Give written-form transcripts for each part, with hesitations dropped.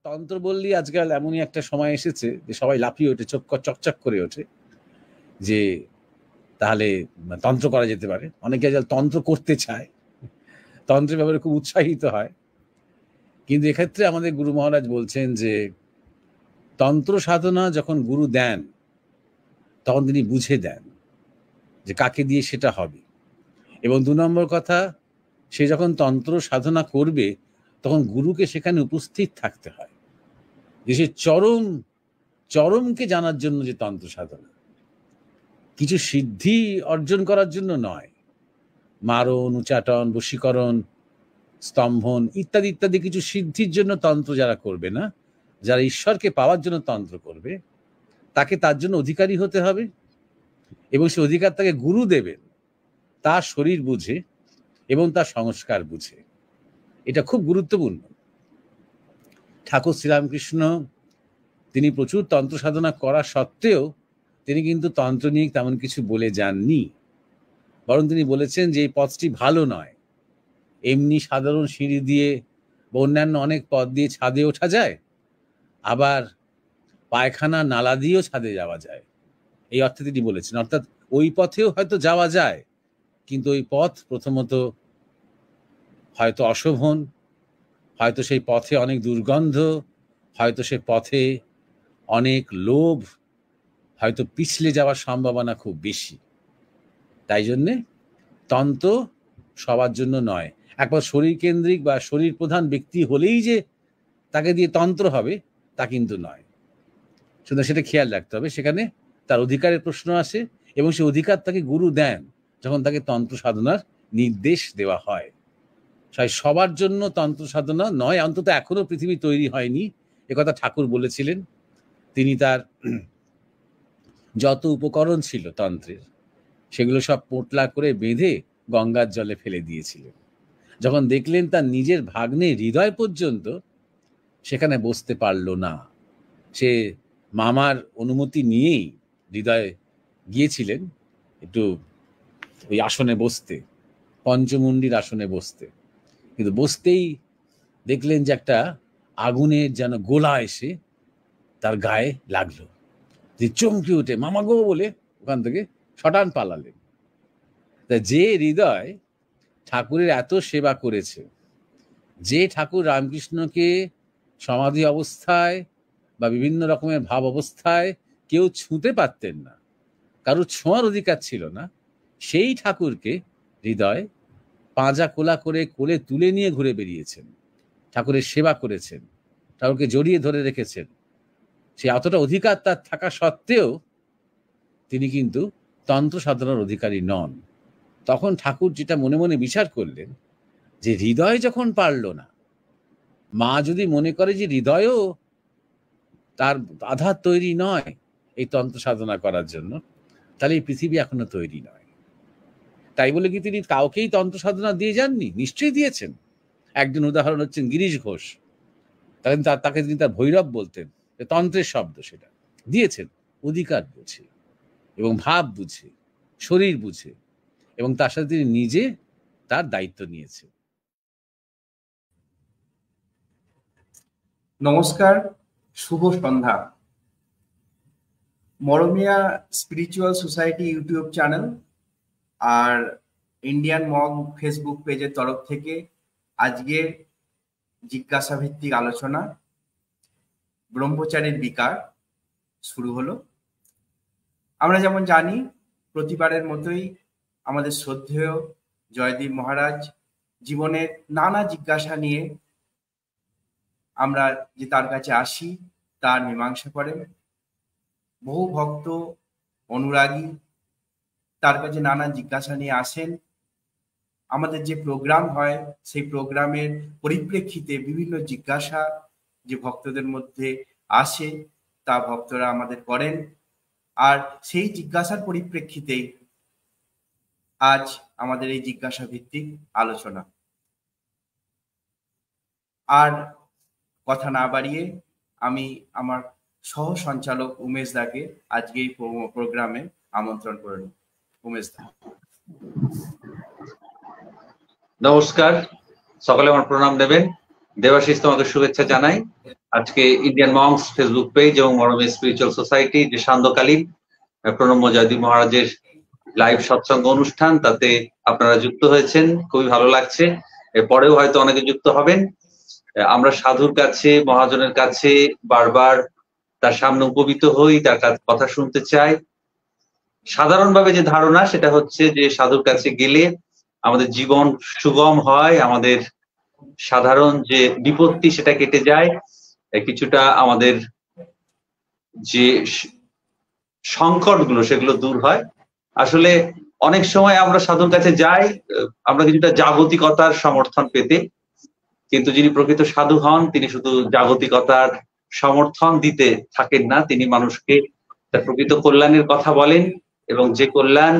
তন্ত্র বললেই আজকাল এমনই একটা সময় এসেছে যে সবাই লাফিয়ে ওঠে, চোখ চকচক করে ওঠে যে তাহলে তন্ত্র করা যেতে পারে। অনেকে আজকাল তন্ত্র করতে চায়, তন্ত্রের ব্যাপারে খুব উৎসাহিত হয়। কিন্তু এক্ষেত্রে আমাদের গুরু মহারাজ বলছেন যে তন্ত্র সাধনা যখন গুরু দেন তখন তিনি বুঝে দেন যে কাকে দিয়ে সেটা হবে। এবং ২ নম্বর কথা, সে যখন তন্ত্র সাধনা করবে তখন গুরুকে সেখানে উপস্থিত থাকতে হয়, যে সে চরমকে জানার জন্য যে তন্ত্র সাধনা, কিছু সিদ্ধি অর্জন করার জন্য নয়। মারণ, উচাটন, বশীকরণ, স্তম্ভন ইত্যাদি ইত্যাদি কিছু সিদ্ধির জন্য তন্ত্র যারা করবে না, যারা ঈশ্বরকে পাওয়ার জন্য তন্ত্র করবে, তাকে তার জন্য অধিকারী হতে হবে এবং সে অধিকার তাকে গুরু দেবেন তার শরীর বুঝে এবং তার সংস্কার বুঝে। এটা খুব গুরুত্বপূর্ণ। ঠাকুর শ্রীরামকৃষ্ণ তিনি প্রচুর তন্ত্র সাধনা করা সত্ত্বেও তিনি কিন্তু তন্ত্র নিয়ে তেমন কিছু বলে যাননি, বরং তিনি বলেছেন যে এই পথটি ভালো নয়। এমনি সাধারণ সিঁড়ি দিয়ে বা অন্যান্য অনেক পথ দিয়ে ছাদে ওঠা যায়, আবার পায়খানা নালা দিয়েও ছাদে যাওয়া যায়, এই অর্থে তিনি বলেছেন। অর্থাৎ ওই পথেও হয়তো যাওয়া যায়, কিন্তু ওই পথ প্রথমত হয়তো অশোভন, হয়তো সেই পথে অনেক দুর্গন্ধ, হয়তো সে পথে অনেক লোভ, হয়তো পিছলে যাওয়ার সম্ভাবনা খুব বেশি। তাই জন্যে তন্ত্র সবার জন্য নয়। একবার শরীর কেন্দ্রিক বা শরীর প্রধান ব্যক্তি হলেই যে তাকে দিয়ে তন্ত্র হবে তা কিন্তু নয়। সুতরাং সেটা খেয়াল রাখতে হবে। সেখানে তার অধিকারের প্রশ্ন আসে এবং সে অধিকার তাকে গুরু দেন যখন তাকে তন্ত্র সাধনার নির্দেশ দেওয়া হয়। সবার জন্য তন্ত্র সাধনা নয়, অন্তত এখনো পৃথিবী তৈরি হয়নি, একথা ঠাকুর বলেছিলেন। তিনি তার যত উপকরণ ছিল তন্ত্রের সেগুলো সব পোঁটলা করে বেঁধে গঙ্গার জলে ফেলে দিয়েছিলেন। যখন দেখলেন তার নিজের ভাগ্নে হৃদয় পর্যন্ত সেখানে বসতে পারল না, সে মামার অনুমতি নিয়েই হৃদয় গিয়েছিলেন একটু ওই আসনে বসতে, পঞ্চমুণ্ডির আসনে বসতে, কিন্তু বসতেই দেখলেন যে একটা আগুনের যেন গোলা এসে তার গায়ে লাগলো। যে চমকে উঠে মামা গো বলে ওখান থেকে শটান পালালেন। তা যে হৃদয় ঠাকুরের এত সেবা করেছে, যে ঠাকুর রামকৃষ্ণকে সমাধি অবস্থায় বা বিভিন্ন রকমের ভাব অবস্থায় কেউ ছুঁতে পারতেন না, কারোর ছোঁয়ার অধিকার ছিল না, সেই ঠাকুরকে হৃদয় পাঁজা কোলা করে কোলে তুলে নিয়ে ঘুরে বেরিয়েছেন, ঠাকুরের সেবা করেছেন, ঠাকুরকে জড়িয়ে ধরে রেখেছেন। সে এতটা অধিকার তার থাকা সত্ত্বেও তিনি কিন্তু তন্ত্র সাধনার অধিকারী নন। তখন ঠাকুর যেটা মনে মনে বিচার করলেন যে হৃদয় যখন পারল না, মা যদি মনে করে যে হৃদয়ও তার আধার তৈরি নয় এই তন্ত্র সাধনা করার জন্য, তাহলে এই পৃথিবী এখনো তৈরি নয়। তাই বলে কি তিনি কাউকেই তন্ত্র সাধনা দিয়ে যাননি? নিশ্চয়ই দিয়েছেন। একজন উদাহরণ হচ্ছেন গিরিশ ঘোষ। তাকে তিনি তার ভৈরব বলতেন, তন্ত্রের শব্দ, সেটা দিয়েছেন অধিকার বুঝে এবং ভাব বুঝে, শরীর বুঝে, এবং তার সাথে তিনি নিজে তার দায়িত্ব নিয়েছেন। নমস্কার, শুভ সন্ধ্যা। মরমিয়া স্পিরিচুয়াল সোসাইটি ইউটিউব চ্যানেল আর ইন্ডিয়ান মগ ফেসবুক পেজের তরফ থেকে আজকে জিজ্ঞাসা ভিত্তিক আলোচনা ব্রহ্মচারীর বিকার শুরু হলো। আমরা যেমন জানি, প্রতিবারের মতোই আমাদের শ্রদ্ধেয় জয়দীপ মহারাজ জীবনের নানা জিজ্ঞাসা নিয়ে আমরা যে তার কাছে আসি তার মীমাংসা করেন। বহু ভক্ত অনুরাগী তার কাছে নানা জিজ্ঞাসা নিয়ে আসেন। আমাদের যে প্রোগ্রাম হয় সেই প্রোগ্রামের পরিপ্রেক্ষিতে বিভিন্ন জিজ্ঞাসা যে ভক্তদের মধ্যে আসে তা ভক্তরা আমাদের করেন, আর সেই জিজ্ঞাসার পরিপ্রেক্ষিতেই আজ আমাদের এই জিজ্ঞাসা ভিত্তিক আলোচনা। আর কথা না বাড়িয়ে আমি আমার সহ সঞ্চালক উমেশ দাকে আজকে এই প্রোগ্রামে আমন্ত্রণ করলাম। উমেশ দা। নমস্কার, সকলে আমার প্রণাম দেবেন। দেবাশিস তোমাকে শুভেচ্ছা জানাই। আজকে ইন্ডিয়ান মংস ফেসবুক পেজ এবং মরমী স্পিরিচুয়াল সোসাইটি যে সান্ধ্যকালীন প্রণম্য জয়দীপ মহারাজের লাইভ সৎসঙ্গ অনুষ্ঠান, তাতে আপনারা যুক্ত হয়েছেন, খুবই ভালো লাগছে। এরপরেও হয়তো অনেকে যুক্ত হবেন। আমরা সাধুর কাছে, মহাজনের কাছে বারবার তার সামনে উপবিত হই, তার কথা শুনতে চাই। সাধারণভাবে যে ধারণা সেটা হচ্ছে যে সাধুর কাছে গেলে আমাদের জীবন সুগম হয়, আমাদের সাধারণ যে বিপত্তি সেটা কেটে যায়, কিছুটা আমাদের যে সংকটগুলো সেগুলো দূর হয়। আসলে অনেক সময় আমরা সাধুর কাছে যাই আমরা কিছুটা জাগতিকতার সমর্থন পেতে, কিন্তু যিনি প্রকৃত সাধু হন তিনি শুধু জাগতিকতার সমর্থন দিতে থাকেন না, তিনি মানুষকে তার প্রকৃত কল্যাণের কথা বলেন, এবং যে কল্যাণ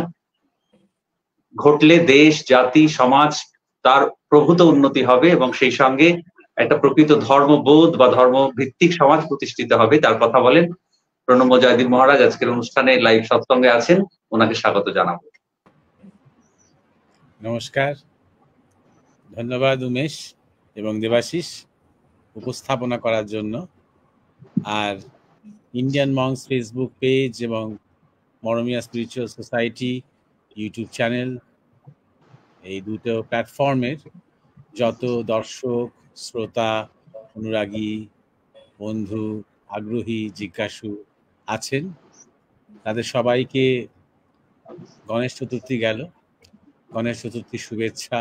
ঘটলে দেশ, জাতি, সমাজ তার প্রভূত উন্নতি হবে এবং সেই সঙ্গে একটা প্রকৃত ধর্মবোধ বা ধর্মভিত্তিক সমাজ প্রতিষ্ঠিত হবে, তার কথা বলেন। প্রণম্য জয়দীপ মহারাজ আজকের অনুষ্ঠানে লাইভ সৎসঙ্গে আছেন, ওনাকে স্বাগত জানাবো। নমস্কার, ধন্যবাদ উমেশ এবং দেবাশিস উপস্থাপনা করার জন্য। আর ইন্ডিয়ান মংস ফেসবুক পেজ এবং মরমিয়া স্পিরিচুয়াল সোসাইটি ইউটিউব চ্যানেল, এই দুটো প্ল্যাটফর্মের যত দর্শক, শ্রোতা, অনুরাগী, বন্ধু, আগ্রহী, জিজ্ঞাসু আছেন, তাদের সবাইকে গণেশ চতুর্থী গেল, গণেশ চতুর্থীর শুভেচ্ছা।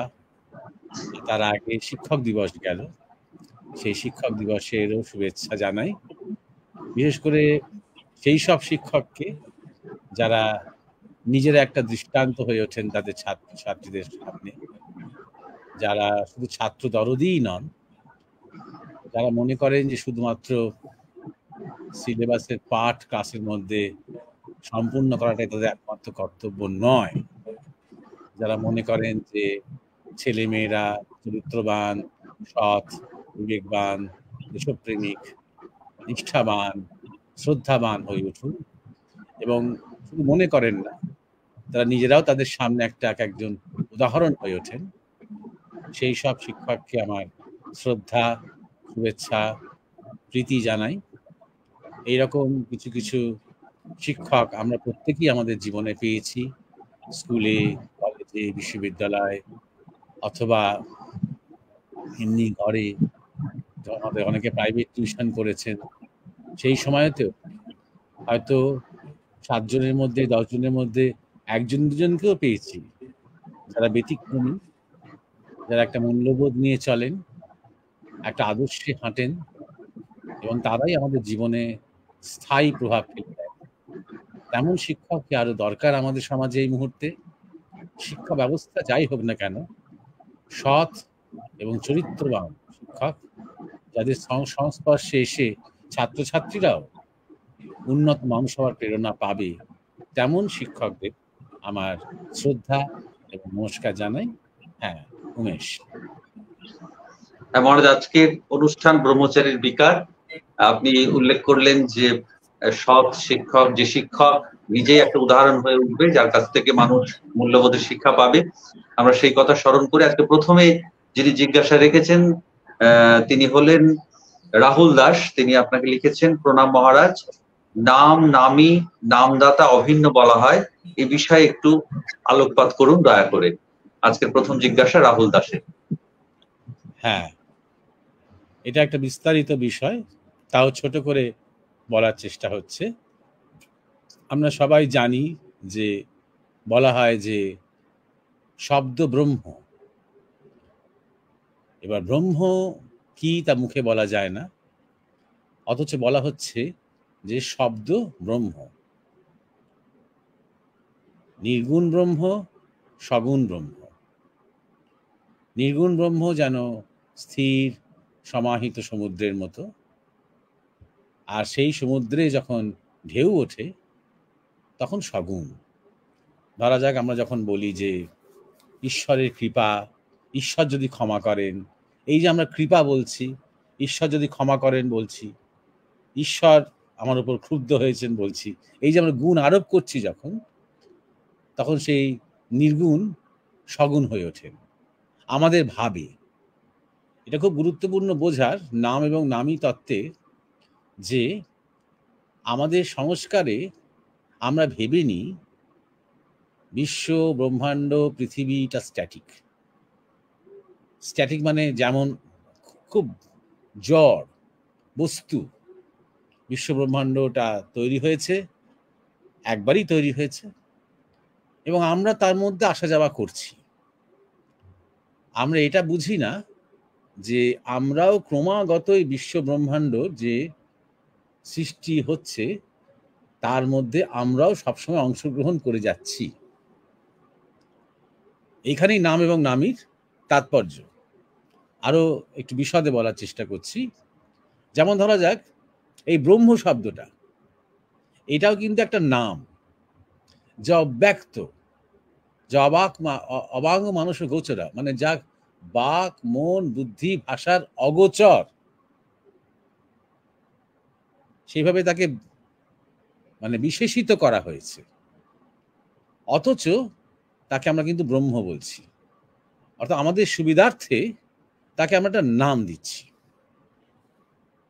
তার আগে শিক্ষক দিবস গেল, সেই শিক্ষক দিবসেরও শুভেচ্ছা জানাই। বিশেষ করে সেই সব শিক্ষককে যারা নিজেরা একটা দৃষ্টান্ত হয়ে ওঠেন তাদের ছাত্রছাত্রীদের সামনে, যারা শুধু ছাত্র দরদিই নন, যারা মনে করেন যে শুধুমাত্র সিলেবাসের পাঠ ক্লাসের মধ্যে সম্পূর্ণ করাটাই তাদের একমাত্র কর্তব্য নয়, যারা মনে করেন যে ছেলে মেয়েরা চরিত্রবান, সৎ, বিবেকবান, দেশপ্রেমিক, নিষ্ঠাবান, শ্রদ্ধাবান হয়ে উঠুন, এবং শুধু মনে করেন না, তারা নিজেরাও তাদের সামনে একজন উদাহরণ হয়ে ওঠেন, সেই সব শিক্ষককে আমার শ্রদ্ধা, শুভেচ্ছা, প্রীতি জানাই। এইরকম কিছু কিছু শিক্ষক আমরা প্রত্যেকেই আমাদের জীবনে পেয়েছি, স্কুলে, কলেজে, বিশ্ববিদ্যালয়, অথবা এমনি ঘরে, আমাদের অনেকে প্রাইভেট টিউশন করেছেন। সেই সময়তেও হয়তো 7 জনের মধ্যে 10 জনের মধ্যে 1জন 2জনকেও পেয়েছি যারা ব্যতিক্রমী, যারা একটা মূল্যবোধ নিয়ে চলেন, একটা আদর্শে হাঁটেন, এবং তারাই আমাদের জীবনে স্থায়ী প্রভাব ফেলে দেয়। তেমন শিক্ষককে আরো দরকার আমাদের সমাজে এই মুহূর্তে। শিক্ষা ব্যবস্থা যাই হোক না কেন, সৎ এবং চরিত্রবান শিক্ষক, যাদের সংস্পর্শে এসে ছাত্রছাত্রীরাও উন্নত মানুষ হওয়ার প্রেরণা পাবে, তেমন শিক্ষকদের আমার শ্রদ্ধা এবং নমস্কার জানাই। হ্যাঁ উমেশ। মহারাজ, আজকের অনুষ্ঠান ব্রহ্মচারীর বিকার। আপনি উল্লেখ করলেন যে সৎ শিক্ষক, যে শিক্ষক নিজেই একটা উদাহরণ হয়ে উঠবে, যার কাছ থেকে মানুষ মূল্যবোধের শিক্ষা পাবে, আমরা সেই কথা স্মরণ করে আজকে প্রথমে যিনি জিজ্ঞাসা রেখেছেন তিনি হলেন রাহুল দাস। তিনি আপনাকে লিখেছেন, প্রণাম মহারাজ, নাম, নামী, নামদাতা অভিন্ন বলা হয়, এই বিষয়ে একটু আলোকপাত করুন দয়া করে। আজকের প্রথম জিজ্ঞাসা রাহুল দাসের। হ্যাঁ, এটা একটা বিস্তারিত বিষয়, তাও ছোট করে বলার চেষ্টা হচ্ছে। আমরা সবাই জানি যে বলা হয় যে শব্দ ব্রহ্ম। এবার ব্রহ্ম কি তা মুখে বলা যায় না, অথচ বলা হচ্ছে যে শব্দ ব্রহ্ম। নির্গুণ ব্রহ্ম, সগুণ ব্রহ্ম। নির্গুণ ব্রহ্ম যেন স্থির সমাহিত সমুদ্রের মতো, আর সেই সমুদ্রে যখন ঢেউ ওঠে তখন সগুণ। ধরা যাক, আমরা যখন বলি যে ঈশ্বরের কৃপা, ঈশ্বর যদি ক্ষমা করেন, এই যে আমরা কৃপা বলছি, ঈশ্বর যদি ক্ষমা করেন বলছি, ঈশ্বর আমার উপর ক্ষুব্ধ হয়েছেন বলছি, এই যে আমরা গুণ আরোপ করছি যখন, তখন সেই নির্গুণ সগুণ হয়ে ওঠেন আমাদের ভাবে। এটা খুব গুরুত্বপূর্ণ বোঝার। নাম এবং নামী তত্ত্বে যে আমাদের সংস্কারে আমরা ভেবে নিই বিশ্ব, ব্রহ্মাণ্ড, পৃথিবীটা স্ট্যাটিক। স্ট্যাটিক মানে যেমন খুব জড় বস্তু। বিশ্ব ব্রহ্মাণ্ডটা তৈরি হয়েছে, একবারই তৈরি হয়েছে, এবং আমরা তার মধ্যে আসা যাওয়া করছি। আমরা এটা বুঝি না যে আমরাও ক্রমাগত এই বিশ্ব ব্রহ্মাণ্ড যে সৃষ্টি হচ্ছে তার মধ্যে আমরাও সবসময় অংশগ্রহণ করে যাচ্ছি। এইখানেই নাম এবং নামীর তাৎপর্য। আরো একটু বিশদে বলার চেষ্টা করছি। যেমন ধরা যাক এই ব্রহ্ম শব্দটা, এটাও কিন্তু একটা নাম, যা অব্যক্ত, যা অবাঙ্গ মানুষ গোচরা, মানে যা বাক, মন, বুদ্ধি, ভাষার অগোচর। সেইভাবে তাকে মানে বিশেষিত করা হয়েছে, অথচ তাকে আমরা কিন্তু ব্রহ্ম বলছি। অর্থাৎ আমাদের সুবিধার্থে তাকে আমরা একটা নাম দিচ্ছি,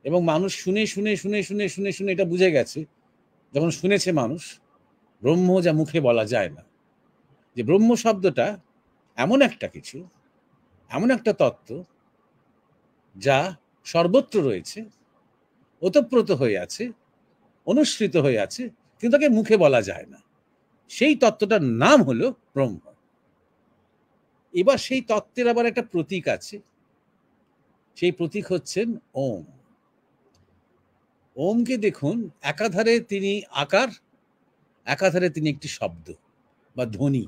এবং মানুষ শুনে শুনে শুনে শুনে শুনে শুনে এটা বুঝে গেছে, যখন শুনেছে মানুষ, ব্রহ্ম যা মুখে বলা যায় না, যে ব্রহ্ম শব্দটা এমন একটা কিছু, এমন একটা তত্ত্ব যা সর্বত্র রয়েছে, ওতপ্রোত হয়ে আছে, অনুসৃত হয়ে আছে, কিন্তু তাকে মুখে বলা যায় না। সেই তত্ত্বটার নাম হলো ব্রহ্ম। এবার সেই তত্ত্বের আবার একটা প্রতীক আছে, সেই প্রতীক হচ্ছেন ওম। ওমকে দেখুন, একাধারে তিনি আকার, একাধারে তিনি একটি শব্দ বা ধ্বনি।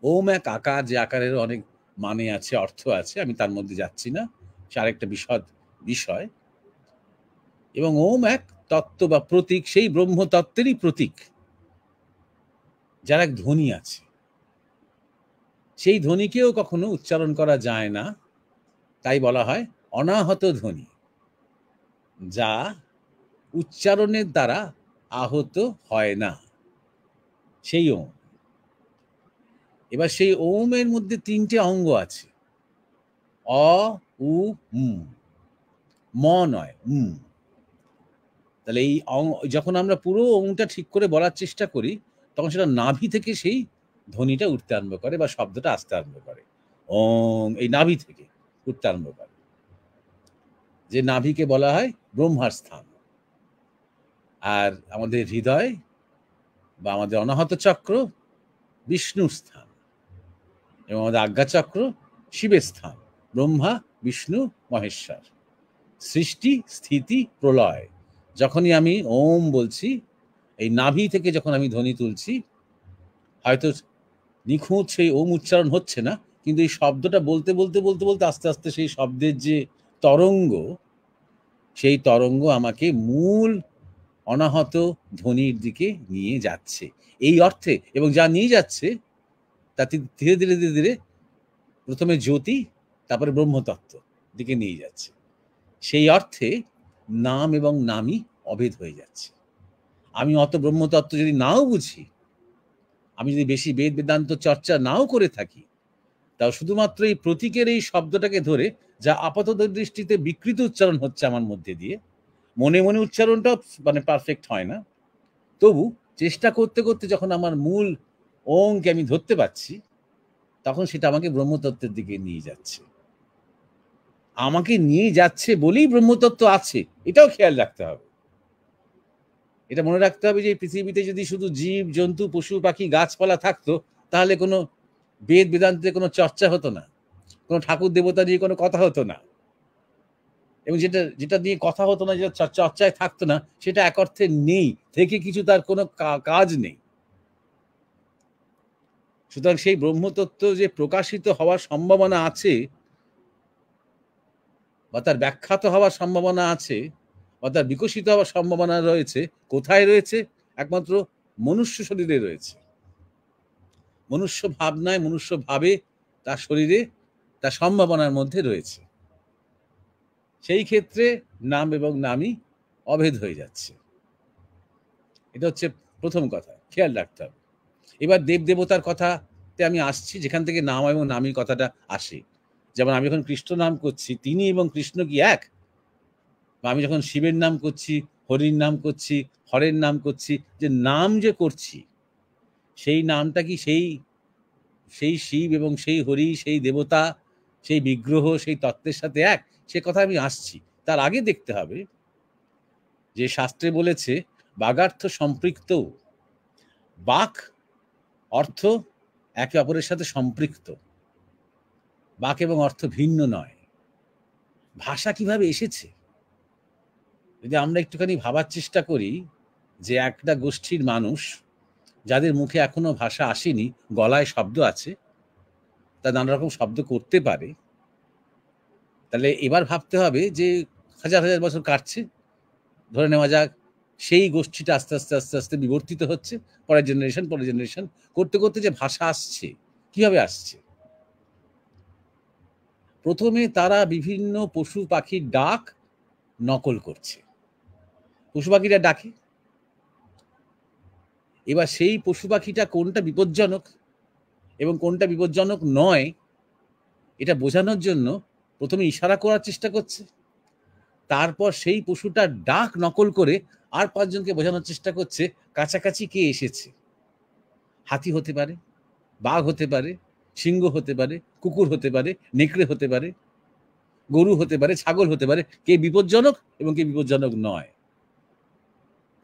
ওম এক আকার, যে আকারের অনেক মানে আছে, অর্থ আছে, আমি তার মধ্যে যাচ্ছি না, সে আরেকটা বিশদ বিষয়। এবং ওম এক তত্ত্ব বা প্রতীক, সেই ব্রহ্ম তত্ত্বেরই প্রতীক, যার এক ধ্বনি আছে। সেই ধ্বনিকেও কখনো উচ্চারণ করা যায় না, তাই বলা হয় অনাহত ধ্বনি, যা উচ্চারণের দ্বারা আহত হয় না, সেই ওম। এবার সেই ওমের মধ্যে তিনটে অঙ্গ আছে, অ, উ, উম। ম নয়, উম। তাহলে এই যখন আমরা পুরো ওমটা ঠিক করে বলার চেষ্টা করি, তখন সেটা নাভি থেকে সেই ধ্বনিটা উঠতে আরম্ভ করে বা শব্দটা আসতে আরম্ভ করে। ওম এই নাভি থেকে উঠতে আরম্ভ করে, যে নাভিকে বলা হয় ব্রহ্মার স্থান। আর আমাদের হৃদয় বা আমাদের অনাহত চক্র বিষ্ণুর স্থান, এবং আমাদের আজ্ঞাচক্র শিবের স্থান। ব্রহ্মা, বিষ্ণু, মহেশ্বর। সৃষ্টি, স্থিতি, প্রলয়। যখনই আমি ওম বলছি, এই নাভি থেকে যখন আমি ধ্বনি তুলছি, হয়তো নিখুঁত সেই ওম উচ্চারণ হচ্ছে না, কিন্তু এই শব্দটা বলতে বলতে বলতে বলতে আস্তে আস্তে সেই শব্দের যে তরঙ্গ, সেই তরঙ্গ আমাকে মূল অনাহত ধ্বনির দিকে নিয়ে যাচ্ছে। এই অর্থে, এবং যা নিয়ে যাচ্ছে তাতে ধীরে ধীরে ধীরে ধীরে প্রথমে জ্যোতি, তারপরে ব্রহ্মতত্ত্ব দিকে নিয়ে যাচ্ছে। সেই অর্থে নাম এবং নামই অভেদ হয়ে যাচ্ছে। আমি অত ব্রহ্মতত্ত্ব যদি নাও বুঝি, আমি যদি বেশি বেদ বেদান্ত চর্চা নাও করে থাকি, তাও শুধুমাত্র এই প্রতীকের এই শব্দটাকে ধরে, যা আপাতত দৃষ্টিতে বিকৃত উচ্চারণ হচ্ছে আমার মধ্যে দিয়ে, মনে মনে উচ্চারণটাও মানে পারফেক্ট হয় না, তবু চেষ্টা করতে করতে যখন আমার মূল ওমকে আমি ধরতে পারছি, তখন সেটা আমাকে ব্রহ্মতত্ত্বের দিকে নিয়ে যাচ্ছে। আমাকে নিয়ে যাচ্ছে বলেই ব্রহ্মতত্ত্ব আছে, এটাও খেয়াল রাখতে হবে। এটা মনে রাখতে হবে যে পৃথিবীতে যদি শুধু জীব, জন্তু, পশু, পাখি, গাছপালা থাকতো, তাহলে কোনো বেদ বেদান্তে কোনো চর্চা হতো না, কোনো ঠাকুর দেবতা নিয়ে কোনো কথা হতো না, এবং যেটা যেটা নিয়ে কথা হতো না, যেটা চর্চায় থাকতো না, সেটা এক অর্থে নেই, থেকে কিছু তার কোনো কাজ নেই। সুতরাং সেই ব্রহ্মতত্ত্ব যে প্রকাশিত হওয়ার সম্ভাবনা আছে, বা তার ব্যাখ্যাত হওয়ার সম্ভাবনা আছে, বা তার বিকশিত হওয়ার সম্ভাবনা রয়েছে, কোথায় রয়েছে? একমাত্র মনুষ্য শরীরে রয়েছে। মনুষ্য ভাবনায়, মনুষ্য ভাবে, তার শরীরে, তার সম্ভাবনার মধ্যে রয়েছে। সেই ক্ষেত্রে নাম এবং নামই অভেদ হয়ে যাচ্ছে। এটা হচ্ছে প্রথম কথা, খেয়াল রাখতে হবে। এবার দেব দেবতার কথাতে আমি আসছি, যেখান থেকে নাম এবং নামীর কথাটা আসে। যেমন আমি এখন কৃষ্ণ নাম করছি, তিনি এবং কৃষ্ণ কি এক? বা আমি যখন শিবের নাম করছি, হরির নাম করছি, হরের নাম করছি, যে নাম যে করছি সেই নামটা কি সেই সেই শিব এবং সেই হরি, সেই দেবতা, সেই বিগ্রহ, সেই তত্ত্বের সাথে এক? সে কথা আমি আসছি। তার আগে দেখতে হবে যে শাস্ত্রে বলেছে বাগার্থ সম্পৃক্ত, বাক অর্থ একে অপরের সাথে সম্পৃক্ত, বাক এবং অর্থ ভিন্ন নয়। ভাষা কিভাবে এসেছে যদি আমরা একটুখানি ভাবার চেষ্টা করি, যে একটা গোষ্ঠীর মানুষ যাদের মুখে এখনো ভাষা আসেনি, গলায় শব্দ আছে, তা নানা রকম শব্দ করতে পারে, তাহলে এবার ভাবতে হবে যে হাজার হাজার বছর কাটছে, ধরে নেওয়া যাক সেই গোষ্ঠীটা আস্তে আস্তে আস্তে আস্তে বিবর্তিত হচ্ছে, পরের জেনারেশন করতে করতে যে ভাষা আসছে, কিভাবে আসছে? প্রথমে তারা বিভিন্ন পশু পাখির ডাক নকল করছে, পশু পাখিরা ডাকে, এবার সেই পশু পাখিটা কোনটা বিপজ্জনক এবং কোনটা বিপজ্জনক নয় এটা বোঝানোর জন্য প্রথমে ইশারা করার চেষ্টা করছে, তারপর সেই পশুটার ডাক নকল করে আর 5 জনকে বোঝানোর চেষ্টা করছে কাছাকাছি কে এসেছে। হাতি হতে পারে, বাঘ হতে পারে, সিংহ হতে পারে, কুকুর হতে পারে, নেকড়ে হতে পারে, গরু হতে পারে, ছাগল হতে পারে, কে বিপজ্জনক এবং কে বিপজ্জনক নয়,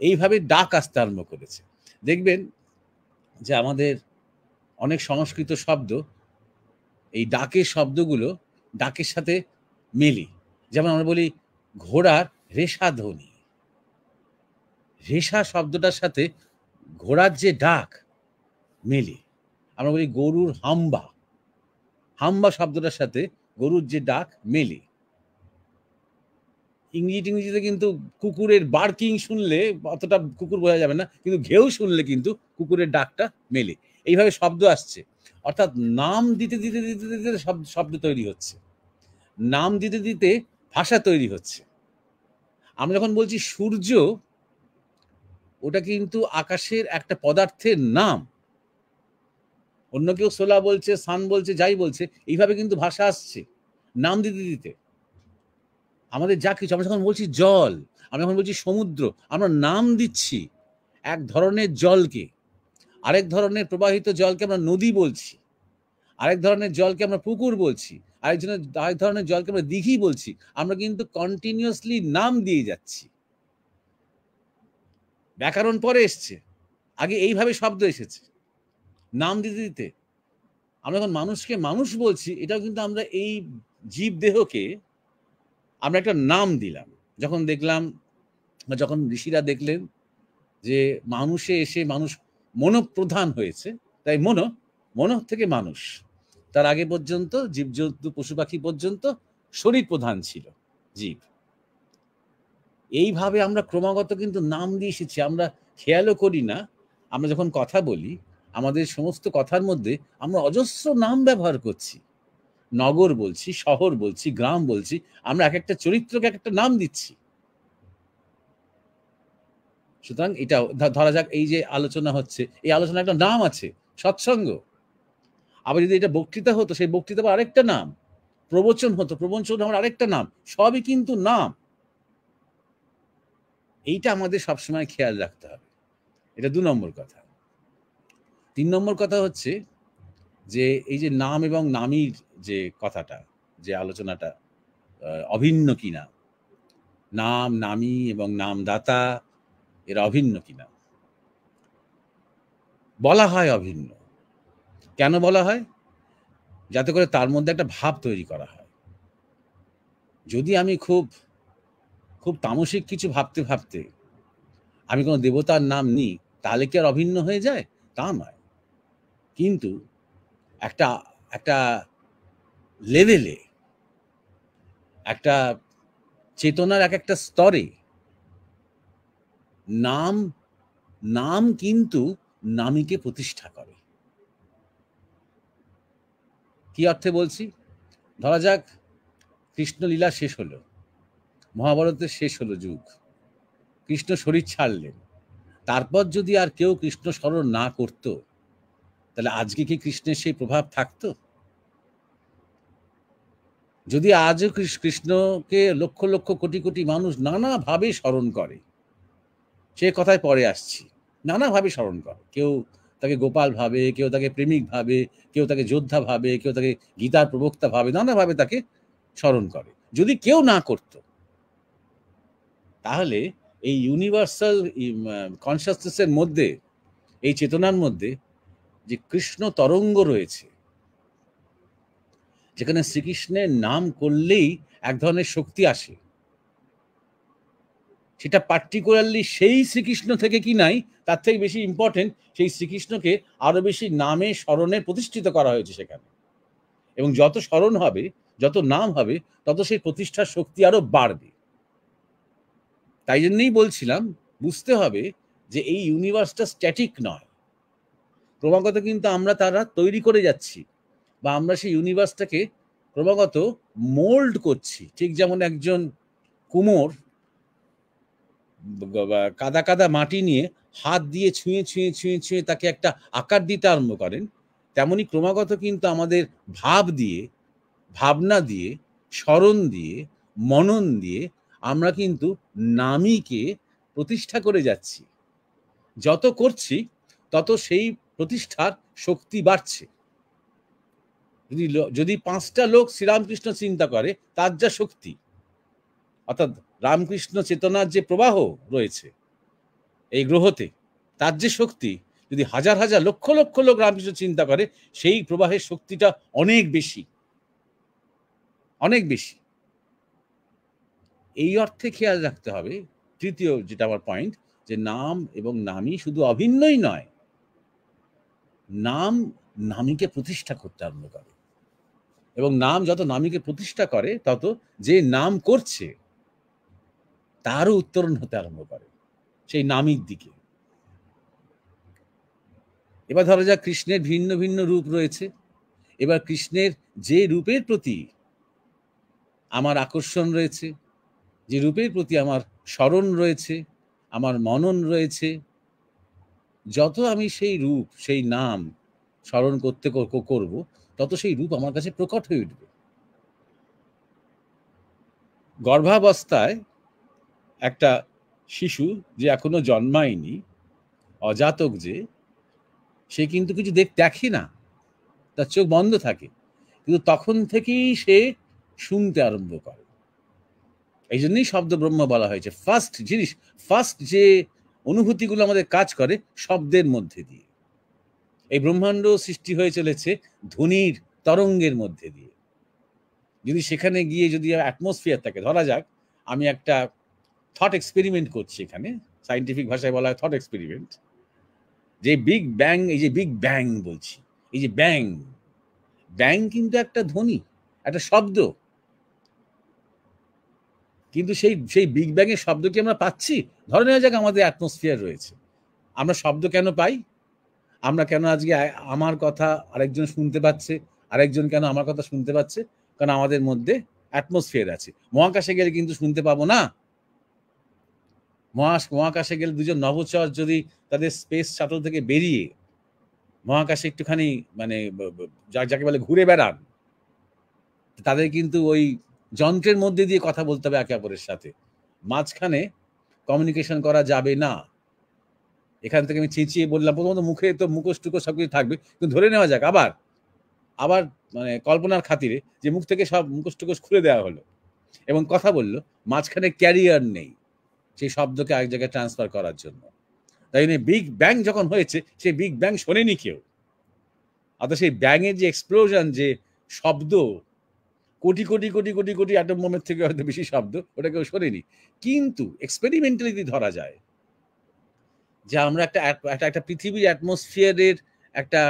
এইভাবে ডাক আসতে আরম্ভ করেছে। দেখবেন যে আমাদের অনেক সংস্কৃত শব্দ, এই ডাকের শব্দগুলো ডাকের সাথে মেলে। যেমন আমরা বলি ঘোড়ার রেশা ধ্বনি, রেশা শব্দটার সাথে ঘোড়ার যে ডাক মেলে। আমরা বলি গরুর হাম্বা, হাম্বা শব্দটার সাথে গরুর যে ডাক মেলে। ইংরেজিতে কিন্তু কুকুরের বার্কিং শুনলে অতটা কুকুর বোঝা যাবে না, কিন্তু ঘেউ শুনলে কিন্তু কুকুরের ডাকটা মেলে। এইভাবে শব্দ আসছে, অর্থাৎ নাম দিতে দিতে দিতে দিতে শব্দ তৈরি হচ্ছে, নাম দিতে দিতে ভাষা তৈরি হচ্ছে। আমরা যখন বলছি সূর্য, ওটা কিন্তু আকাশের একটা পদার্থের নাম, অন্য কেউ সোলা বলছে, সান বলছে, যাই বলছে, এইভাবে কিন্তু ভাষা আসছে নাম দিতে দিতে। আমাদের যা কিছু, আমরা যখন বলছি জল, আমরা যখন বলছি সমুদ্র, আমরা নাম দিচ্ছি এক ধরনের জলকে, আরেক ধরনের প্রবাহিত জলকে আমরা নদী বলছি, আরেক ধরনের জলকে আমরা পুকুর বলছি, আরেক ধরনের জলকে আমরা দিঘি বলছি। আমরা কিন্তু কন্টিনিউয়াসলি নাম দিয়ে যাচ্ছি। ব্যাকরণ পরে এসছে, আগে এইভাবে শব্দ এসেছে নাম দিতে দিতে। আমরা যখন মানুষকে মানুষ বলছি, এটাও কিন্তু আমরা এই জীব দেহকে আমরা একটা নাম দিলাম। যখন দেখলাম বা যখন ঋষিরা দেখলেন যে মানুষে এসে মানুষ মনোপ্রধান হয়েছে, তাই মন থেকে মানুষ, তার আগে পর্যন্ত জীবজন্তু পশু পাখি পর্যন্ত শরীর প্রধান ছিল জীব। এইভাবে আমরা ক্রমাগত কিন্তু নাম দিয়ে এসেছি, আমরা খেয়ালও করি না। আমরা যখন কথা বলি, আমাদের সমস্ত কথার মধ্যে আমরা অজস্র নাম ব্যবহার করছি, নগর বলছি, শহর বলছি, গ্রাম বলছি, আমরা এক একটা চরিত্রকে এক একটা নাম দিচ্ছি। সুতরাং এটা ধরা যাক এই যে আলোচনা হচ্ছে, এই আলোচনা একটা নাম আছে, সৎসঙ্গ। আবার যদি এটা বক্তৃতা হতো, সেই বক্তৃতা আরেকটা নাম, প্রবচন হতো, প্রবচন আমার আরেকটা নাম, সবই কিন্তু নাম। এইটা আমাদের সবসময় খেয়াল রাখতে হবে। এটা 2 নম্বর কথা। 3 নম্বর কথা হচ্ছে যে এই যে নাম এবং নামীর যে কথাটা, যে আলোচনাটা অভিন্ন কিনা, নাম, নামী এবং নামদাতা এরা অভিন্ন কিনা। বলা হয় অভিন্ন, কেন বলা হয়? যাতে করে তার মধ্যে একটা ভাব তৈরি করা হয়। যদি আমি খুব খুব তামসিক কিছু ভাবতে ভাবতে আমি কোনো দেবতার নাম নিই, তাহলে কি আর অভিন্ন হয়ে যায়? তা নয়, কিন্তু একটা একটা লেভেলে, একটা চেতনার এক একটা স্তরে নাম নাম কিন্তু নামীকে প্রতিষ্ঠা করে। কি অর্থে বলছি? ধরা যাক কৃষ্ণলীলা শেষ হলো, মহাভারতের শেষ হলো যুগ, কৃষ্ণ শরীর ছাড়লেন, তারপর যদি আর কেউ কৃষ্ণ স্মরণ না করত, তাহলে আজকে কি কৃষ্ণের সেই প্রভাব থাকতো? যদি আজও কৃষ্ণকে লক্ষ লক্ষ কোটি কোটি মানুষ নানাভাবে স্মরণ করে, সে কথায় পরে আসছি, নানাভাবে স্মরণ করে, কেউ তাকে গোপাল ভাবে, কেউ তাকে প্রেমিক ভাবে, কেউ তাকে যোদ্ধা ভাবে, কেউ তাকে গীতার প্রবক্তা ভাবে, নানাভাবে তাকে স্মরণ করে। যদি কেউ না করত, তাহলে এই ইউনিভার্সাল কনসাসনেসের মধ্যে, এই চেতনার মধ্যে যে কৃষ্ণ তরঙ্গ রয়েছে, যেখানে শ্রীকৃষ্ণের নাম করলেই এক ধরনের শক্তি আসে, সেটা পার্টিকুলারলি সেই শ্রীকৃষ্ণ থেকে কি নাই, তার থেকে বেশি ইম্পর্টেন্ট সেই শ্রীকৃষ্ণকে আরো বেশি নামে স্মরণে প্রতিষ্ঠিত করা হয়েছে সেখানে। এবং যত স্মরণ হবে, যত নাম হবে, তত সেই প্রতিষ্ঠার শক্তি আরো বাড়বে। তাই জন্যই বলছিলাম, বুঝতে হবে যে এই ইউনিভার্সটা স্ট্যাটিক নয়, ক্রমাগত কিন্তু আমরা তারা তৈরি করে যাচ্ছি, বা আমরা সেই ইউনিভার্সটাকে ক্রমাগত মোল্ড করছি। ঠিক যেমন একজন কুমোর কাদা কাদা মাটি নিয়ে হাত দিয়ে ছুঁয়ে ছুঁয়ে ছুঁয়ে ছুঁয়ে তাকে একটা আকার দিতে আরম্ভ করেন, তেমনি ক্রমাগত কিন্তু আমাদের ভাব দিয়ে, ভাবনা দিয়ে, স্মরণ দিয়ে, মনন দিয়ে আমরা কিন্তু নামীকে প্রতিষ্ঠা করে যাচ্ছি। যত করছি তত সেই প্রতিষ্ঠার শক্তি বাড়ছে। যদি 5টা লোক শ্রীরামকৃষ্ণ চিন্তা করে, তার যা শক্তি, অর্থাৎ রামকৃষ্ণ চেতনার যে প্রবাহ রয়েছে এই গ্রহতে, তার যে শক্তি, যদি হাজার হাজার লক্ষ লক্ষ লোক রামকৃষ্ণ চিন্তা করে, সেই প্রবাহের শক্তিটা অনেক বেশি, অনেক বেশি। এই অর্থে খেয়াল রাখতে হবে, তৃতীয় যেটা আমার পয়েন্ট, যে নাম এবং নামী শুধু অভিন্নই নয়, নাম নামীকে প্রতিষ্ঠা করতে আরম্ভ করে, এবং নাম যত নামীকে প্রতিষ্ঠা করে, তত যে নাম করছে তারও উত্তরণ হতে আরম্ভ করে সেই নামীর দিকে। এবার ধরা যাক কৃষ্ণের ভিন্ন ভিন্ন রূপ রয়েছে। এবার কৃষ্ণের যে রূপের প্রতি আমার আকর্ষণ রয়েছে, যে রূপের প্রতি আমার স্মরণ রয়েছে, আমার মনন রয়েছে, যত আমি সেই রূপ, সেই নাম স্মরণ করতে করব, তত সেই রূপ আমার কাছে প্রকট হয়ে উঠবে। গর্ভাবস্থায় একটা শিশু যে এখনো জন্মায়নি, অজাতক, যে সে কিন্তু কিছু দেখে না, তার চোখ বন্ধ থাকে, কিন্তু তখন থেকেই সে শুনতে আরম্ভ করে। এই জন্যই শব্দ ব্রহ্ম বলা হয়েছে। ফার্স্ট জিনিস, ফার্স্ট যে অনুভূতিগুলো আমাদের কাজ করে শব্দের মধ্যে দিয়ে। এই ব্রহ্মাণ্ড সৃষ্টি হয়ে চলেছে ধ্বনির তরঙ্গের মধ্যে দিয়ে। যদি সেখানে গিয়ে যদি অ্যাটমসফিয়ার থাকে, ধরা যাক আমি একটা থট এক্সপেরিমেন্ট করছি, এখানে সায়েন্টিফিক ভাষায় বলা হয় থট এক্সপেরিমেন্ট, যে বিগ ব্যাং, এই যে বিগ ব্যাং বলছি, এই যে ব্যাং, ব্যাং কিন্তু একটা ধ্বনি, একটা শব্দ, কিন্তু সেই বিগ ব্যাং এর শব্দ কি আমরা পাচ্ছি? ধরে নেওয়া যাক আমাদের অ্যাটমসফিয়ার রয়েছে, আমরা শব্দ কেন পাই? আমরা কেন আজকে আমার কথা আরেকজন শুনতে পাচ্ছে, আরেকজন কেন আমার কথা শুনতে পাচ্ছে? কারণ আমাদের মধ্যে অ্যাটমসফিয়ার আছে। মহাকাশে গেলে কিন্তু শুনতে পাবো না। মহাকাশে গেলে দুজন নভোচর যদি তাদের স্পেস শাটল থেকে বেরিয়ে মহাকাশে একটুখানি মানে যাকে বলে ঘুরে বেড়ান, তাদের কিন্তু ওই যন্ত্রের মধ্যে দিয়ে কথা বলতে হবে একে অপরের সাথে, মাঝখানে কমিউনিকেশন করা যাবে না। এখান থেকে আমি চেঁচিয়ে বললাম, প্রথমত মুখে তো মুখোশ টুকোশ সবকিছু থাকবে, কিন্তু ধরে নেওয়া যাক আবার মানে কল্পনার খাতিরে যে মুখ থেকে সব মুখোশ টুকোশ খুলে দেওয়া হলো এবং কথা বললো, মাঝখানে ক্যারিয়ার নেই সেই শব্দকে আরেক জায়গায় ট্রান্সফার করার জন্য। তাই জন্য বিগ ব্যাং যখন হয়েছে, সেই বিগ ব্যাং শোনেনি কেউ। অর্থাৎ সেই ব্যাঙের যে এক্সপ্লোশন, যে শব্দ, কোটি কোটি কোটি কোটি কোটি অ্যাটম বোমের থেকে হয়তো বেশি শব্দ, ওটা কেউ শোনেনি। কিন্তু এক্সপেরিমেন্টালি যদি ধরা যায় যে আমরা একটা পৃথিবীর অ্যাটমসফিয়ারের একটা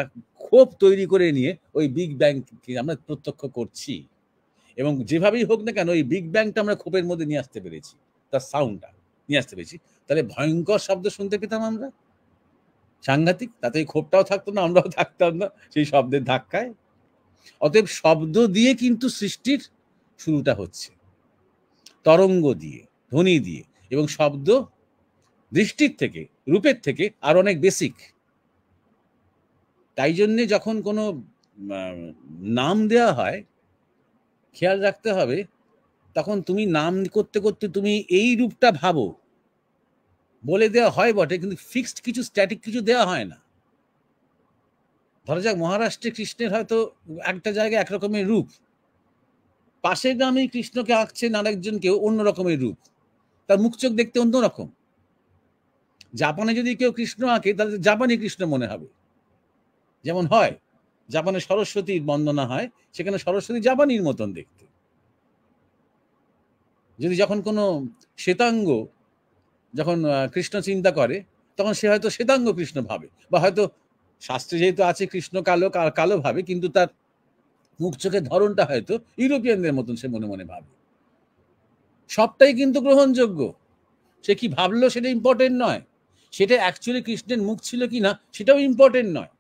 ক্ষোভ তৈরি করে নিয়ে ওই বিগ ব্যাংকে আমরা প্রত্যক্ষ করছি, এবং যেভাবেই হোক না কেন ওই বিগ ব্যাংটা আমরা ক্ষোভের মধ্যে নিয়ে আসতে পেরেছি, তার সাউন্ডটা নিয়ে আসতে পেরেছি, তাহলে ভয়ঙ্কর শব্দ শুনতে পেতাম আমরা, সাংঘাতিক। তাতে ক্ষোভটাও থাকতো না, আমরাও থাকতাম না সেই শব্দের ধাক্কায়। অতএব শব্দ দিয়ে কিন্তু সৃষ্টির শুরুটা হচ্ছে, তরঙ্গ দিয়ে, ধ্বনি দিয়ে, এবং শব্দ দৃষ্টির থেকে, রূপের থেকে আর অনেক বেসিক। তাই জন্যে যখন কোনো নাম দেওয়া হয়, খেয়াল রাখতে হবে তখন তুমি নাম করতে করতে তুমি এই রূপটা ভাবো, বলে দেওয়া হয় বটে, কিন্তু ফিক্সড কিছু স্ট্যাটিক কিছু দেওয়া হয় না। ধরা যাক মহারাষ্ট্রে কৃষ্ণের হয়তো একটা জায়গায় একরকমের রূপ, পাশের গ্রামে কৃষ্ণকে আঁকছেন আরেকজন কেউ অন্য রকমের রূপ, তার মুখ চোখ দেখতে অন্যরকম। জাপানে যদি কেউ কৃষ্ণ আঁকে তাহলে জাপানি কৃষ্ণ মনে হবে। যেমন হয় জাপানে সরস্বতীর বন্দনা হয়, সেখানে সরস্বতী জাপানির মতন দেখতে। যদি যখন কোনো শ্বেতাঙ্গ যখন কৃষ্ণ চিন্তা করে, তখন সে হয়তো শ্বেতাঙ্গ কৃষ্ণ ভাবে, বা হয়তো শাস্ত্রে যেহেতু আছে কৃষ্ণ কালো কালো ভাবে, কিন্তু তার মুখ চোখের ধরনটা হয়তো ইউরোপিয়ানদের মতন সে মনে মনে ভাবে। সবটাই কিন্তু গ্রহণযোগ্য। সে কি ভাবলো সেটা ইম্পর্টেন্ট নয়, সেটা অ্যাকচুয়ালি কৃষ্ণের মুখ ছিল কি না সেটাও ইম্পর্টেন্ট নয়।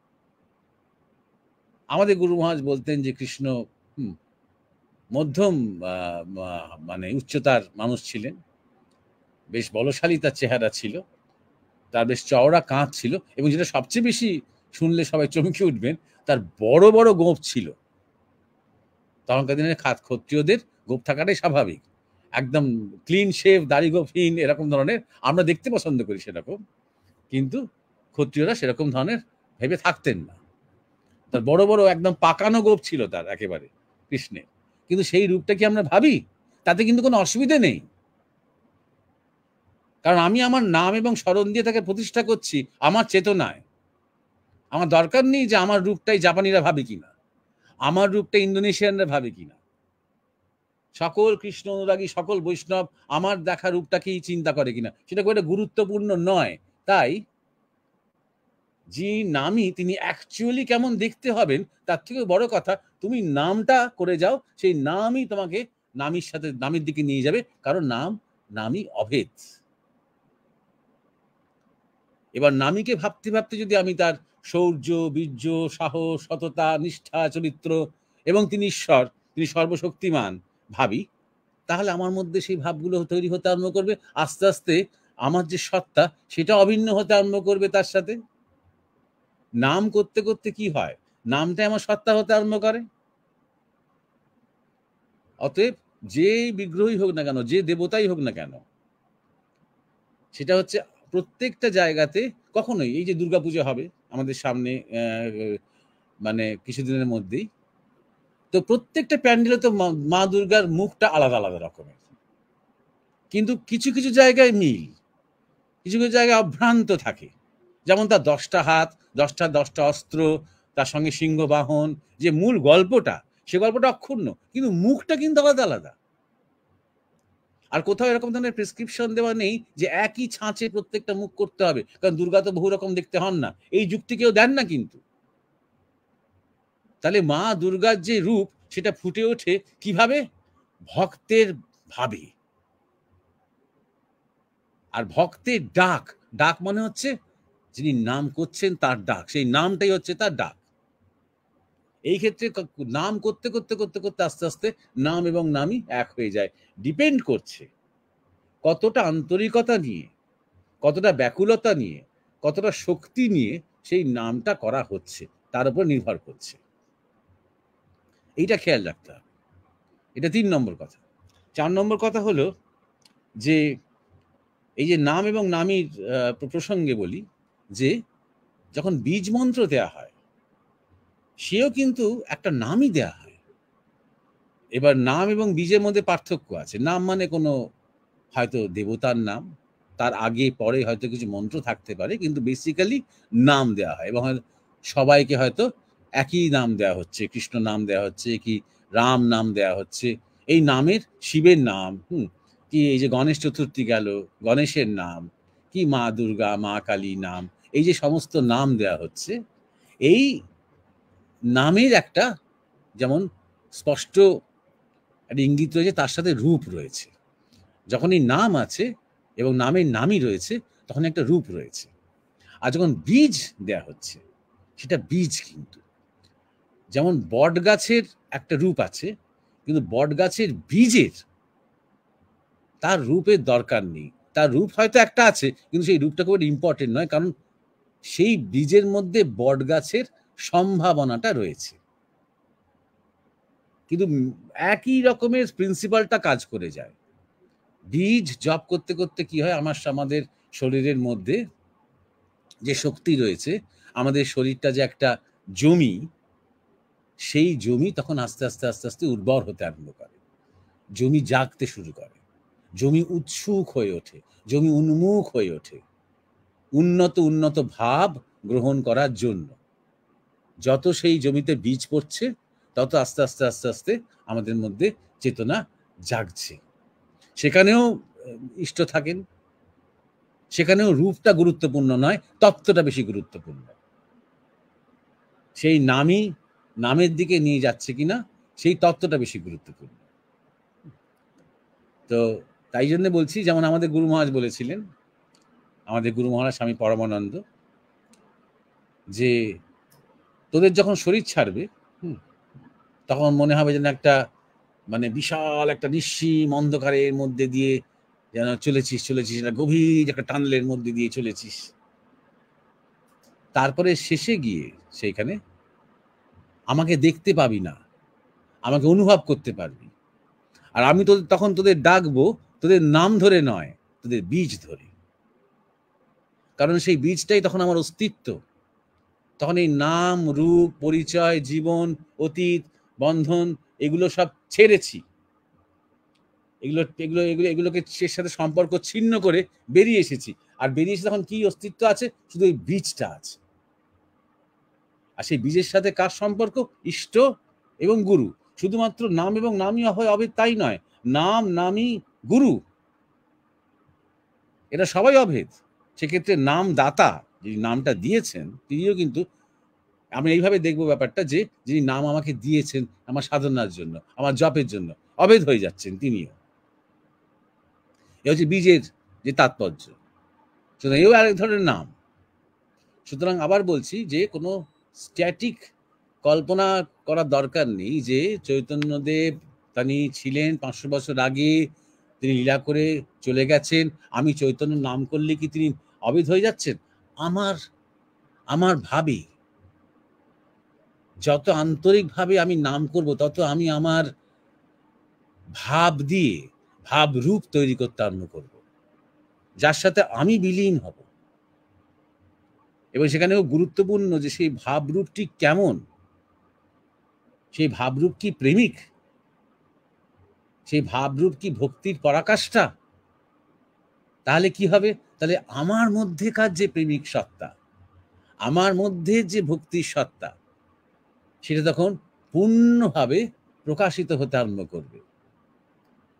আমাদের গুরু মহারাজ বলতেন যে কৃষ্ণ মধ্যম মানে উচ্চতার মানুষ ছিলেন, বেশ বলশালী তার চেহারা ছিল, তার বেশ চওড়া কাঁধ ছিল, এবং যেটা সবচেয়ে বেশি শুনলে সবাই চমকে উঠবেন, তার বড় বড় গোঁফ ছিল। তখনকার দিনের ক্ষত্রিয়দের গোঁফ থাকাটাই স্বাভাবিক, একদম ক্লিন শেভ, দাড়ি গোঁফহীন এরকম ধরনের আমরা দেখতে পছন্দ করি সেরকম, কিন্তু ক্ষত্রিয়রা সেরকম ধরনের ভেবে থাকতেন না। তার বড় বড় একদম পাকানো গোঁফ ছিল তার একেবারে কৃষ্ণের, কিন্তু সেই রূপটা কি আমরা ভাবি? তাতে কিন্তু কোনো অসুবিধে নেই, কারণ আমি আমার নাম এবং স্মরণ দিয়ে তাকে প্রতিষ্ঠা করছি আমার চেতনায়। আমার দরকার নেই যে আমার রূপটাই জাপানিরা ভাবে কিনা, আমার রূপটা ইন্দোনেশিয়ানরা ভাবে কিনা। সকল কৃষ্ণ অনুরাগী সকল বৈষ্ণব আমার দেখা রূপটাকেই চিন্তা করে কিনা সেটা খুব একটা গুরুত্বপূর্ণ নয়। তাই যে নামই তিনি অ্যাকচুয়ালি কেমন দেখতে হবেন তার থেকে বড় কথা তুমি নামটা করে যাও, সেই নামই তোমাকে নামের সাথে নামের দিকে নিয়ে যাবে, কারণ নামই অভেদ। এবার নামীকে ভাবতে ভাবতে যদি আমি তার শৌর্য, বীর্য, সাহস, সততা, নিষ্ঠা, চরিত্র এবং তিনি ঈশ্বর, তিনি সর্বশক্তিমান ভাবি, তাহলে আমার মধ্যে সেই ভাবগুলো তৈরি হতে আরম্ভ করবে। আস্তে আস্তে আমার যে সত্তা সেটা অভিন্ন হতে আরম্ভ করবে তার সাথে। নাম করতে করতে কি হয়, নামটাই আমার সত্তা হতে আরম্ভ করে। অতএব যে বিগ্রহই হোক না কেন, যে দেবতাই হোক না কেন, সেটা হচ্ছে প্রত্যেকটা জায়গাতে কখনোই, এই যে দুর্গাপূজা হবে আমাদের সামনে মানে কিছুদিনের মধ্যেই, তো প্রত্যেকটা প্যান্ডেলে তো মা দুর্গার মুখটা আলাদা আলাদা রকমের, কিন্তু কিছু কিছু জায়গায় মিল, কিছু কিছু জায়গায় অভ্রান্ত থাকে। যেমন তার 10টা হাত, 10টা অস্ত্র, তার সঙ্গে সিংহ বাহন, যে মূল গল্পটা সে গল্পটা অক্ষুণ্ণ, কিন্তু মুখটা কিন্তু আলাদা আলাদা। আর কোথাও এরকম ধরনের প্রেসক্রিপশন দেওয়া নেই যে একই ছাঁচে প্রত্যেকটা মুখ করতে হবে, কারণ দুর্গা তো বহু রকম দেখতে হন না, এই যুক্তি কেউ দেন না। কিন্তু তাহলে মা দুর্গার যে রূপ সেটা ফুটে ওঠে কিভাবে? ভক্তের ভাবে। আর ভক্তের ডাক, ডাক মানে হচ্ছে যিনি নাম করছেন তার ডাক, সেই নামটাই হচ্ছে তার ডাক। এই ক্ষেত্রে নাম করতে করতে করতে করতে আস্তে আস্তে নাম এবং নামই এক হয়ে যায়। ডিপেন্ড করছে কতটা আন্তরিকতা নিয়ে, কতটা ব্যাকুলতা নিয়ে, কতটা শক্তি নিয়ে সেই নামটা করা হচ্ছে, তার উপর নির্ভর করছে। এইটা খেয়াল রাখতে হবে। এটা 3 নম্বর কথা। 4 নম্বর কথা হলো যে এই যে নাম এবং নামীর প্রসঙ্গে বলি যে যখন বীজ মন্ত্র দেয়া হয় সেও কিন্তু একটা নামই দেয়া হয়। এবার নাম এবং বীজের মধ্যে পার্থক্য আছে। নাম মানে কোনো হয়তো দেবতার নাম, তার আগে পরে হয়তো কিছু মন্ত্র থাকতে পারে, কিন্তু বেসিক্যালি নাম দেয়া হয়, এবং সবাইকে হয়তো একই নাম দেয়া হচ্ছে, কৃষ্ণ নাম দেয়া হচ্ছে কি রাম নাম দেয়া হচ্ছে। এই নামের শিবের নাম, কি এই যে গণেশ চতুর্থী গেল গণেশের নাম, কি মা দুর্গা, মা কালী নাম, এই যে সমস্ত নাম দেয়া হচ্ছে, এই নামের একটা যেমন স্পষ্ট একটা ইঙ্গিত রয়েছে, তার সাথে রূপ রয়েছে। যখনই নাম আছে এবং নামের নামই রয়েছে তখন একটা রূপ রয়েছে। আর যখন বীজ দেয়া হচ্ছে সেটা বীজ, কিন্তু যেমন বট গাছের একটা রূপ আছে, কিন্তু বট গাছের বীজের তার রূপের দরকার নেই। তার রূপ হয়তো একটা আছে, কিন্তু সেই রূপটা খুব ইম্পর্টেন্ট নয়, কারণ সেই বীজের মধ্যে বট গাছের সম্ভাবনাটা রয়েছে। কিন্তু একই রকমের প্রিন্সিপালটা কাজ করে যায়। বীজ জপ করতে করতে কি হয়, আমাদের শরীরের মধ্যে যে শক্তি রয়েছে, আমাদের শরীরটা যে একটা জমি, সেই জমি তখন আস্তে আস্তে আস্তে আস্তে উর্বর হতে আরম্ভ করে, জমি জাগতে শুরু করে, জমি উৎসুক হয়ে ওঠে, জমি উন্মুখ হয়ে ওঠে উন্নত উন্নত ভাব গ্রহণ করার জন্য। যত সেই জমিতে বীজ পড়ছে তত আস্তে আস্তে আস্তে আস্তে আমাদের মধ্যে চেতনা জাগছে। সেখানেও ইষ্ট থাকেন, সেখানেও রূপটা গুরুত্বপূর্ণ নয়, তত্ত্বটা বেশি গুরুত্বপূর্ণ। সেই নামের দিকে নিয়ে যাচ্ছে কিনা সেই তত্ত্বটা বেশি গুরুত্বপূর্ণ। তো তাই জন্য বলছি, যেমন আমাদের গুরু মহারাজ বলেছিলেন, আমাদের গুরু মহারাজ স্বামী পরমানন্দ, যে তোদের যখন শরীর ছাড়বে তখন মনে হবে যেন একটা বিশাল একটা নিঃসীম অন্ধকারের মধ্যে দিয়ে যেন চলেছিস একটা গভীর একটা টানেলের মধ্যে দিয়ে চলেছিস। তারপরে শেষে গিয়ে সেইখানে আমাকে দেখতে পাবি না, আমাকে অনুভব করতে পারবি। আর আমি তখন তোদের ডাকবো তোদের নাম ধরে নয়, তোদের বীজ ধরে। কারণ সেই বীজটাই তখন আমার অস্তিত্ব। তখন এই নাম, রূপ, পরিচয়, জীবন, অতীত, বন্ধন এগুলো সব ছেড়েছি, এগুলোকে এর সাথে সম্পর্ক ছিন্ন করে বেরিয়ে এসেছি। আর বেরিয়ে এসে তখন কি অস্তিত্ব আছে? শুধু এই বীজটা আছে। আর সেই বীজের সাথে কার সম্পর্ক? ইষ্ট এবং গুরু। শুধুমাত্র নাম এবং নামই হয় অভেদ তাই নয়, নাম, নামই, গুরু, এটা সবাই অভেদ। সেক্ষেত্রে নাম দাতা, যিনি নামটা দিয়েছেন, তিনিও কিন্তু, আমি এইভাবে দেখবো ব্যাপারটা, যে যিনি নাম আমাকে দিয়েছেন আমার সাধনার জন্য, আমার জপের জন্য, অভেদ হয়ে যাচ্ছেন তিনিও। এ হচ্ছে বীজের যে তাৎপর্য। সুতরাং এও আরেক ধরনের নাম। সুতরাং আবার বলছি যে কোনো স্ট্যাটিক কল্পনা করার দরকার নেই যে চৈতন্যদেব তিনি ছিলেন 500 বছর আগে, তিনি লীলা করে চলে গেছেন, আমি চৈতন্য নাম করলে কি তিনি অভেদ হয়ে যাচ্ছেন? আমার ভাবে যত আন্তরিকভাবে আমি নাম করব, তত আমি আমার ভাব দিয়ে ভাব রূপ তৈরি করতে আরম্ভ করব, যার সাথে আমি বিলীন হব। এবং সেখানেও গুরুত্বপূর্ণ যে সেই ভাবরূপটি কেমন, সেই ভাবরূপ কি প্রেমিক, সেই ভাবরূপ কি ভক্তির পরাকাষ্ঠা? তাহলে কি হবে? তাহলে আমার মধ্যেকার যে প্রেমিক সত্তা, আমার মধ্যে যে ভক্তির সত্তা, সেটা তখন পূর্ণভাবে প্রকাশিত হতে আরম্ভ করবে।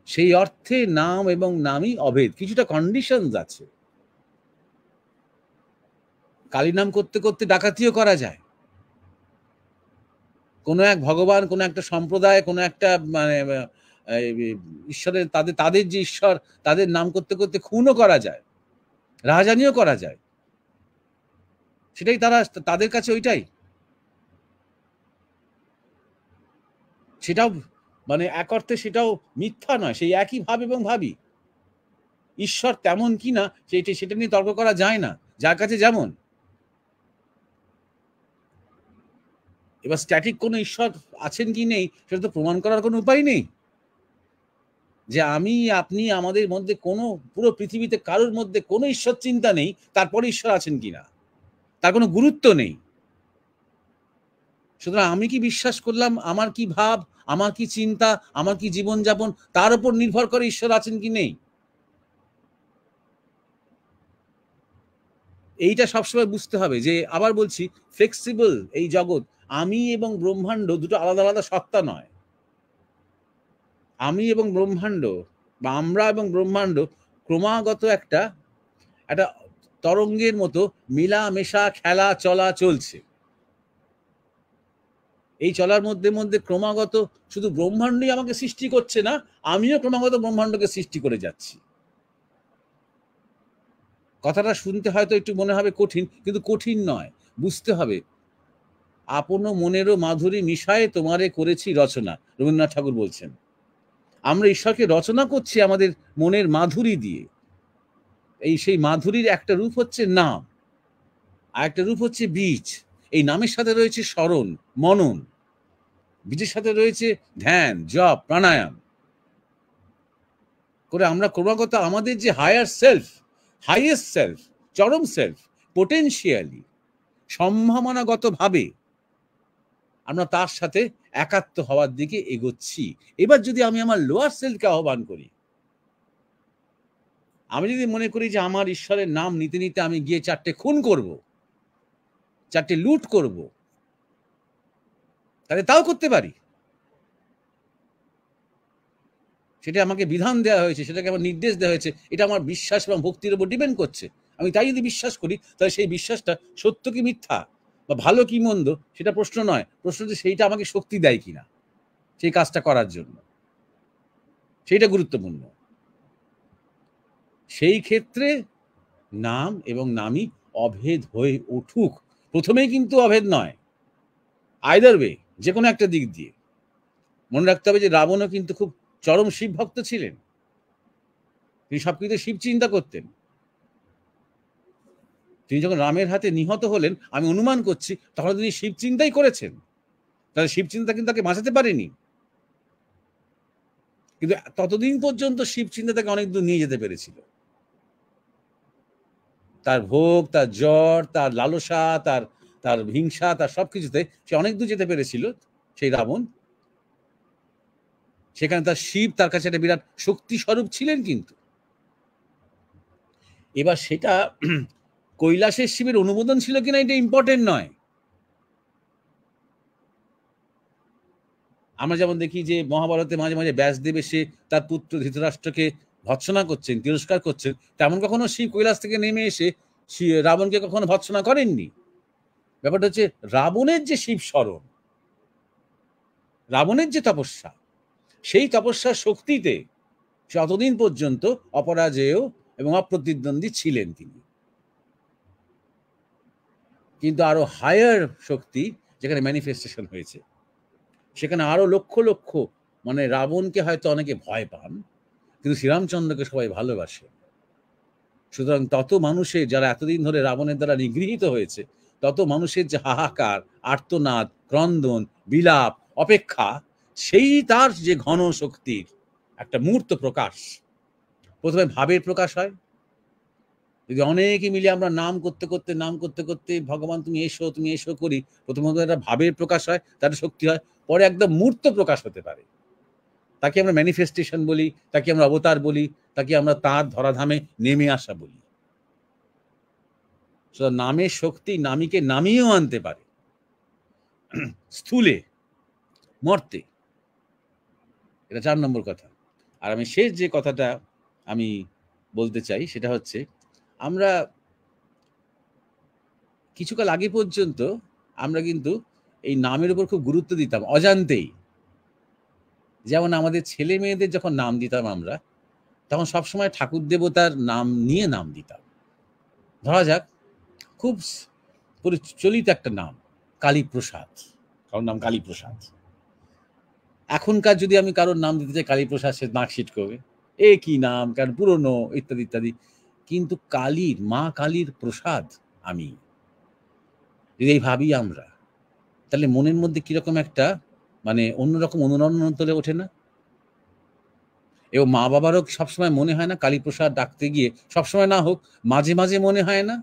সেই অর্থে নাম এবং নামই অভেদ। কিছুটা কন্ডিশনস আছে। কালী নাম করতে করতে ডাকাতিও করা যায়। কোনো এক ভগবান, কোনো একটা সম্প্রদায়, কোনো একটা ঈশ্বরের, তাদের যে ঈশ্বর, তাদের নাম করতে করতে খুনও করা যায়, রাহাজানিও করা যায়। সেটাই তাদের কাছে ওইটাই। সেটাও এক অর্থে সেটাও মিথ্যা নয়, সেই একই ভাব এবং ভাবি। ঈশ্বর তেমন কি না সেটা নিয়ে তর্ক করা যায় না, যার কাছে যেমন। এবার স্ট্যাটিক কোনো ঈশ্বর আছেন কি নেই সেটা তো প্রমাণ করার কোনো উপায় নেই। যে আমি, আপনি, আমাদের মধ্যে কোনো, পুরো পৃথিবীতে কারোর মধ্যে কোনো ঈশ্বর চিন্তা নেই, তারপরে ঈশ্বর আছেন কিনা তার কোনো গুরুত্ব নেই। সুতরাং আমি কি বিশ্বাস করলাম, আমার কি ভাব, আমার কি চিন্তা, আমার কি জীবনযাপন, তার উপর নির্ভর করে ঈশ্বর আছেন কি নেই। এইটা সবসময় বুঝতে হবে। যে আবার বলছি, ফ্লেক্সিবল এই জগৎ। আমি এবং ব্রহ্মাণ্ড দুটো আলাদা আলাদা সত্তা নয়। আমি এবং ব্রহ্মাণ্ড, বা আমরা এবং ব্রহ্মাণ্ড ক্রমাগত একটা তরঙ্গের মতো মেলামেশা, খেলা চলা চলছে। এই চলার মধ্যে মধ্যে ক্রমাগত শুধু ব্রহ্মাণ্ডই আমাকে সৃষ্টি করছে না, আমিও ক্রমাগত ব্রহ্মাণ্ডকে সৃষ্টি করে যাচ্ছি। কথাটা শুনতে হয়তো একটু মনে হবে কঠিন, কিন্তু কঠিন নয়, বুঝতে হবে। আপন মনেরও মাধুরী মিশায়ে তোমারে করেছি রচনা, রবীন্দ্রনাথ ঠাকুর বলছেন। আমরা ঈশ্বরকে রচনা করছি আমাদের মনের মাধুরী দিয়ে। সেই মাধুরীর একটা রূপ হচ্ছে নাম, আর একটা রূপ হচ্ছে বীজ। এই নামের সাথে রয়েছে স্মরণ, মনন। বীজের সাথে রয়েছে ধ্যান, জপ, প্রাণায়াম করে আমরা ক্রমাগত আমাদের যে হায়ার সেলফ, হাইয়েস্ট সেলফ, চরম সেলফ, পোটেনশিয়ালি, সম্ভাবনাগত ভাবে আমরা তার সাথে একাত্ম হওয়ার দিকে এগোচ্ছি। এবার যদি আমি আমার লোয়ার সেলফকে আহ্বান করি, আমি যদি মনে করি যে আমার ঈশ্বরের নাম নিতে নিতে আমি গিয়ে 4টে খুন করব, 4টে লুট করব, তাহলে তাও করতে পারি। সেটা আমাকে বিধান দেওয়া হয়েছে, সেটাকে আমার নির্দেশ দেওয়া হয়েছে, এটা আমার বিশ্বাস এবং ভক্তির উপর ডিপেন্ড করছে। আমি তাই যদি বিশ্বাস করি, তাহলে সেই বিশ্বাসটা সত্য কি মিথ্যা বা ভালো কি মন্দ সেটা প্রশ্ন নয়, প্রশ্ন যে সেইটা আমাকে শক্তি দেয় কিনা সেই কাজটা করার জন্য, সেইটা গুরুত্বপূর্ণ। সেই ক্ষেত্রে নাম এবং নামই অভেদ হয়ে উঠুক। প্রথমেই কিন্তু অভেদ নয়, আইদার ওয়ে, যে কোনো একটা দিক দিয়ে। মনে রাখতে হবে যে রাবণও কিন্তু খুব চরম শিব ভক্ত ছিলেন, তিনি সবকিছু শিব চিন্তা করতেন। তিনি যখন রামের হাতে নিহত হলেন, আমি অনুমান করছি তখন তিনি শিব চিন্তাই করেছেন, তাহলে শিব চিন্তা কিন্তু তাকে বাঁচাতে পারেনি। কিন্তু ততদিন পর্যন্ত শিব চিন্তা তাকে অনেক দূর নিয়ে যেতে পেরেছিল। তার ভোগ, তার জ্বর, তার লালসা, তার হিংসা, তার সবকিছুতে সে অনেক দূর যেতে পেরেছিল সেই রাবণ। সেখানে তার শিব তার কাছে একটা বিরাট শক্তি স্বরূপ ছিলেন। কিন্তু এবার সেটা কৈলাসের শিবের অনুমোদন ছিল কিনা এটা ইম্পর্টেন্ট নয়। আমরা যেমন দেখি যে মহাভারতে মাঝে মাঝে ব্যাসদেব এসে তার পুত্র ধৃতরাষ্ট্রকে ভৎসনা করছেন, তিরস্কার করছেন, তেমন কখনো শিব কৈলাস থেকে নেমে এসে রাবণকে কখনো ভৎসনা করেননি। ব্যাপারটা হচ্ছে রাবণের যে শিব স্মরণ, রাবণের যে তপস্যা, সেই তপস্যার শক্তিতে সে অতদিন পর্যন্ত অপরাজেয় এবং অপ্রতিদ্বন্দ্বী ছিলেন তিনি। কিন্তু আরো হায়ার শক্তি যেখানে ম্যানিফেস্টেশন হয়েছে, সেখানে আরো লক্ষ লক্ষ, মানে রাবণকে হয়তো অনেকে ভয় পান, কিন্তু শ্রীরামচন্দ্রকে সবাই ভালোবাসে। সুতরাং তত মানুষের, যারা এতদিন ধরে রাবণের দ্বারা নিগৃহীত হয়েছে, তত মানুষের যে হাহাকার, আর্তনাদ, ক্রন্দন, বিলাপ, অপেক্ষা, সেই তার যে ঘন শক্তির একটা মূর্ত প্রকাশ। প্রথমে ভাবের প্রকাশ হয়, যদি অনেকে মিলে আমরা নাম করতে করতে ভগবান তুমি এসো তুমি এসো করি, প্রথমত একটা ভাবের প্রকাশ হয়, তার শক্তি হয়, পরে একদম মূর্ত প্রকাশ হতে পারে। তাকে আমরা ম্যানিফেস্টেশন বলি, তাকে আমরা অবতার বলি, তাকে আমরা তার ধরাধামে নেমে আসা বলি। নামের শক্তি নামীকে নামিয়েও আনতে পারে, স্থূলে মর্তে। এটা 4 নম্বর কথা। আর আমি শেষ যে কথাটা আমি বলতে চাই সেটা হচ্ছে, আমরা কিছুকাল আগে পর্যন্ত আমরা কিন্তু এই নামের উপর খুব গুরুত্ব দিতাম অজান্তেই। যেমন আমাদের ছেলে মেয়েদের যখন নাম দিতাম আমরা, তখন সবসময় ঠাকুর দেবতার নাম নিয়ে নাম দিতাম। ধরা যাক খুব প্রচলিত একটা নাম কালীপ্রসাদ, কারোর নাম কালীপ্রসাদ। এখনকার যদি আমি কারোর নাম দিতে চাই কালীপ্রসাদ, সে মার্কশিট করবে, এ কি নাম, কারণ পুরনো, ইত্যাদি ইত্যাদি। কিন্তু কালীর, মা কালীর প্রসাদ আমি যদি এই ভাবি আমরা, তাহলে মনের মধ্যে কিরকম একটা মানে অন্যরকম অনুরণন তোলে ওঠে না? এবং মা বাবারও সবসময় মনে হয় না কালীপ্রসাদ ডাকতে গিয়ে, সবসময় না হোক, মাঝে মাঝে মনে হয় না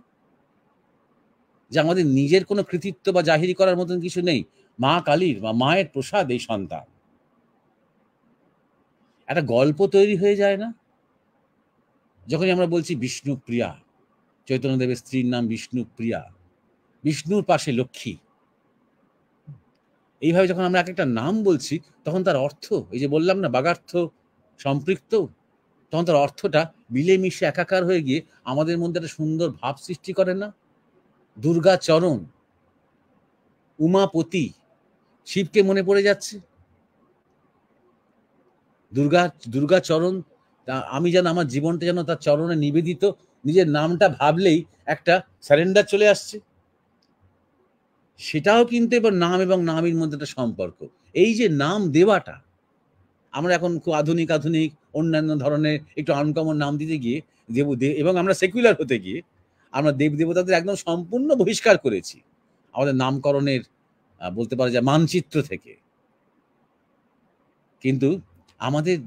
যে আমাদের নিজের কোনো কৃতিত্ব বা জাহিরি করার মতন কিছু নেই, মা কালীর বা মায়ের প্রসাদ এই সন্তান। একটা গল্প তৈরি হয়ে যায় না যখনই আমরা বলছি বিষ্ণুপ্রিয়া, চৈতন্যদেবের স্ত্রীর নাম বিষ্ণুপ্রিয়া, বিষ্ণুর পাশে লক্ষ্মী। এইভাবে যখন আমরা এক একটা নাম বলছি, তখন তার অর্থ, এই যে বললাম না বাগার্থ সম্পৃক্ত, তখন তার অর্থটা মিলেমিশে একাকার হয়ে গিয়ে আমাদের মধ্যে একটা সুন্দর ভাব সৃষ্টি করে না? দুর্গা চরণ, উমাপতি, শিবকে মনে পড়ে যাচ্ছে। দুর্গা চরণ, আমি যেন আমার জীবনটা যেন তার চরণে নিবেদিত, নিজের নামটা ভাবলেই একটা সারেন্ডার চলে আসছে। সেটাও কিন্তু এবার নাম এবং নামের মধ্যে একটা সম্পর্ক। এই যে নাম দেওয়াটা, আমরা এখন খুব আধুনিক অন্যান্য ধরনের একটু আনকমন নাম দিতে গিয়ে এবং আমরা সেকুলার হতে গিয়ে আমরা দেব দেবতাদের একদম সম্পূর্ণ বহিষ্কার করেছি আমাদের নামকরণের বলতে পারা যায় মানচিত্র থেকে। কিন্তু আমাদের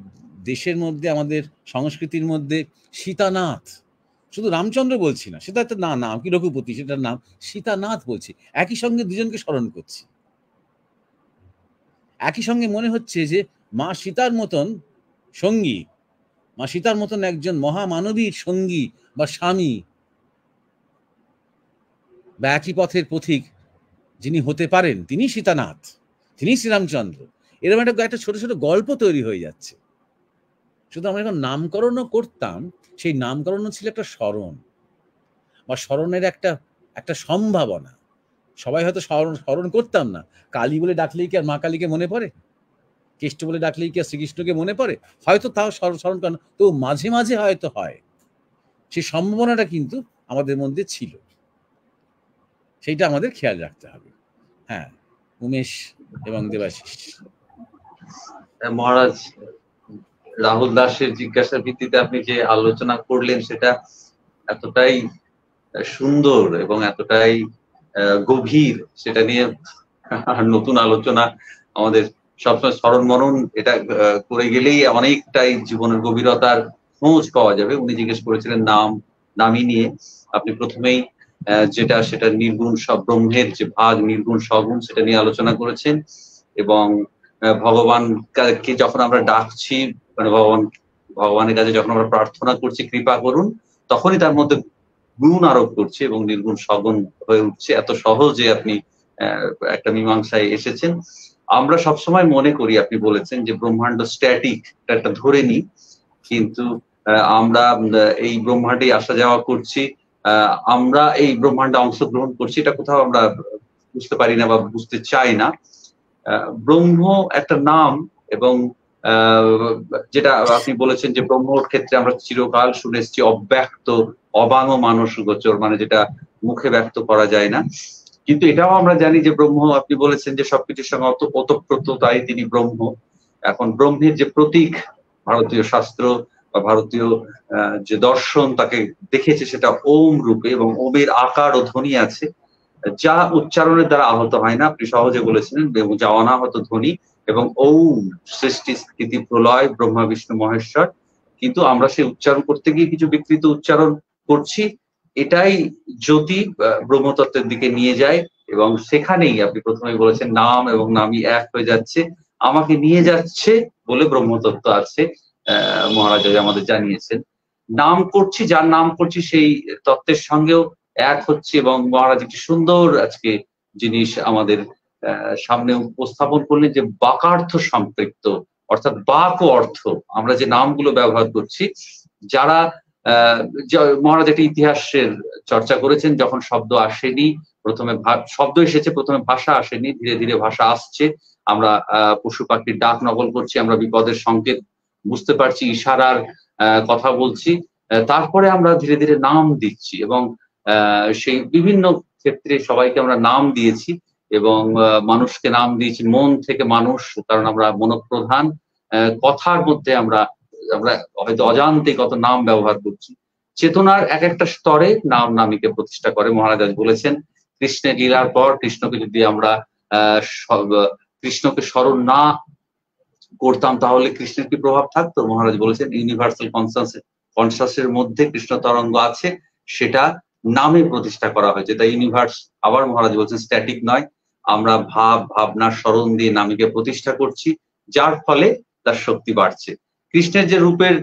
দেশের মধ্যে, আমাদের সংস্কৃতির মধ্যে সীতানাথ, শুধু রামচন্দ্র বলছি না, সেটা একটা নাম কি রঘুপতি, সেটার নাম সীতানাথ বলছি। একই সঙ্গে দুজনকে স্মরণ করছি, একই সঙ্গে মনে হচ্ছে যে মা সীতার মতন সঙ্গী, মা সীতার মতন একজন মহামানবীর সঙ্গী বা স্বামী বা একই পথের পথিক যিনি হতে পারেন, তিনি সীতানাথ, তিনি শ্রীরামচন্দ্র। এরকম একটা ছোট ছোট গল্প তৈরি হয়ে যাচ্ছে। শুধু আমরা যখন নামকরণও করতাম, সেই নামকরণও ছিল একটা স্মরণ বা স্মরণের একটা সম্ভাবনা। সবাই হয়তো স্মরণ করতাম না। কালী বলে ডাকলেই কি আর মা কালীকে মনে পড়ে? কৃষ্ণ বলে ডাকলেই কি আর শ্রীকৃষ্ণকে মনে পড়ে? হয়তো তাও স্মরণ করেন, তো মাঝে মাঝে হয়তো হয়। সেই সম্ভাবনাটা কিন্তু আমাদের মধ্যে ছিল, সেইটা আমাদের খেয়াল রাখতে হবে। হ্যাঁ, উমেশ এবং দেবাশিস। মহারাজ, রাহুল দাসের জিজ্ঞাসার ভিত্তিতে আপনি যে আলোচনা করলেন সেটা এতটাই সুন্দর এবং এতটাই গভীর, সেটা নিয়ে নতুন আলোচনা আমাদের সবসময় স্মরণ মনন এটা করে গেলেই অনেকটাই জীবনের গভীরতার খোঁজ পাওয়া যাবে। উনি জিজ্ঞেস করেছিলেন নামই নিয়ে। আপনি প্রথমেই সেটা নির্গুণ সব ব্রহ্মের যে ভাগ, নির্গুণ সগুণ, সেটা নিয়ে আলোচনা করেছেন। এবং ভগবানকে যখন আমরা ডাকছি, মানে ভগবানের কাছে যখন আমরা প্রার্থনা করছি কৃপা করুন, তখনই তার মধ্যে গুণ আরোপ করছে এবং নির্গুণ সগুণ হয়ে উঠছে। এত সহজে আপনি একটা মীমাংসায় এসেছেন। আমরা সবসময় মনে করি, আপনি বলেছেন যে ব্রহ্মাণ্ড স্ট্যাটিক, একটা ধরে নিই, কিন্তু আমরা এই ব্রহ্মাণ্ডে আসা যাওয়া করছি, আমরা এই ব্রহ্মাণ্ডে অংশগ্রহণ করছি, এটা কোথাও আমরা বুঝতে পারি না বা বুঝতে চাই না। ব্রহ্ম একটা নাম, এবং যেটা আপনি বলেছেন যে ব্রহ্মর ক্ষেত্রে আমরা চিরকাল শুনে এসেছি অব্যক্ত, অবাঙ মানস গোচর, মানে যেটা মুখে ব্যক্ত করা যায় না। কিন্তু এটাও আমরা জানি যে ব্রহ্ম, আপনি বলেছেন যে সবকিছুর সঙ্গে ওতপ্রোত, তাই তিনি ব্রহ্ম। এখন ব্রহ্মের যে প্রতীক, ভারতীয় শাস্ত্র বা ভারতীয় যে দর্শন তাকে দেখেছে সেটা ওম রূপে, এবং ওমের আকার ও ধ্বনি আছে, যা উচ্চারণের দ্বারা আহত হয় না, আপনি সহজে বলেছিলেন, যা অনাহত ধ্বনি। এবং ওম সৃষ্টি স্থিতি প্রলয় ব্রহ্মা বিষ্ণু মহেশ্বর, কিন্তু আমরা সেই উচ্চারণ করতে গিয়ে কিছু বিকৃত উচ্চারণ করছি। এটাই জ্যোতি ব্রহ্মতত্ত্বের দিকে নিয়ে যায়, এবং সেখানেই আপনি প্রথমে বলেছেন নাম এবং নামই এক হয়ে যাচ্ছে, আমাকে নিয়ে যাচ্ছে বলে ব্রহ্মতত্ত্ব আছে। মহারাজ আমাদের জানিয়েছেন নাম করছি, যার নাম করছি সেই তত্ত্বের সঙ্গেও এক হচ্ছে। এবং মহারাজ একটি সুন্দর আজকে জিনিস আমাদের সামনে উপস্থাপন করলেন, যে বাকার্থ সম্পৃক্ত, অর্থাৎ বাক ও অর্থ। আমরা যে নামগুলো ব্যবহার করছি, যারা মহারাজ একটা ইতিহাসের চর্চা করেছেন, যখন শব্দ আসেনি, প্রথমে শব্দ এসেছে, প্রথমে ভাষা আসেনি, ধীরে ধীরে ভাষা আসছে। আমরা পশু পাখির ডাক নকল করছি, আমরা বিপদের সংকেত বুঝতে পারছি, ইশারার কথা বলছি, তারপরে আমরা ধীরে ধীরে নাম দিচ্ছি, এবং সেই বিভিন্ন ক্ষেত্রে সবাইকে আমরা নাম দিয়েছি, এবং মানুষকে নাম দিয়েছি মন থেকে মানুষ, কারণ আমরা মনপ্রধান। কথার মধ্যে আমরা হয়তো অজান্তে কত নাম ব্যবহার করছি। চেতনার এক একটা স্তরে নাম নামীকে প্রতিষ্ঠা করে। মহারাজ বলেছেন কৃষ্ণের লীলার পর কৃষ্ণকে যদি আমরা কৃষ্ণকে স্মরণ না করতাম, তাহলে কৃষ্ণের কি প্রভাব থাকতো? মহারাজ বলেছেন ইউনিভার্সাল কনসাসের মধ্যে কৃষ্ণ তরঙ্গ আছে, সেটা নামে প্রতিষ্ঠা করা হয়েছে, তাই ইউনিভার্স। আবার মহারাজ বলছেন স্ট্যাটিক নয়, আমরা ভাবনার স্মরণ দিয়ে নামীকে প্রতিষ্ঠা করছি, যার ফলে তার শক্তি বাড়ছে। কৃষ্ণের যে রূপের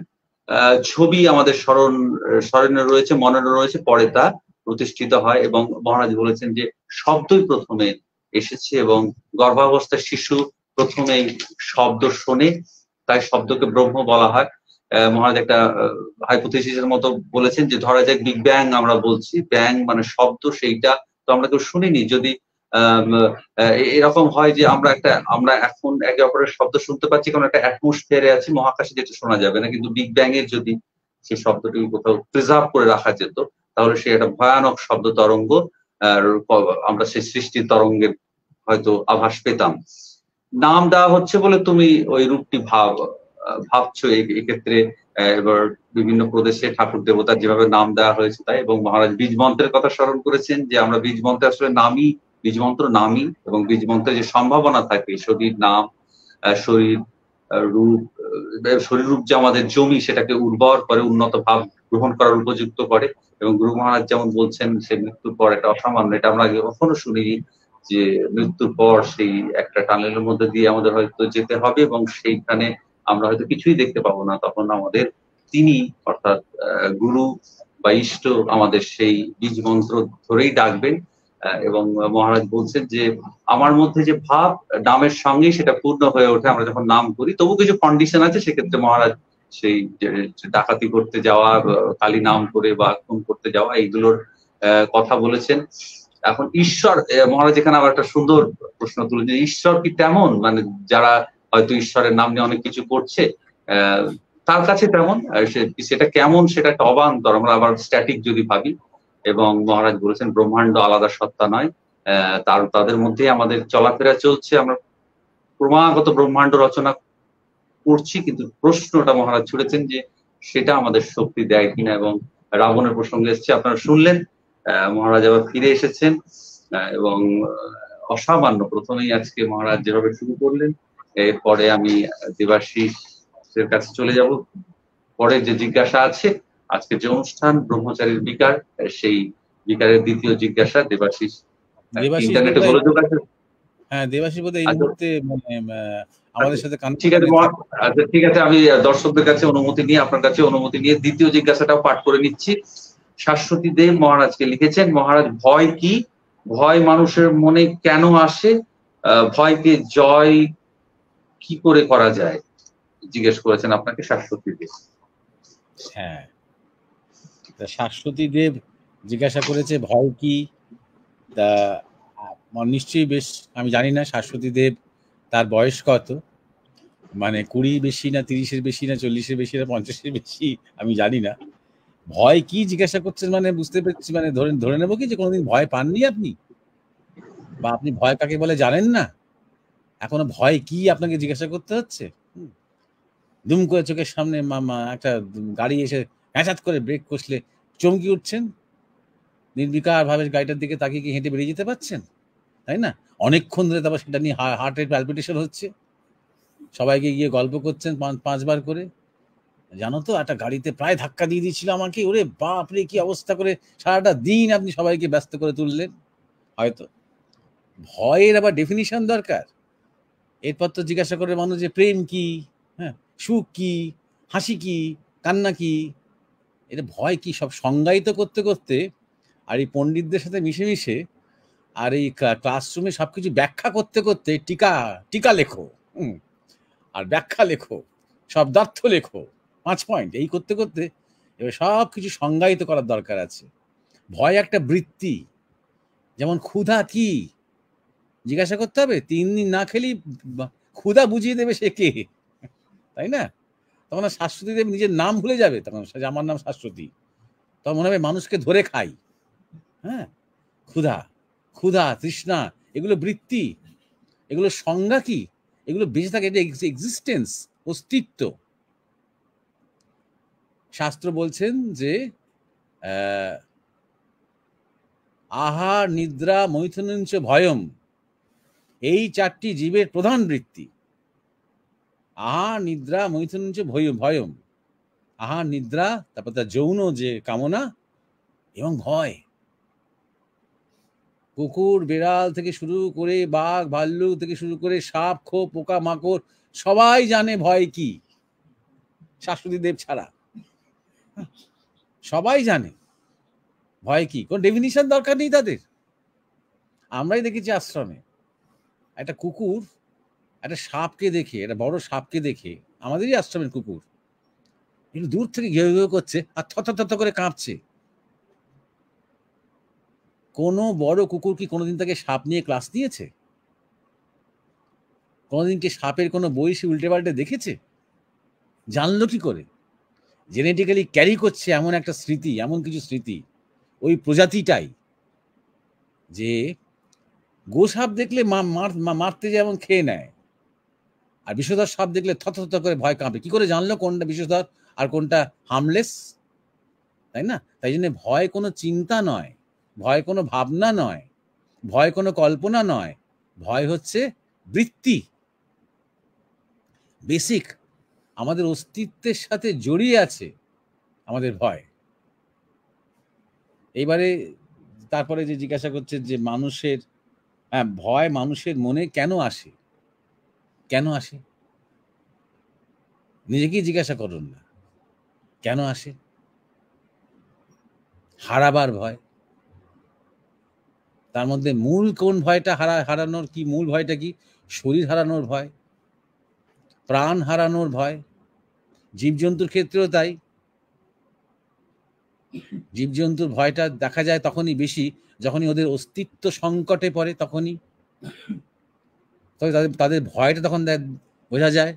ছবি আমাদের স্মরণে রয়েছে, মনে রয়েছে, পরে তা প্রতিষ্ঠিত হয়। এবং মহারাজ বলেছেন যে শব্দই প্রথমে এসেছে, এবং গর্ভাবস্থায় শিশু প্রথমেই শব্দ শোনে, তাই শব্দকে ব্রহ্ম বলা হয়। মহারাজ একটা হাইপোথেসিসের মতো বলেছেন যে ধরা যাক বিগ ব্যাং আমরা বলছি, ব্যাং মানে শব্দ, সেইটা তো আমরা কেউ শুনিনি। যদি এরকম হয় যে আমরা এখন একে অপরের শব্দ শুনতে পাচ্ছি, কারণ একটা অ্যাটমসফিয়ারে আছি মহাকাশে, যেটা শোনা যাবে না, কিন্তু বিগ ব্যাং এর যদি সেই শব্দটি কোথাও প্রিজার্ভ করে রাখা যেত, তাহলে সে একটা ভয়ানক শব্দ তরঙ্গ, আমরা সেই সৃষ্টির তরঙ্গের হয়তো আভাস পেতাম। নাম দেওয়া হচ্ছে বলে তুমি ওই রূপটি ভাবছো, এক্ষেত্রে এবার বিভিন্ন প্রদেশে ঠাকুর দেবতার যেভাবে নাম দেওয়া হয়েছে তাই। এবং মহারাজ বীজ মন্ত্রের কথা স্মরণ করেছেন, যে আমরা বীজ মন্ত্রে আসলে বীজ মন্ত্র নামই, এবং বীজ মন্ত্রে যে সম্ভাবনা থাকে শরীর নাম, শরীর রূপ, শরীর রূপ যে আমাদের জমি সেটাকে উর্বর করে, উন্নত ভাব গ্রহণ করার উপযুক্ত করে। এবং গুরু মহারাজ যেমন বলছেন সে মৃত্যুর পর এটা অসামান্য, এটা আমরা আগে কখনো শুনিনি যে মৃত্যুর পর সেই একটা টানেলের মধ্যে দিয়ে আমাদের হয়তো যেতে হবে এবং সেইখানে আমরা হয়তো কিছুই দেখতে পাবো না, তখন আমাদের তিনি অর্থাৎ গুরু বা ইষ্ট আমাদের সেই বীজ মন্ত্র ধরেই ডাকবেন। এবং মহারাজ বলছেন যে আমার মধ্যে যে ভাব নামের সঙ্গেই সেটা পূর্ণ হয়ে ওঠে আমরা যখন নাম করি। তবু কিছু কন্ডিশন আছে, সেক্ষেত্রে মহারাজ সেই ডাকাতি করতে যাওয়া, কালী নাম করে বা খুন করতে যাওয়া, এইগুলোর কথা বলেছেন। এখন ঈশ্বর, মহারাজ এখানে আবার একটা সুন্দর প্রশ্ন তুলেছেন, ঈশ্বর কি তেমন, মানে যারা হয়তো ঈশ্বরের নাম নিয়ে অনেক কিছু করছে তার কাছে তেমন, সেটা কেমন, সেটা একটা অবান্তর, আমরা আবার স্ট্যাটিক যদি ভাবি। এবং মহারাজ বলেছেন ব্রহ্মাণ্ড আলাদা সত্তা নয়, তাদের মধ্যে আমাদের চলাফেরা চলছে, আমরা ক্রমাগত ব্রহ্মাণ্ড রচনা করছি, কিন্তু প্রশ্নটা মহারাজ ছুড়েছেন যে সেটা আমাদের শক্তি দেয় কিনা। এবং রাবণের প্রসঙ্গে এসছে, আপনারা শুনলেন, মহারাজ আবার ফিরে এসেছেন এবং অসামান্য। প্রথমেই আজকে মহারাজ যেভাবে শুরু করলেন, এরপরে আমি দেবাশিসের কাছে চলে যাব। পরে যে জিজ্ঞাসা আছে, আজকে যে অনুষ্ঠান ব্রহ্মচারীর বিকার, সেই বিকারের দ্বিতীয় জিজ্ঞাসা দেবাশিস ইন্টারনেটে গোলযোগ আছে। হ্যাঁ, দেবাশিস বোধহয় এই মুহূর্তে আমাদের সাথে ঠিক আছে, আচ্ছা ঠিক আছে, আমি দর্শকদের কাছে অনুমতি নিয়ে, আপনার কাছে অনুমতি নিয়ে দ্বিতীয় জিজ্ঞাসাটাও পাঠ করে নিচ্ছি। শাশ্বতী দেব মহারাজকে লিখেছেন, মহারাজ ভয় কি, ভয় মানুষের মনে কেন আসে, ভয়কে জয় কি করে করা যায়, জিজ্ঞেস করেছেন আপনাকে শাশ্বতী দেব। হ্যাঁ, শাশ্বতী দেব জিজ্ঞাসা করেছে ভয় কি। তা নিশ্চয়ই বেশ, আমি জানি না শাশ্বতী দেব তার বয়স কত, মানে 20 বেশি না 30-এর বেশি না 40-এর বেশি না 50-এর বেশি, আমি জানি না। ভয় কি জিজ্ঞাসা করছেন মানে বুঝতে পেরেছি, মানে ধরে নেবো কি যে কোনোদিন ভয় পাননি আপনি, বা আপনি ভয় কাকে বলে জানেন না, এখনো ভয় কি আপনাকে জিজ্ঞাসা করতে হচ্ছে। দুম করে চোখের সামনে একটা গাড়ি এসে হ্যাঁচাত করে ব্রেক কষলে চমকি উঠছেন, নির্বিকার ভাবে গাড়িটার দিকে তাকিয়ে কি হেঁটে বেরিয়ে যেতে পারছেন, তাই না? অনেকক্ষণ ধরে তারপর সেটা নিয়ে হার্ট রেট প্যালপিটেশন হচ্ছে, সবাইকে গিয়ে গল্প করছেন 5 বার করে, জানো তো একটা গাড়িতে প্রায় ধাক্কা দিয়ে দিয়েছিল আমাকে, ওরে বাপরে কি অবস্থা করে সারাটা দিন আপনি সবাইকে ব্যস্ত করে তুললেন। হয়তো ভয়ের আবার ডেফিনিশন দরকার। এরপর তো জিজ্ঞাসা করে মানুষ যে প্রেম কি, হ্যাঁ, সুখ কি, হাসি কি, কান্না কি, এটা ভয় কি, সব সংজ্ঞায়িত করতে করতে আর এই পণ্ডিতদের সাথে মিশে মিশে আর এই ক্লাসরুমে সবকিছু ব্যাখ্যা করতে করতে টিকা লেখো, আর ব্যাখ্যা লেখো, শব্দার্থ লেখো, 5 পয়েন্ট, এই করতে করতে এবার সব কিছু সংজ্ঞায়িত করার দরকার আছে। ভয় একটা বৃত্তি, যেমন ক্ষুধা কি জিজ্ঞাসা করতে হবে, 3 দিন না খেলেই ক্ষুধা বুঝিয়ে দেবে সে কে, তাই না? তখন শাশ্বতী দেব নিজের নাম ভুলে যাবে, তখন আমার নাম শাশ্বতী, তখন মনে হবে মানুষকে ধরে খাই। হ্যাঁ, ক্ষুধা তৃষ্ণা এগুলো বৃত্তি, এগুলো সংজ্ঞা কি, এগুলো বেঁচে থাকে, এটা এক্সিস্টেন্স, অস্তিত্ব। শাস্ত্র বলছেন যে আহার নিদ্রা মৈথুনঞ্চ ভয়ম, এই 4টি জীবের প্রধান বৃত্তি। আহার নিদ্রা মৈথুনঞ্চ ভয়ম, আহার নিদ্রা, তারপর তার যৌন যে কামনা এবং ভয়। কুকুর বিড়াল থেকে শুরু করে বাঘ ভাল্লুক থেকে শুরু করে সাপ খোপ পোকা মাকড় সবাই জানে ভয় কি, শাশ্বতী দেব ছাড়া সবাই জানে ভয় কি, কোন ডেফিনিশন দরকার নেই তাদের। আমরাই দেখেছি আশ্রমে একটা কুকুর একটা সাপকে দেখে, একটা বড় সাপকে দেখে, আমাদেরই আশ্রমের কুকুর, একটু দূর থেকে ঘেউ ঘেউ করছে আর থত করে কাঁপছে। কোনো বড় কুকুর কি কোনোদিন তাকে সাপ নিয়ে ক্লাস নিয়েছে? কোনোদিন কি সাপের কোনো বই সে উল্টে পাল্টে দেখেছে? জানলো কি করে? জেনেটিক্যালি ক্যারি করছে এমন একটা স্মৃতি, এমন কিছু স্মৃতি ওই প্রজাতিটাই, যে গোসাপ দেখলে মারতে যেমন খেয়ে নেয়, আর বিষধর সাপ দেখলে থত করে ভয় কাঁপে। কি করে জানলো কোনটা বিষধর আর কোনটা হার্মলেস, তাই না? তাই জন্য ভয় কোনো চিন্তা নয়, ভয় কোনো ভাবনা নয়, ভয় কোনো কল্পনা নয়, ভয় হচ্ছে বৃত্তি। বেসিক আমাদের অস্তিত্বের সাথে জড়িয়ে আছে আমাদের ভয়। এইবারে তারপরে যে জিজ্ঞাসা করছে যে মানুষের ভয় মানুষের মনে কেন আসে, কেন আসে? নিজেকেই জিজ্ঞাসা করুন না, কেন আসে? হারাবার ভয়। তার মধ্যে মূল কোন ভয়টা? হারানোর কি মূল ভয়টা কি? শরীর হারানোর ভয়, প্রাণ হারানোর ভয়। জীবজন্তুর ক্ষেত্রেও তাই। জীবজন্তুর ভয়টা দেখা যায় তখনই বেশি যখনই ওদের অস্তিত্ব সংকটে পড়ে, তখনই তাদের ভয়টা তখন বোঝা যায়।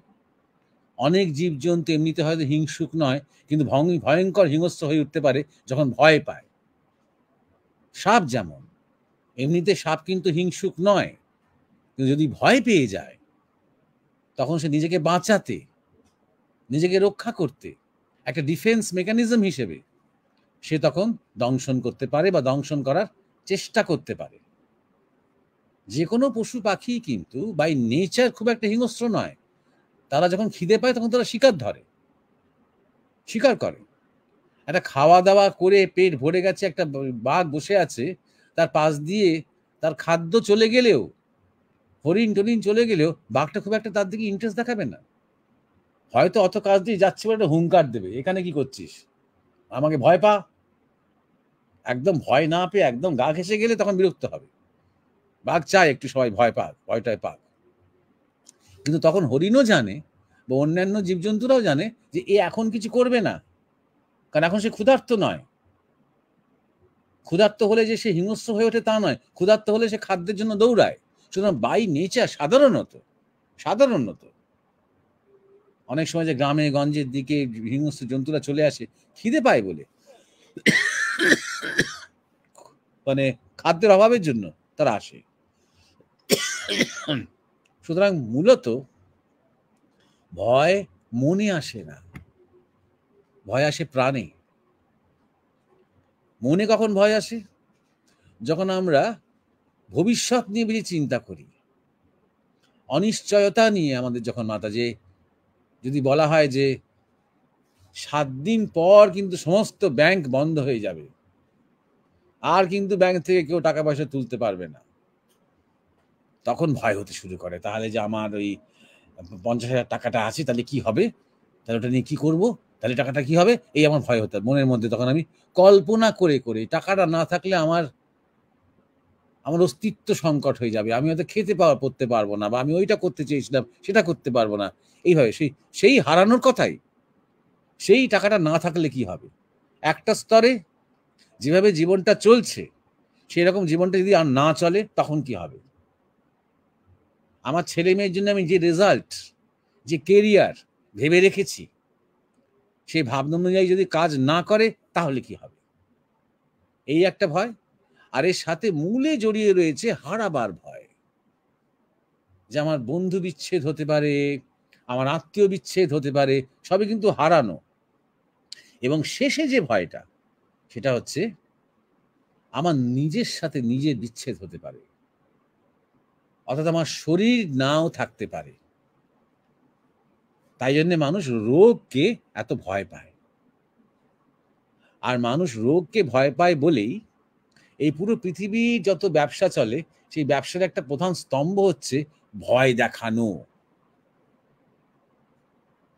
অনেক জীবজন্তু এমনিতে হয়তো হিংসুক নয়, কিন্তু ভয়ঙ্কর হিংস্র হয়ে উঠতে পারে যখন ভয় পায়। সাপ যেমন, এমনিতে সাপ কিন্তু হিংসুক নয়, কিন্তু যদি ভয় পেয়ে যায় তখন সে নিজেকে বাঁচাতে, নিজেকে রক্ষা করতে, একটা ডিফেন্স মেকানিজম হিসেবে সে তখন দংশন করতে পারে বা দংশন করার চেষ্টা করতে পারে। যে কোনো পশু পাখি কিন্তু বাই নেচার খুব একটা হিংস্র নয়। তারা যখন খিদে পায় তখন তারা শিকার ধরে, শিকার করে। একটা খাওয়া দাওয়া করে পেট ভরে গেছে, একটা বাঘ বসে আছে, তার পাশ দিয়ে তার খাদ্য চলে গেলেও, হরিণ টরিণ চলে গেলেও বাঘটা খুব একটা তার দিকে ইন্টারেস্ট দেখাবে না। হয়তো অত কাজ দিয়ে যাচ্ছে বলে একটা হুঙ্কার দেবে, এখানে কি করছিস, আমাকে ভয় পা। একদম ভয় না পেয়ে একদম গা ঘেঁষে গেলে তখন বিরক্ত হবে। বাঘ চায় একটু সবাই ভয় পাক, ভয়টায় পাক। কিন্তু তখন হরিণও জানে বা অন্যান্য জীবজন্তুরাও জানে যে এ এখন কিছু করবে না, কারণ এখন সে ক্ষুধার্ত নয়। ক্ষুধার্ত হলে যে সে হিংস্র হয়ে ওঠে তা নয়, ক্ষুধার্ত হলে সে খাদ্যের জন্য দৌড়ায়। সুতরাং বাই নেচার সাধারণত অনেক সময় যে গ্রামে গঞ্জের দিকে হিংস্র জন্তুরা চলে আসে খিদে পায় বলে, মানে খাদ্যের অভাবের জন্য তারা আসে। সুতরাং মূলত ভয় মনে আসে না, ভয় আসে প্রাণে। মনে কখন ভয় আসে? যখন আমরা ভবিষ্যৎ নিয়ে বেশি চিন্তা করি, অনিশ্চয়তা নিয়ে আমাদের যখন মাথা, যে যদি বলা হয় যে 7 দিন পর কিন্তু সমস্ত ব্যাংক বন্ধ হয়ে যাবে, আর কিন্তু ব্যাংক থেকে কেউ টাকা পয়সা তুলতে পারবে না, তখন ভয় হতে শুরু করে। তাহলে যে আমার ওই 50,000 টাকাটা আছে, তাহলে কি হবে, তাহলে ওটা নিয়ে কি করব, তাহলে টাকাটা কি হবে, এই আমার ভয় হতো মনের মধ্যে। তখন আমি কল্পনা করে করে টাকাটা না থাকলে আমার অস্তিত্ব সংকট হয়ে যাবে, আমি হয়তো খেতে পড়তে পারবো না, বা আমি ওইটা করতে চেয়েছিলাম সেটা করতে পারবো না। এইভাবে সেই হারানোর কথাই, সেই টাকাটা না থাকলে কি হবে। একটা স্তরে যেভাবে জীবনটা চলছে সেই রকম জীবনটা যদি আর না চলে তখন কি হবে। আমার ছেলে মেয়ের জন্য আমি যে রেজাল্ট, যে কেরিয়ার ভেবে রেখেছি, সেই ভাবনা অনুযায়ী যদি কাজ না করে তাহলে কি হবে, এই একটা ভয়। আর এর সাথে মূলে জড়িয়ে রয়েছে হারাবার ভয়, যে আমার বন্ধু বিচ্ছেদ হতে পারে, আমার আত্মীয় বিচ্ছেদ হতে পারে, সবই কিন্তু হারানো। এবং শেষে যে ভয়টা, সেটা হচ্ছে আমার নিজের সাথে নিজের বিচ্ছেদ হতে পারে, অর্থাৎ আমার শরীর নাও থাকতে পারে। তাই জন্য মানুষ রোগকে এত ভয় পায়। আর মানুষ রোগকে ভয় পায় বলেই এই পুরো পৃথিবীর যত ব্যবসা চলে, সেই ব্যবসার একটা প্রধান স্তম্ভ হচ্ছে ভয় দেখানো।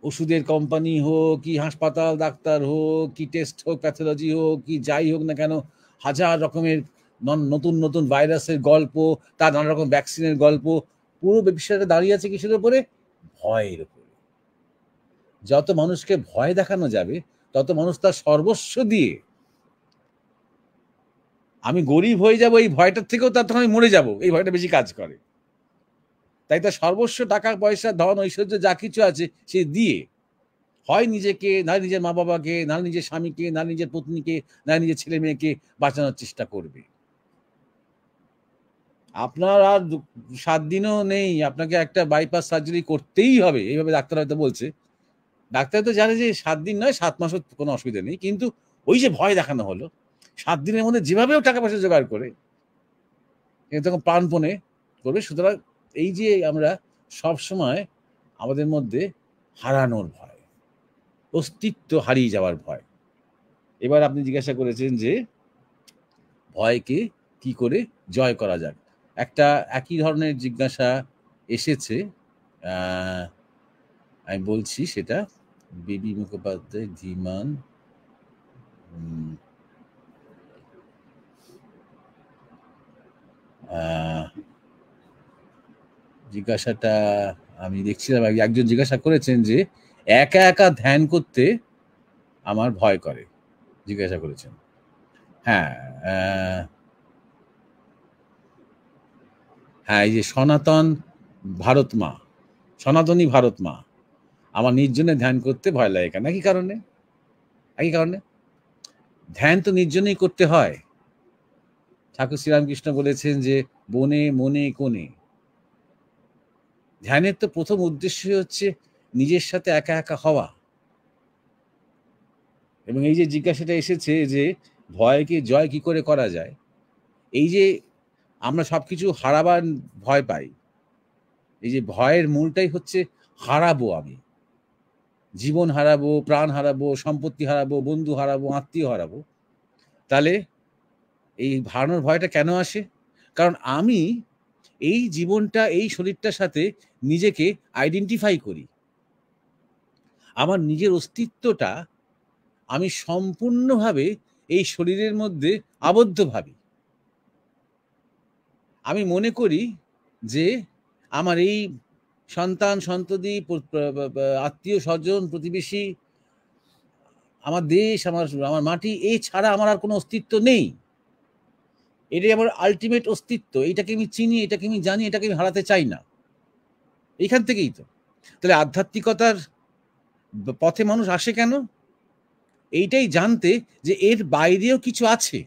ওষুধের কোম্পানি হোক, কি হাসপাতাল ডাক্তার হোক, কি টেস্ট হোক, প্যাথোলজি হোক, কি যাই হোক না কেন, হাজার রকমের নতুন নতুন ভাইরাসের গল্প, তার নানা রকম ভ্যাকসিনের গল্প, পুরো ব্যবসাটা দাঁড়িয়ে আছে কিসের উপরে? ভয়ের উপরে। যত মানুষকে ভয় দেখানো যাবে তত মানুষ তার সর্বস্ব দিয়ে, আমি গরিব হয়ে যাব এই ভয়টার থেকেও তার তখন আমি মরে যাব, এই ভয়টা বেশি কাজ করে। তাই তার সর্বস্ব, টাকা পয়সা, ধন ঐশ্বর্য যা কিছু আছে সে দিয়ে হয় নিজেকে, না নিজের মা বাবাকে, না নিজের স্বামীকে, না নিজের পত্নীকে, না নিজের ছেলে মেয়েকে বাঁচানোর চেষ্টা করবে। আপনার আর 7 দিনও নেই, আপনাকে একটা বাইপাস সার্জারি করতেই হবে, এইভাবে ডাক্তার হয়তো বলছে। ডাক্তার তো জানে যে 7 দিন নয় 7 মাসও কোনো অসুবিধা নেই, কিন্তু ওই যে ভয় দেখানো হলো, 7 দিনের মধ্যে যেভাবেও টাকা পয়সা জোগাড় করে তখন প্রাণপণে করবে। সুতরাং এই যে আমরা সব সময় আমাদের মধ্যে হারানোর ভয়, অস্তিত্ব হারিয়ে যাওয়ার ভয়। এবার আপনি জিজ্ঞাসা করেছেন যে ভয়কে কি করে জয় করা যায়। একটা একই ধরনের জিজ্ঞাসা এসেছে, আমি বলছি সেটা, বেবি মুখোপাধ্যায়, ধীমান, জিজ্ঞাসাটা আমি দেখছিলাম, একজন জিজ্ঞাসা করেছেন যে একা একা ধ্যান করতে আমার ভয় করে, জিজ্ঞাসা করেছেন। হ্যাঁ, হ্যাঁ, এই যে সনাতন ভারত মা, সনাতনী ভারত মা, আমার নির্জনে ধ্যান করতে ভয় লাগে কেন? একই কারণে, একই কারণে। ধ্যান তো নির্জনেই করতে হয়। ঠাকুর শ্রীরামকৃষ্ণ বলেছেন যে বনে মনে কোণে। ধ্যানের তো প্রথম উদ্দেশ্য হচ্ছে নিজের সাথে একা একা হওয়া। এবং এই যে জিজ্ঞাসাটা এসেছে যে ভয়কে জয় কি করে করা যায়, এই যে আমরা সবকিছু হারাবার ভয় পাই, এই যে ভয়ের মূলটাই হচ্ছে হারাবো, আমি জীবন হারাবো, প্রাণ হারাবো, সম্পত্তি হারাবো, বন্ধু হারাবো, আত্মীয় হারাবো। তাহলে এই হারানোর ভয়টা কেন আসে? কারণ আমি এই জীবনটা, এই শরীরটার সাথে নিজেকে আইডেন্টিফাই করি। আমার নিজের অস্তিত্বটা আমি সম্পূর্ণভাবে এই শরীরের মধ্যে আবদ্ধ ভাবি। আমি মনে করি যে আমার এই সন্তান সন্ততি, আত্মীয় স্বজন, প্রতিবেশী, আমার দেশ, আমার মাটি, এই ছাড়া আমার আর কোনো অস্তিত্ব নেই। এটাই আমার আলটিমেট অস্তিত্ব। এইটাকে আমি চিনি, এটাকে আমি জানি, এটাকে আমি হারাতে চাই না। এইখান থেকেই তো। তাহলে আধ্যাত্মিকতার পথে মানুষ আসে কেন? এইটাই জানতে যে এর বাইরেও কিছু আছে।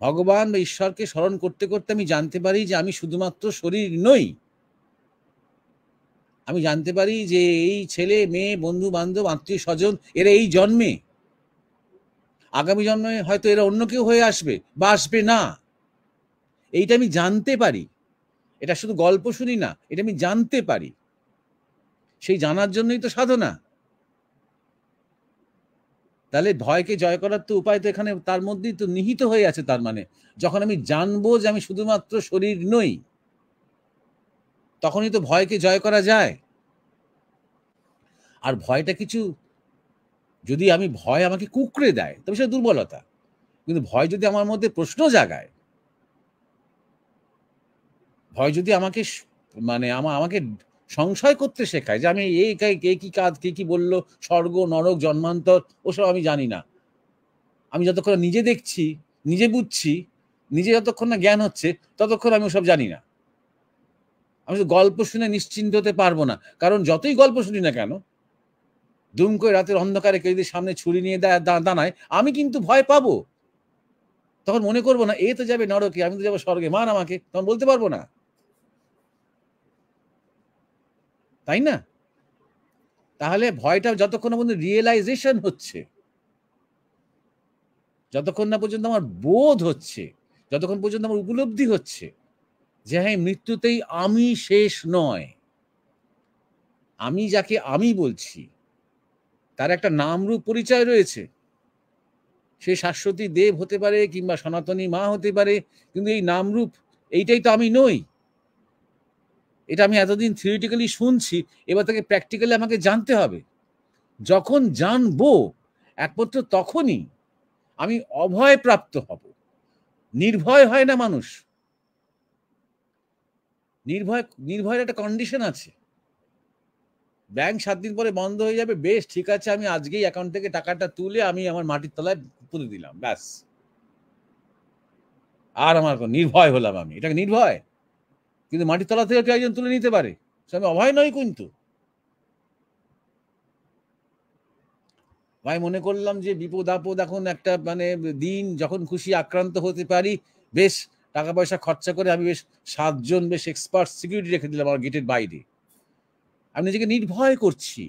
ভগবান বা ঈশ্বরকে স্মরণ করতে করতে আমি জানতে পারি যে আমি শুধুমাত্র শরীর নই। আমি জানতে পারি যে এই ছেলে মেয়ে, বন্ধু বান্ধব, আত্মীয় স্বজন, এরা এই জন্মে, আগামী জন্মে হয়তো এরা অন্য কেউ হয়ে আসবে বা আসবে না। এইটা আমি জানতে পারি। এটা শুধু গল্প শুনি না, এটা আমি জানতে পারি। সেই জানার জন্যই তো সাধনা। তাহলে ভয়কে জয় করার তো উপায় তো এখানে তার মধ্যেই তো নিহিত হয়ে আছে। তার মানে যখন আমি জানবো যে আমি শুধুমাত্র শরীর নই, তখনই তো ভয়কে জয় করা যায়। আর ভয়টা কিছু, যদি আমি ভয় আমাকে কুঁকড়ে দেয় তবে সেটা দুর্বলতা। কিন্তু ভয় যদি আমার মধ্যে প্রশ্ন জাগায়, ভয় যদি আমাকে মানে আমাকে সংশয় করতে শেখায় যে আমি এই কে কি কাজ, কে কি বললো, স্বর্গ নরক জন্মান্তর, ওসব আমি জানি না। আমি যতক্ষণ নিজে দেখছি, নিজে বুঝছি, নিজে যতক্ষণ না জ্ঞান হচ্ছে, ততক্ষণ আমি ওসব জানি না। আমি তো গল্প শুনে নিশ্চিন্ত হতে পারবো না। কারণ যতই গল্প শুনি না কেন, দুম করে রাতের অন্ধকারে কেউ যদি সামনে ছুরি নিয়ে দাঁড়ায়, আমি কিন্তু ভয় পাবো। তখন মনে করবো না এ তো যাবে নরকে, আমি তো যাবো স্বর্গে, মার আমাকে, তখন বলতে পারবো না, তাই না? তাহলে ভয়টা যতক্ষণ না পর্যন্ত রিয়েলাইজেশন হচ্ছে, যতক্ষণ না পর্যন্ত আমার বোধ হচ্ছে, যতক্ষণ পর্যন্ত আমার উপলব্ধি হচ্ছে যে হ্যাঁ, মৃত্যুতেই আমি শেষ নয়, আমি যাকে আমি বলছি তার একটা নামরূপ পরিচয় রয়েছে। সে শাশ্বতী দেব হতে পারে কিংবা সনাতনী মা হতে পারে, কিন্তু এই নামরূপ, এইটাই তো আমি নই। এটা আমি এতদিন থিওরিটিক্যালি শুনছি, এবার থেকে প্র্যাকটিক্যালি আমাকে জানতে হবে। যখন জানবো একমাত্র তখনই আমি অভয় প্রাপ্ত হব। নির্ভয় হয় না মানুষ, নির্ভয়ের একটা কন্ডিশন আছে। ব্যাংক 7 দিন পরে বন্ধ হয়ে যাবে, বেশ ঠিক আছে, আমি আজকেই অ্যাকাউন্ট থেকে টাকাটা তুলে আমি আমার মাটির তলায় পুঁতে দিলাম, ব্যাস, আর আমার নির্ভয় হলাম আমি। এটাকে নির্ভয়? কিন্তু মাটির তলা থেকে কেউ একজন তুলে নিতে পারে, সে আমি অভয় নয়। কিন্তু ভাই মনে করলাম যে বিপদ আপদ, এখন একটা মানে দিন যখন খুশি আক্রান্ত হতে পারি, বেশ টাকা পয়সা খরচা করে আমি বেশ 7 জন বেশ এক্সপার্ট সিকিউরিটি রেখে দিলাম আমার গেটের বাইরে। আমি নিজেকে নির্ভয় করছি।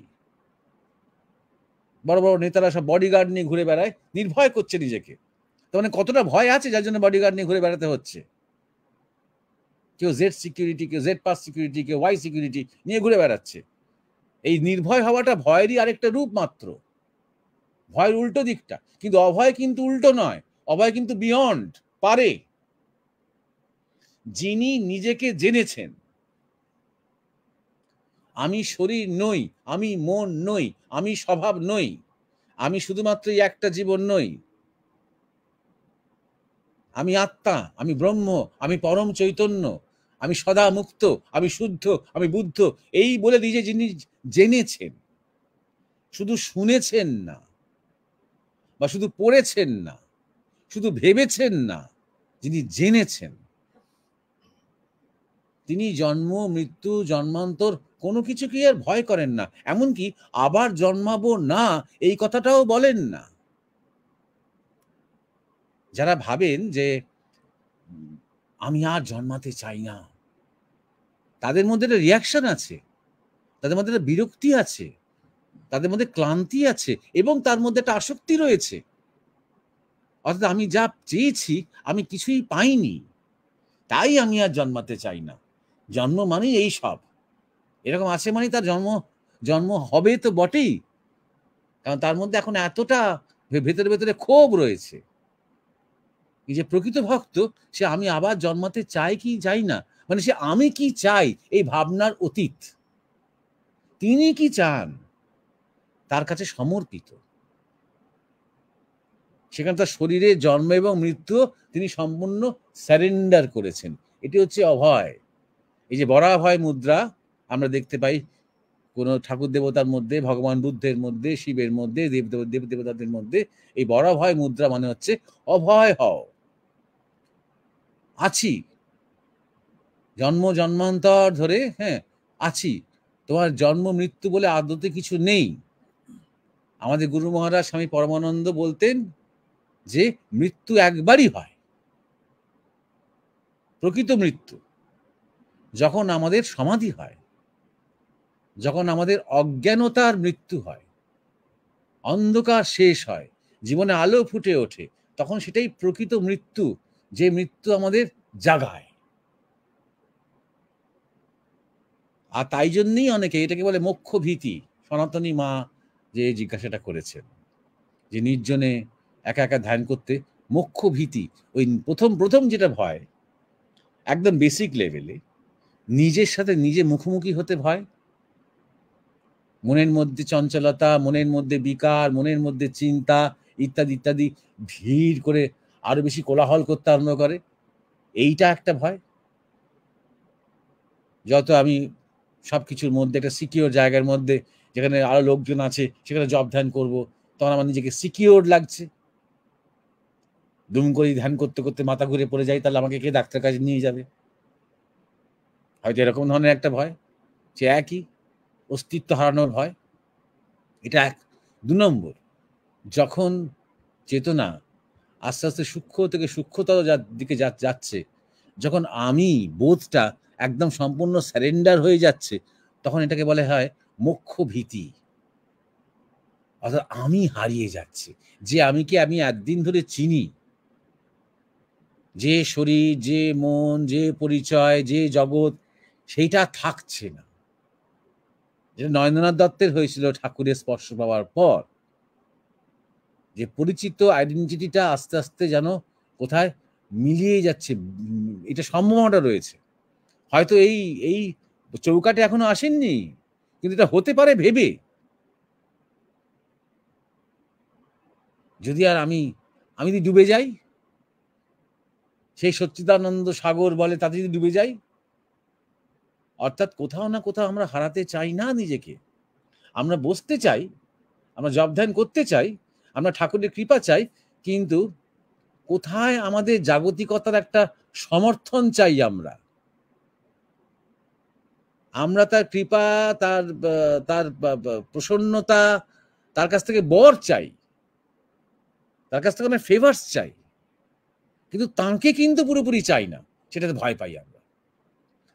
বড় বড় নেতারা সব বডিগার্ড নিয়ে ঘুরে বেড়ায়, নির্ভয় করছে নিজেকে। তার মানে কতটা ভয় আছে যার জন্য বডিগার্ড নিয়ে ঘুরে বেড়াতে হচ্ছে। কেউ জেড সিকিউরিটি, কেউ জেড পাস সিকিউরিটি, কেউ ওয়াই সিকিউরিটি নিয়ে ঘুরে বেড়াচ্ছে। এই নির্ভয় হওয়াটা ভয়েরই আরেকটা রূপ মাত্র, ভয়ের উল্টো দিকটা। কিন্তু অভয় কিন্তু উল্টো নয়, অভয় কিন্তু বিয়ন্ড, পারে। যিনি নিজেকে জেনেছেন, আমি শরীর নই, আমি মন নই, আমি স্বভাব নই, আমি শুধুমাত্র একটা জীবন নই, আমি আত্মা, আমি ব্রহ্ম, আমি পরম চৈতন্য, আমি সদা মুক্ত, আমি শুদ্ধ, আমি বুদ্ধ, এই বলে নিজে যিনি জেনেছেন, শুধু শুনেছেন না বা শুধু পড়েছেন না, শুধু ভেবেছেন না, যিনি জেনেছেন, তিনি জন্ম মৃত্যু জন্মান্তর কোনো কিছুকে আর ভয় করেন না। এমনকি আবার জন্মাবো না এই কথাটাও বলেন না। যারা ভাবেন যে আমি আর জন্মাতে চাই না, তাদের মধ্যে একটা রিয়াকশন আছে, তাদের মধ্যে একটা বিরক্তি আছে, তাদের মধ্যে ক্লান্তি আছে, এবং তার মধ্যে একটা আসক্তি রয়েছে। অর্থাৎ আমি যা চেয়েছি আমি কিছুই পাইনি, তাই আমি আর জন্মাতে চাই না। জন্ম মানেই এই সব, এরকম আছে মানে তার জন্ম হবে তো বটেই, কারণ তার মধ্যে এখন এতটা ভেতরে ভেতরে ক্ষোভ রয়েছে। এই যে প্রকৃত ভক্ত, সে আমি আবার জন্মাতে চাই কি চাই না, মানে সে আমি কি চাই এই ভাবনার অতীত, তিনি কি চান তার কাছে সমর্পিত। সেখানে তার শরীরে জন্ম এবং মৃত্যু তিনি সম্পূর্ণ স্যারেন্ডার করেছেন। এটি হচ্ছে অভয়। এই যে বরাভয় মুদ্রা আমরা দেখতে পাই কোন ঠাকুর দেবতার মধ্যে, ভগবান বুদ্ধের মধ্যে, শিবের মধ্যে, দেব দেবতাদের মধ্যে, এই বরাভয় মুদ্রা মানে হচ্ছে অভয় হও, আছি, জন্ম জন্মান্তর ধরে, হ্যাঁ আছি, তোমার জন্ম মৃত্যু বলে আদতে কিছু নেই। আমাদের গুরু মহারাজ স্বামী পরমানন্দ বলতেন যে মৃত্যু একবারই হয়, প্রকৃত মৃত্যু যখন আমাদের সমাধি হয়, যখন আমাদের অজ্ঞানতার মৃত্যু হয়, অন্ধকার শেষ হয়, জীবনে আলো ফুটে ওঠে, তখন সেটাই প্রকৃত মৃত্যু, যে মৃত্যু আমাদের জাগায়। আর তাই জন্যই অনেকে এটাকে বলে মোক্ষ ভীতি। সনাতনী মা যে জিজ্ঞাসাটা করেছেন যে নির্জনে একা একা ধ্যান করতে মোক্ষ ভীতি, ওই প্রথম যেটা ভয়, একদম বেসিক লেভেলে নিজের সাথে নিজে মুখোমুখি হতে ভয়, মনের মধ্যে চঞ্চলতা, মনের মধ্যে বিকার, মনের মধ্যে চিন্তা ইত্যাদি ইত্যাদি ভিড় করে আরো বেশি কোলাহল করতে আরম্ভ করে, এইটা একটা ভয়। যত আমি সবকিছুর মধ্যে একটা সিকিওর জায়গার মধ্যে, যেখানে আরো লোকজন আছে, সেখানে জব ধ্যান করব, তখন আমার নিজেকে সিকিওর লাগছে। দুম করে ধ্যান করতে করতে মাথা ঘুরে পড়ে যাই, তাহলে আমাকে কে ডাক্তার কাছে নিয়ে যাবে, হয়তো এরকম ধরনের একটা ভয়। সে একই অস্তিত্ব হারানোর ভয়, এটা এক। 2 নম্বর, যখন চেতনা আস্তে আস্তে সূক্ষ্ম থেকে সূক্ষ্মতর দিকে যাচ্ছে, যখন আমি বোধটা একদম সম্পূর্ণ স্যারেন্ডার হয়ে যাচ্ছে, তখন এটাকে বলে হয় মোক্ষ ভীতি। অর্থাৎ আমি হারিয়ে যাচ্ছে, যে আমিকে আমি একদিন ধরে চিনি, যে শরীর, যে মন, যে পরিচয়, যে জগৎ, সেইটা থাকছে না। যেটা নরেন্দ্রনাথ দত্তের হয়েছিল ঠাকুরের স্পর্শ পাওয়ার পর, যে পরিচিত আইডেন্টিটিটা আস্তে আস্তে যেন কোথায় মিলিয়ে যাচ্ছে, এটা সম্ভাবনাটা রয়েছে। হয়তো এই চৌকাটে এখনো আসেননি, কিন্তু এটা হতে পারে ভেবে, যদি আর আমি যদি ডুবে যাই, সেই সচ্চিদানন্দ সাগর বলে তাতে যদি ডুবে যাই, অর্থাৎ কোথাও না কোথাও আমরা হারাতে চাই না নিজেকে। আমরা বসতে চাই, আমরা জপ ধ্যান করতে চাই, আমরা ঠাকুরের কৃপা চাই, কিন্তু কোথায় আমাদের জাগতিকতার একটা সমর্থন চাই। আমরা তার কৃপা, তার প্রসন্নতা, তার কাছ থেকে বর চাই, তার কাছ থেকে আমরা ফেভার্স চাই, কিন্তু তাকে কিন্তু পুরোপুরি চাই না, সেটাতে ভয় পাই আমরা।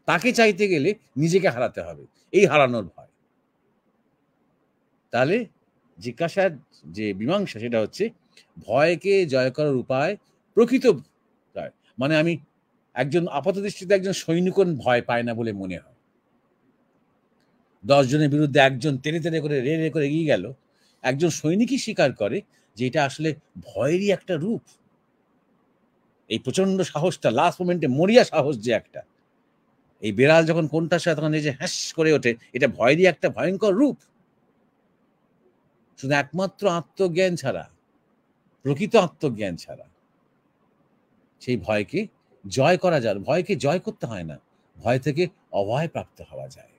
তাকে চাইতে গেলে নিজেকে হারাতে হবে, এই হারানোর ভয়। তাহলে জিজ্ঞাসার যে মীমাংসা, সেটা হচ্ছে ভয়কে জয় করার উপায় প্রকৃত জয়। মানে আমি একজন আপাত দৃষ্টিতে একজন সৈনিক ভয় পায় না বলে মনে হয়, 10 জনের বিরুদ্ধে একজন তেড়ে তেড়ে করে রে রে করে এগিয়ে গেল, একজন সৈনিকই স্বীকার করে যে এটা আসলে ভয়েরই একটা রূপ। এই প্রচন্ড সাহসটা, লাস্ট মোমেন্টে মরিয়া সাহস যে একটা, এই বেড়াল যখন কোনটার সাথে তখন এই যে হ্যাস করে ওঠে, এটা ভয়েরই একটা ভয়ঙ্কর রূপ। শুধু একমাত্র আত্মজ্ঞান ছাড়া, প্রকৃত আত্মজ্ঞান ছাড়া সেই ভয়কে জয় করা যায়। ভয়কে জয় করতে হয় না, ভয় থেকে অভয় প্রাপ্ত হওয়া যায়।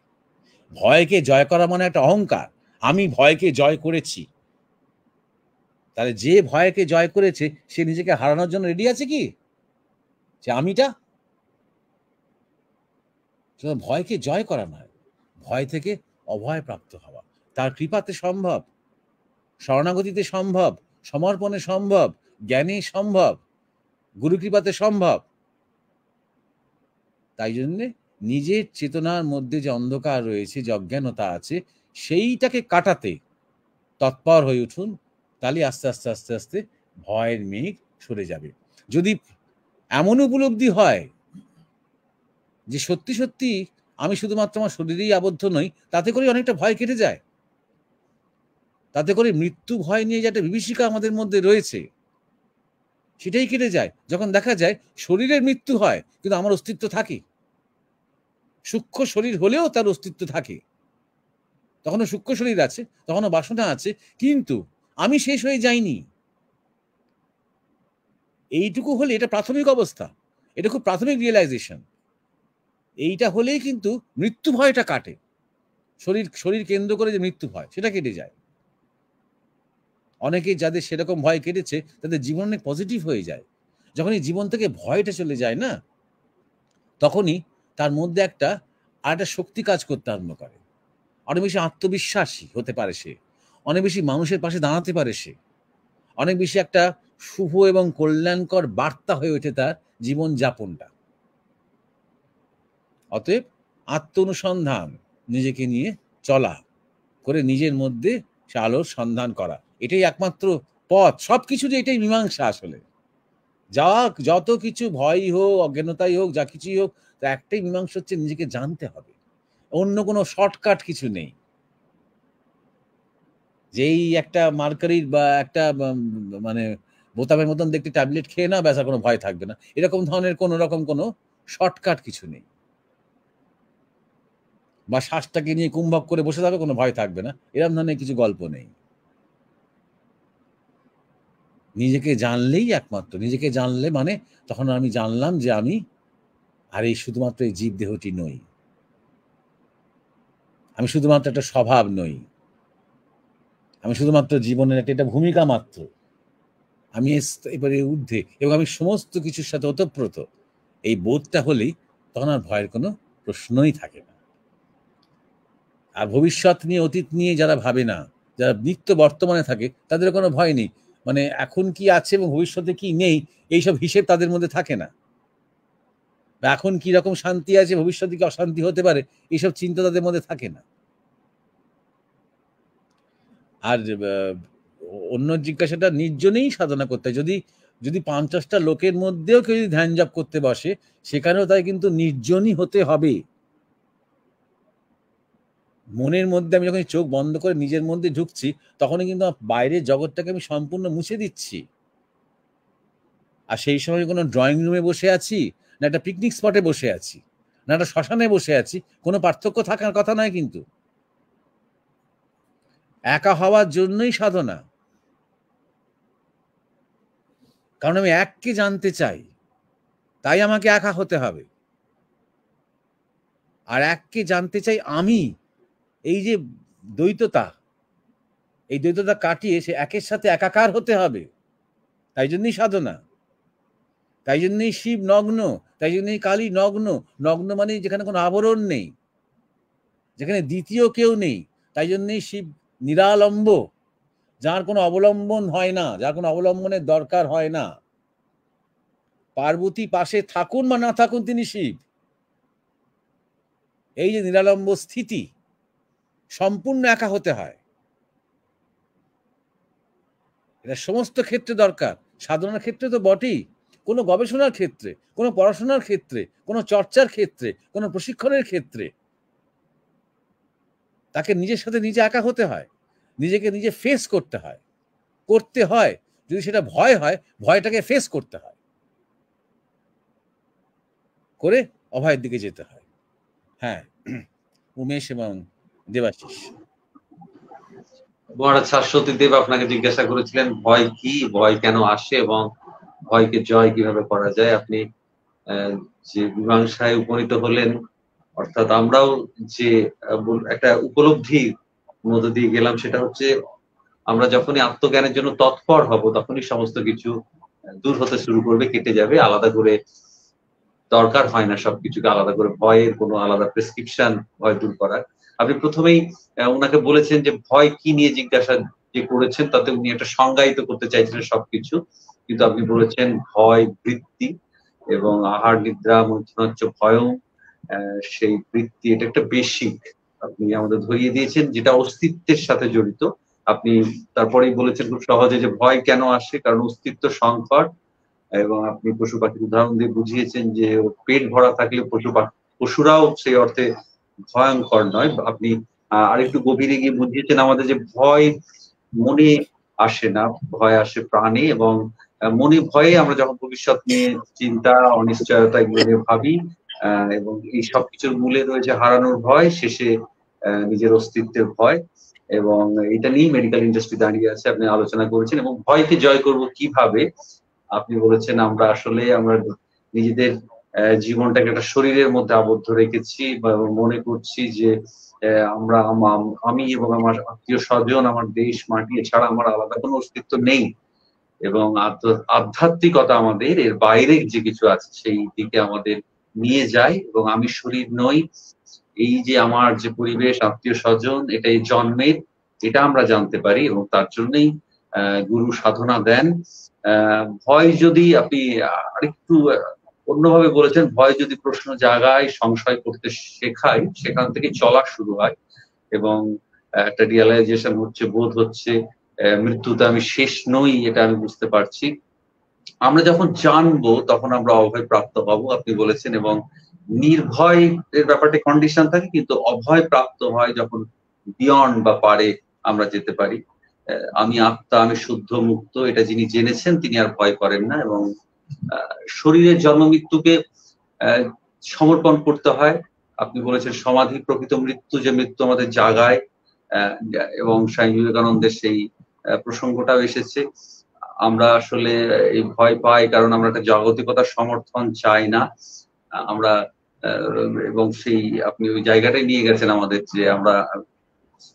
ভয়কে জয় করা মানে একটা অহংকার, আমি ভয়কে জয় করেছি। তাহলে যে ভয়কে জয় করেছে সে নিজেকে হারানোর জন্য রেডি আছে কি? যে আমিটা ভয়কে জয় করা নয়, ভয় থেকে অভয় প্রাপ্ত হওয়া। তার কৃপাতে সম্ভব, শরণাগতিতে সম্ভব, সমর্পণে সম্ভব, জ্ঞানে সম্ভব, গুরু কৃপাতে সম্ভব। তাই জন্যে নিজের চেতনার মধ্যে যে অন্ধকার রয়েছে, যে অজ্ঞানতা আছে, সেইটাকে কাটাতে তৎপর হয়ে উঠুন। তাহলে আস্তে আস্তে আস্তে আস্তে ভয়ের মেঘ সরে যাবে। যদি এমন উপলব্ধি হয় যে সত্যি সত্যি আমি শুধুমাত্র আমার শরীরেই আবদ্ধ নই, তাতে করে অনেকটা ভয় কেটে যায়। তাতে করে মৃত্যু ভয় নিয়ে যে একটা বিভীষিকা আমাদের মধ্যে রয়েছে, সেটাই কেটে যায়। যখন দেখা যায় শরীরের মৃত্যু হয় কিন্তু আমার অস্তিত্ব থাকে, সূক্ষ্ম শরীর হলেও তার অস্তিত্ব থাকে, তখনও সূক্ষ্ম শরীর আছে, তখনও বাসনা আছে, কিন্তু আমি শেষ হয়ে যাইনি। এইটুকু হলে, এটা প্রাথমিক অবস্থা, এটা খুব প্রাথমিক রিয়েলাইজেশন। এইটা হলেই কিন্তু মৃত্যু ভয়টা কাটে। শরীর কেন্দ্র করে যে মৃত্যু ভয়, সেটা কেটে যায়। অনেকেই যাদের সেরকম ভয় কেটেছে তাদের জীবন অনেক পজিটিভ হয়ে যায়। যখনই জীবন থেকে ভয়টা চলে যায় না, তখনই তার মধ্যে একটা শক্তি কাজ করতে আরম্ভ করে। অনেক বেশি আত্মবিশ্বাসী হতে পারে সে, অনেক বেশি মানুষের পাশে দাঁড়াতে পারে সে, অনেক বেশি একটা শুভ এবং কল্যাণকর বার্তা হয়ে ওঠে তার জীবন যাপনটা। অতএব আত্ম অনুসন্ধান, নিজেকে নিয়ে চলা, করে নিজের মধ্যে সে আলোর সন্ধান করা, এটাই একমাত্র পথ। সবকিছুরই এটাই মীমাংসা। আসলে যত কিছু ভয়ই হোক, অজ্ঞানতাই হোক, যা কিছুই হোক, তা একটাই মীমাংসা হচ্ছে নিজেকে জানতে হবে। অন্য কোনো শর্টকাট কিছু নেই। যেই একটা মার্কারির বা একটা মানে বোতামের মতন দেখতে ট্যাবলেট খেয়ে না, ব্যাস আর কোনো ভয় থাকবে না, এরকম ধরনের কোনো রকম কোনো শর্টকাট কিছু নেই। বা শ্বাসটাকে নিয়ে কুম্ভক করে বসে থাকবে, কোনো ভয় থাকবে না, এরকম ধরনের কিছু গল্প নেই। নিজেকে জানলেই একমাত্র, নিজেকে জানলে মানে তখন আমি জানলাম যে আমি আর এই শুধুমাত্র এই জীব দেহটি নই, আমি শুধুমাত্র একটা স্বভাব নই, আমি শুধুমাত্র জীবনের একটা ভূমিকা মাত্র, আমি এবারে ঊর্ধ্বে এবং আমি সমস্ত কিছুর সাথে ওতপ্রোত। এই বোধটা হলেই তখন আর ভয়ের কোনো প্রশ্নই থাকে না। আর ভবিষ্যৎ নিয়ে, অতীত নিয়ে যারা ভাবে না, যারা নিত্য বর্তমানে থাকে, তাদের কোনো ভয় নেই। মানে এখন কি আছে এবং ভবিষ্যতে কি নেই, এইসব হিসেব তাদের মধ্যে থাকে না। এখন কি রকম শান্তি আছে, ভবিষ্যতে কি অশান্তি হতে পারে, এইসব চিন্তা তাদের মধ্যে থাকে না। আর অন্য জিজ্ঞাসাটা নির্জনেই সাধনা করতে হয়। যদি 50টা লোকের মধ্যেও কেউ যদি ধ্যান জপ করতে বসে, সেখানেও তাই কিন্তু নির্জনই হতে হবে। মনের মধ্যে আমি যখন চোখ বন্ধ করে নিজের মধ্যে ঢুকছি, তখনই কিন্তু বাইরের জগৎটাকে আমি সম্পূর্ণ মুছে দিচ্ছি। আর সেই সময় কোনো ড্রয়িং রুমে বসে আছি, না একটা পিকনিক স্পটে বসে আছি, না একটা শ্মশানে বসে আছি, কোনো পার্থক্য থাকার কথা নয়। কিন্তু একা হওয়ার জন্যই সাধনা, কারণ আমি এককে জানতে চাই, তাই আমাকে একা হতে হবে। আর এককে জানতে চাই আমি। এই যে দ্বৈততা, এই দ্বৈততা কাটিয়ে সে একের সাথে একাকার হতে হবে। তাই জন্যই সাধনা, তাই জন্যই শিব নগ্ন, তাই জন্যই কালী নগ্ন। নগ্ন মানে যেখানে কোনো আবরণ নেই, যেখানে দ্বিতীয় কেউ নেই। তাই জন্যই শিব নিরালম্ব, যার কোনো অবলম্বন হয় না, যার কোনো অবলম্বনের দরকার হয় না। পার্বতী পাশে থাকুন বা না থাকুন, তিনি শিব। এই যে নিরালম্ব স্থিতি, সম্পূর্ণ একা হতে হয়, এটা সমস্ত ক্ষেত্রে দরকার। সাধনার ক্ষেত্রে তো বটেই, কোনো গবেষণার ক্ষেত্রে, কোনো পড়াশোনার ক্ষেত্রে, কোনো চর্চার ক্ষেত্রে, কোনো প্রশিক্ষণের ক্ষেত্রে। তাকে নিজের সাথে নিজে একা হতে হয়, নিজেকে নিজে ফেস করতে হয়। যদি সেটা ভয় হয়, ভয়টাকে ফেস করতে হয়, করে অভয়ের দিকে যেতে হয়। হ্যাঁ, উমেশ এবং দেবাশিস। মহারাজ শাশ্বতী দেব আপনাকে জিজ্ঞাসা করেছিলেন ভয় কি, ভয় কেন আসে এবং ভয়কে জয় কিভাবে করা যায়। আপনি যে মীমাংসায় উপনীত হলেন, অর্থাৎ আমরাও যে একটা উপলব্ধির মধ্য দিয়ে গেলাম, সেটা হচ্ছে আমরা যখনই আত্মজ্ঞানের জন্য তৎপর হব তখনই সমস্ত কিছু দূর হতে শুরু করবে, কেটে যাবে। আলাদা করে দরকার হয় না সবকিছুকে আলাদা করে ভয়ের কোনো আলাদা প্রেসক্রিপশন ভয় দূর করার। আপনি প্রথমেই ওনাকে বলেছেন যে ভয় কি নিয়ে জিজ্ঞাসা যে করেছেন, তাতে উনি একটা সংজ্ঞায়িত করতে চাইছিলেন সবকিছু, কিন্তু আপনি বলেছেন ভয় বৃত্তি এবং আহার নিদ্রা মন্ত্রণাচ্য ভয়ং, সেই বৃত্তি এটা একটা বেসিক আপনি আমাদের ধরিয়ে দিয়েছেন, যেটা অস্তিত্বের সাথে জড়িত। আপনি তারপরেই বলেছেন খুব সহজে যে ভয় কেন আসে, কারণ অস্তিত্ব সংকট। এবং আপনি পশু পাখির উদাহরণ দিয়ে বুঝিয়েছেন যে পেট ভরা থাকলে পশুরাও সেই অর্থে ভয়ঙ্কর নয়। আপনি আরেকটু গভীরে গিয়ে বুঝিয়েছেন আমাদের যে ভয় মনে আসে না, ভয় আসে প্রাণে, এবং মনে ভয়ে আমরা যখন ভবিষ্যৎ নিয়ে চিন্তা, অনিশ্চয়তা এগুলো নিয়ে ভাবি, এবং এই সবকিছুর মূলে রয়েছে হারানোর ভয়, শেষে নিজের অস্তিত্বের ভয়, এবং এটা নিয়ে মেডিকেল ইন্ডাস্ট্রি দাঁড়িয়ে আছে। আপনি আলোচনা করেছেন এবং ভয়কে জয় করব কিভাবে। আপনি বলেছেন আমরা নিজেদের জীবনটাকে একটা শরীরের মধ্যে আবদ্ধ রেখেছি বা মনে করছি যে আমি এবং আমার আত্মীয় স্বজন, আমার দেশ মাটি ছাড়া আমার আলাদা কোনো অস্তিত্ব নেই, এবং আধ্যাত্মিকতা আমাদের এর বাইরে যে কিছু আছে সেই দিকে আমাদের নিয়ে যায়, এবং আমি শরীর নই, এই যে আমার যে পরিবেশ, আত্মীয় স্বজন, এটাই জন্মের, এটা আমরা জানতে পারি, এবং তার জন্যই গুরু সাধনা দেন। ভয় যদি আপনি আরেকটু অন্যভাবে বলেছেন, ভয় যদি প্রশ্ন জাগায়, সংশয় করতে শেখায়, সেখান থেকে চলা শুরু হয় এবং একটা রিয়ালাইজেশন হচ্ছে, বোধ হচ্ছে মৃত্যুতে আমি শেষ নই, এটা আমি বুঝতে পারছি। আমরা যখন জানবো তখন আমরা অভয় প্রাপ্ত হব, আপনি বলেছেন। এবং নির্ভয় এর ব্যাপারটা কন্ডিশন থাকে, কিন্তু অভয় প্রাপ্ত হয় যখন বিয়ন্ড বা পারে আমরা যেতে পারি। আমি আত্মা, আমি শুদ্ধ মুক্ত, এটা যিনি জেনেছেন তিনি আর ভয় করেন না। এবং শরীরের জন্ম মৃত্যুকে সমর্পণ করতে হয়। আপনি বলেছেন সমাধি প্রকৃত মৃত্যু, যে মৃত্যু আমাদের জাগায়, এবং স্বামী বিবেকানন্দের সেই প্রসঙ্গটাও এসেছে। আমরা আসলে এই ভয় পাই কারণ আমরা একটা জাগতিকতার সমর্থন চাই না আমরা, এবং সেই আপনি ওই জায়গাটাই নিয়ে গেছেন আমাদের, যে আমরা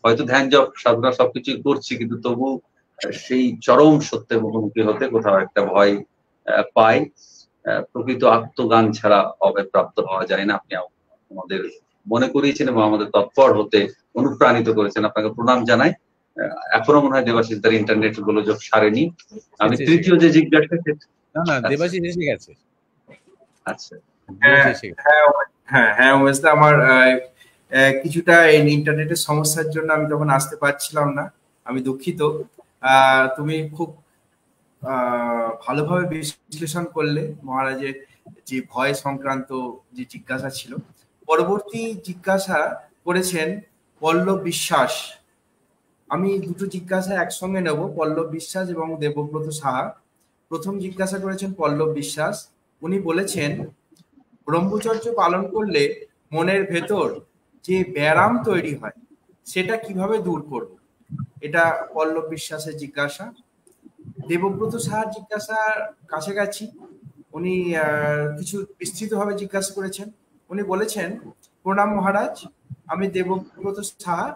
হয়তো ধ্যান জপ সাধনা সবকিছুই করছি, কিন্তু তবু সেই চরম সত্যের মুখোমুখি হতে কোথাও একটা ভয় পাই। প্রকৃত আত্মজ্ঞান ছাড়া অভয় প্রাপ্ত হওয়া যায় না। আপনি আমাদের মনে করিয়েছেন এবং আমাদের তৎপর হতে অনুপ্রাণিত করেছেন, আপনাকে প্রণাম জানাই। এখনো মনে হয় দেবাশিস তার ইন্টারনেট গোলযোগ সারেনি। আমি তৃতীয় যে জিজ্ঞাসা, না দেবাশিস এসে গেছে। আচ্ছা, হ্যাঁ ওয়েসদা, আমার কিছুটা এই ইন্টারনেটের সমস্যার জন্য আমি তখন আসতে পারছিলাম না, আমি দুঃখিত। তুমি খুব ভালোভাবে বিশ্লেষণ করলে মহারাজের যে ভয় সংক্রান্ত যে জিজ্ঞাসা ছিল। পরবর্তী জিজ্ঞাসা করেছেন পল্লব বিশ্বাস। আমি দুটো জিজ্ঞাসা একসঙ্গে নেব, পল্লব বিশ্বাস এবং দেবব্রত সাহা। প্রথম জিজ্ঞাসা করেছেন পল্লব বিশ্বাস। উনি বলেছেন ব্রহ্মচর্য পালন করলে মনের ভেতর যে ব্যারাম তৈরি হয় সেটা কিভাবে দূর করব, এটা পল্লব বিশ্বাসের জিজ্ঞাসা। দেবব্রত সাহার জিজ্ঞাসার কাছাকাছি। উনি কিছু বিস্তৃতভাবে জিজ্ঞাসা করেছেন। উনি বলেছেন প্রণাম মহারাজ, আমি দেবব্রত সাহা,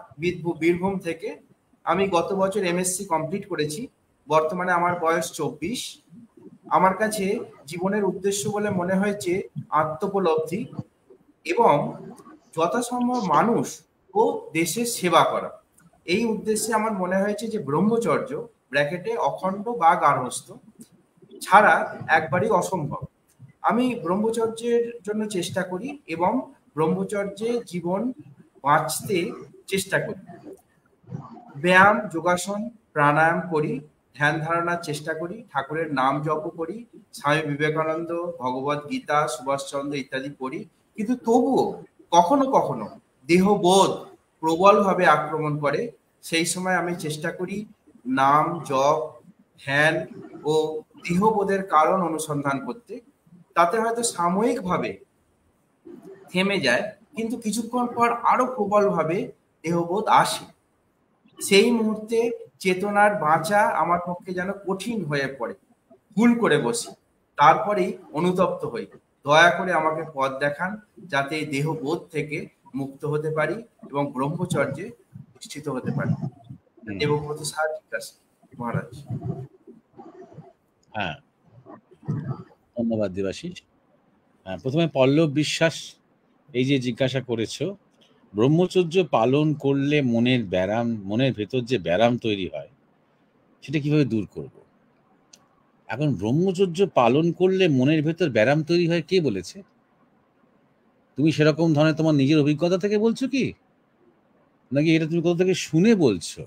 বীরভূম থেকে। আমি গত বছর MSc কমপ্লিট করেছি। বর্তমানে আমার বয়স 24। আমার কাছে জীবনের উদ্দেশ্য বলে মনে হয়েছে আত্মোপলব্ধি এবং যথাসম্ভব মানুষ ও দেশের সেবা করা। এই উদ্দেশ্যে আমার মনে হয়েছে যে ব্রহ্মচর্য ব্র্যাকেটে অখণ্ড বা গার্হস্থ্য ছাড়া একবারই অসম্ভব। আমি ব্রহ্মচর্যের জন্য চেষ্টা করি এবং ব্রহ্মচর্যে জীবন বাঁচতে চেষ্টা করি। ব্যায়াম, যোগাসন, প্রাণায়াম করি, ধ্যান ধারণার চেষ্টা করি, ঠাকুরের নাম জপ করি, স্বামী বিবেকানন্দ, ভগবত গীতা, সুভাষচন্দ্র ইত্যাদি পড়ি। কিন্তু তবুও কখনো কখনো দেহবোধ প্রবলভাবে আক্রমণ করে, সেই সময় আমি চেষ্টা করি নাম, জপ, ধ্যান ও দেহবোধের কারণ অনুসন্ধান করতে। তাতে হয়তো সাময়িকভাবে থেমে যায়, কিন্তু কিছুক্ষণ পর আরো প্রবলভাবে দেহবোধ আসে। সেই মুহূর্তে চেতনার বাঁচা আমার পক্ষে যেন কঠিন হয়ে পড়ে, ভুল করে বসি, তারপরেই অনুতপ্ত হই। দয়া করে আমাকে পথ দেখান, যাতে এই দেহবোধ থেকে মুক্ত হতে পারি এবং ব্রহ্মচর্যে প্রতিষ্ঠিত হতে পারি। দেবব্রত সাহা জিজ্ঞাসা মহারাজ। হ্যাঁ, ধন্যবাদ দেবাশিস। প্রথমে পল্লব বিশ্বাস এই যে জিজ্ঞাসা করেছো, ব্রহ্মচর্য পালন করলে মনের ভেতর যে ব্যারাম তৈরি হয় সেটা কিভাবে দূর করব? এখন ব্রহ্মচর্য পালন করলে মনের ভেতর ব্যারাম তৈরি হয় কে বলেছে? তুমি সেরকম ধরনের তোমার নিজের অভিজ্ঞতা থেকে বলছো কি, নাকি এটা তুমি কোথা থেকে শুনে বলছো?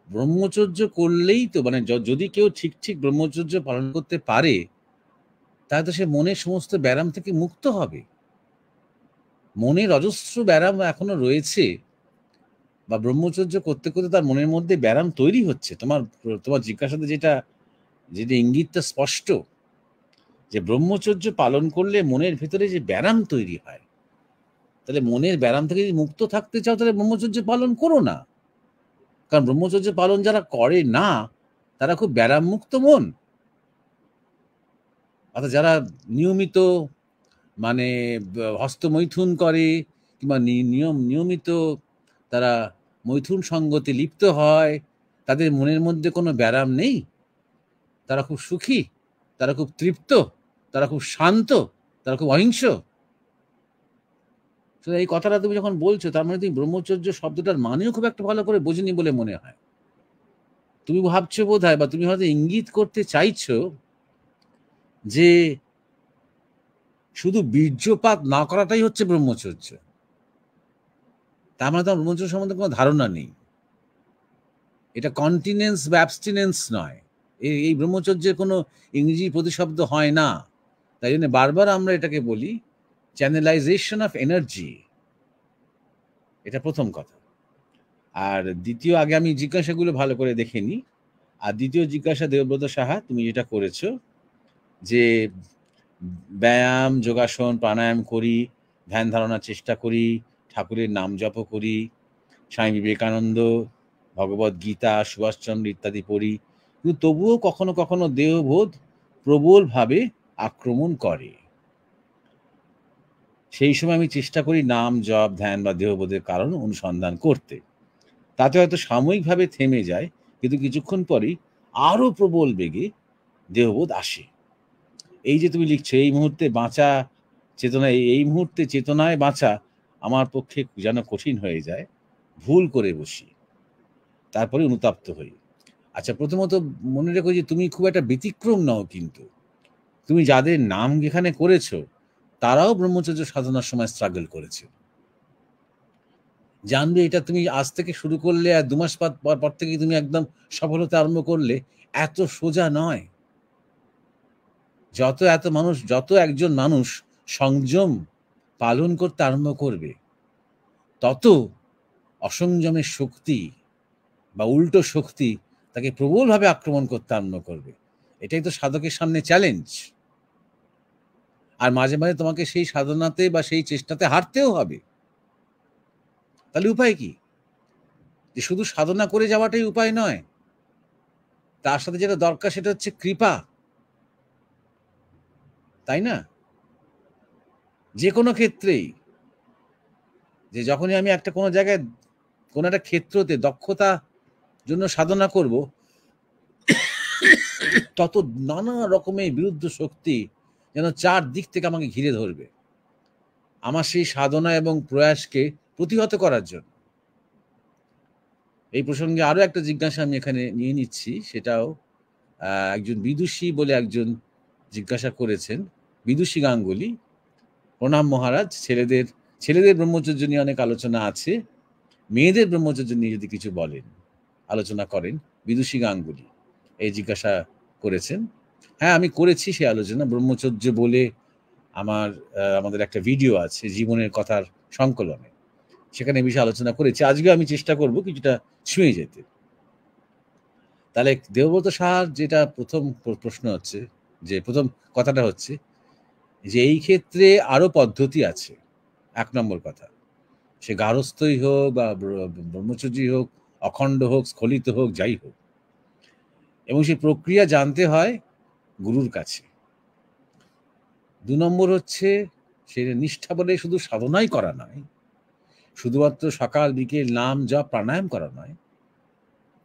ব্রহ্মচর্য করলেই তো মানে যদি কেউ ঠিক ঠিক ব্রহ্মচর্য পালন করতে পারে, তাহলে তো সে মনের সমস্ত ব্যারাম থেকে মুক্ত হবে। মনের অজস্র ব্যারাম এখনো রয়েছে, বা ব্রহ্মচর্য করতে করতে তার মনের মধ্যে ব্যারাম তৈরি হচ্ছে। তোমার জিজ্ঞাসাতে যেটা ইঙ্গিতটা স্পষ্ট, যে ব্রহ্মচর্য পালন করলে মনের ভেতরে যে ব্যারাম তৈরি হয়, তাহলে মনের ব্যারাম থেকে যদি মুক্ত থাকতে চাও, তাহলে ব্রহ্মচর্য পালন করো না। কারণ ব্রহ্মচর্য পালন যারা করে না, তারা খুব ব্যারাম মুক্ত মন। অর্থাৎ যারা নিয়মিত মানে হস্তমৈথুন করে, কিংবা নিয়মিত তারা মৈথুন সঙ্গতে লিপ্ত হয়, তাদের মনের মধ্যে কোনো ব্যারাম নেই, তারা খুব সুখী, তারা খুব তৃপ্ত, তারা খুব শান্ত, তারা খুব অহিংস। এই কথাটা তুমি যখন বলছো, তার মানে তুমি ব্রহ্মচর্য শব্দটার মানেও খুব একটা ভালো করে বোঝেনি বলে মনে হয়। তুমি ভাবছো বোধহয়, বা তুমি হয়তো ইঙ্গিত করতে চাইছো যে শুধু বীর্যপাত না করাটাই হচ্ছে ব্রহ্মচর্য। তার মানে তোমার ব্রহ্মচর্য সম্বন্ধে কোনো ধারণা নেই। এটা কন্টিনেন্স বা অ্যাবস্টিনেন্স নয়। এই ব্রহ্মচর্যের কোনো ইংরেজি প্রতিশব্দ হয় না। তাই জন্য বারবার আমরা এটাকে বলি চ্যানেলাইজেশন অফ এনার্জি। এটা প্রথম কথা। আর দ্বিতীয়, আগে আমি জিজ্ঞাসাগুলো ভালো করে দেখে নিই। আর দ্বিতীয় জিজ্ঞাসা দেবব্রত সাহা তুমি যেটা করেছো, যে ব্যায়াম, যোগাসন, প্রাণায়াম করি, ধ্যান ধারণার চেষ্টা করি, ঠাকুরের নাম জপ করি, স্বামী বিবেকানন্দ, ভগবদ গীতা, সুভাষচন্দ্র ইত্যাদি পড়ি, কিন্তু তবুও কখনো কখনো দেহবোধ প্রবলভাবে আক্রমণ করে। সেই সময় আমি চেষ্টা করি নাম জপ, ধ্যান বা দেহবোধের কারণ অনুসন্ধান করতে। তাতে হয়তো সাময়িকভাবে থেমে যায়, কিন্তু কিছুক্ষণ পরেই আরো প্রবল বেগে দেহবোধ আসে। এই যে তুমি লিখছো, এই মুহূর্তে বাঁচা চেতনায়, এই মুহূর্তে চেতনায় বাঁচা আমার পক্ষে যেন কঠিন হয়ে যায়, ভুল করে বসি, তারপরে অনুতপ্ত হই। আচ্ছা, প্রথমত মনে রেখো যে তুমি খুব একটা ব্যতিক্রম নও, কিন্তু তুমি যাদের নাম এখানে করেছো, তারাও ব্রহ্মচর্য সাধনার সময় স্ট্রাগল করেছে। জানবে এটা তুমি আজ থেকে শুরু করলে আর 2 মাস পর থেকে তুমি একদম সফল হতে আরম্ভ করলে, এত সোজা নয়। যত একজন মানুষ সংযম পালন করতে আরম্ভ করবে, তত অসংযমের শক্তি বা উল্টো শক্তি তাকে প্রবলভাবে আক্রমণ করতে আরম্ভ করবে। এটাই তো সাধকের সামনে চ্যালেঞ্জ। আর মাঝে মাঝে তোমাকে সেই সাধনাতে বা সেই চেষ্টাতে হারতেও হবে। তাহলে উপায় কি? যে শুধু সাধনা করে যাওয়াটাই উপায় নয়, তার সাথে যেটা দরকার সেটা হচ্ছে কৃপা, তাই না? যে কোনো ক্ষেত্রেই, যে যখনই আমি একটা কোনো জায়গায় কোনো একটা ক্ষেত্রতে দক্ষতা জন্য সাধনা করব, তত নানা রকমের বিরুদ্ধ শক্তি যেন চারদিক থেকে আমাকে ঘিরে ধরবে, আমার সেই সাধনা এবং প্রয়াসকে প্রতিহত করার জন্য। এই প্রসঙ্গে আরো একটা জিজ্ঞাসা আমি এখানে নিয়ে নিচ্ছি, সেটাও একজন বিদুষী বলে একজন জিজ্ঞাসা করেছেন, বিদুষী গাঙ্গুলি। প্রণাম মহারাজ, ছেলেদের ব্রহ্মচর্য নিয়ে অনেক আলোচনা আছে, মেয়েদের ব্রহ্মচর্য নিয়ে যদি কিছু বলেন, আলোচনা করেন। বিদুষী গাঙ্গুলি এই জিজ্ঞাসা করেছেন। হ্যাঁ, আমি করেছি সেই আলোচনা। ব্রহ্মচর্য বলে আমাদের একটা ভিডিও আছে জীবনের কথার সংকলনে, সেখানে বিষয়ে আলোচনা করেছি। আজকে আমি চেষ্টা করব কিছুটা ছুঁয়ে যেতে। তাহলে দেবব্রত সাহার যেটা প্রথম প্রশ্ন হচ্ছে, যে প্রথম কথাটা হচ্ছে যে এই ক্ষেত্রে আরো পদ্ধতি আছে। ১ নম্বর কথা, সে গারস্থই হোক বা ব্রহ্মচর্যী হোক, অখণ্ড হোক, স্খলিত হোক, যাই হোক, এবং সেই প্রক্রিয়া জানতে হয় গুরুর কাছে। ২ নম্বর হচ্ছে সে নিষ্ঠা বলে শুধু সাধনাই করা নয়, শুধুমাত্র সকাল বিকেল নাম জপ প্রাণায়াম করা নয়,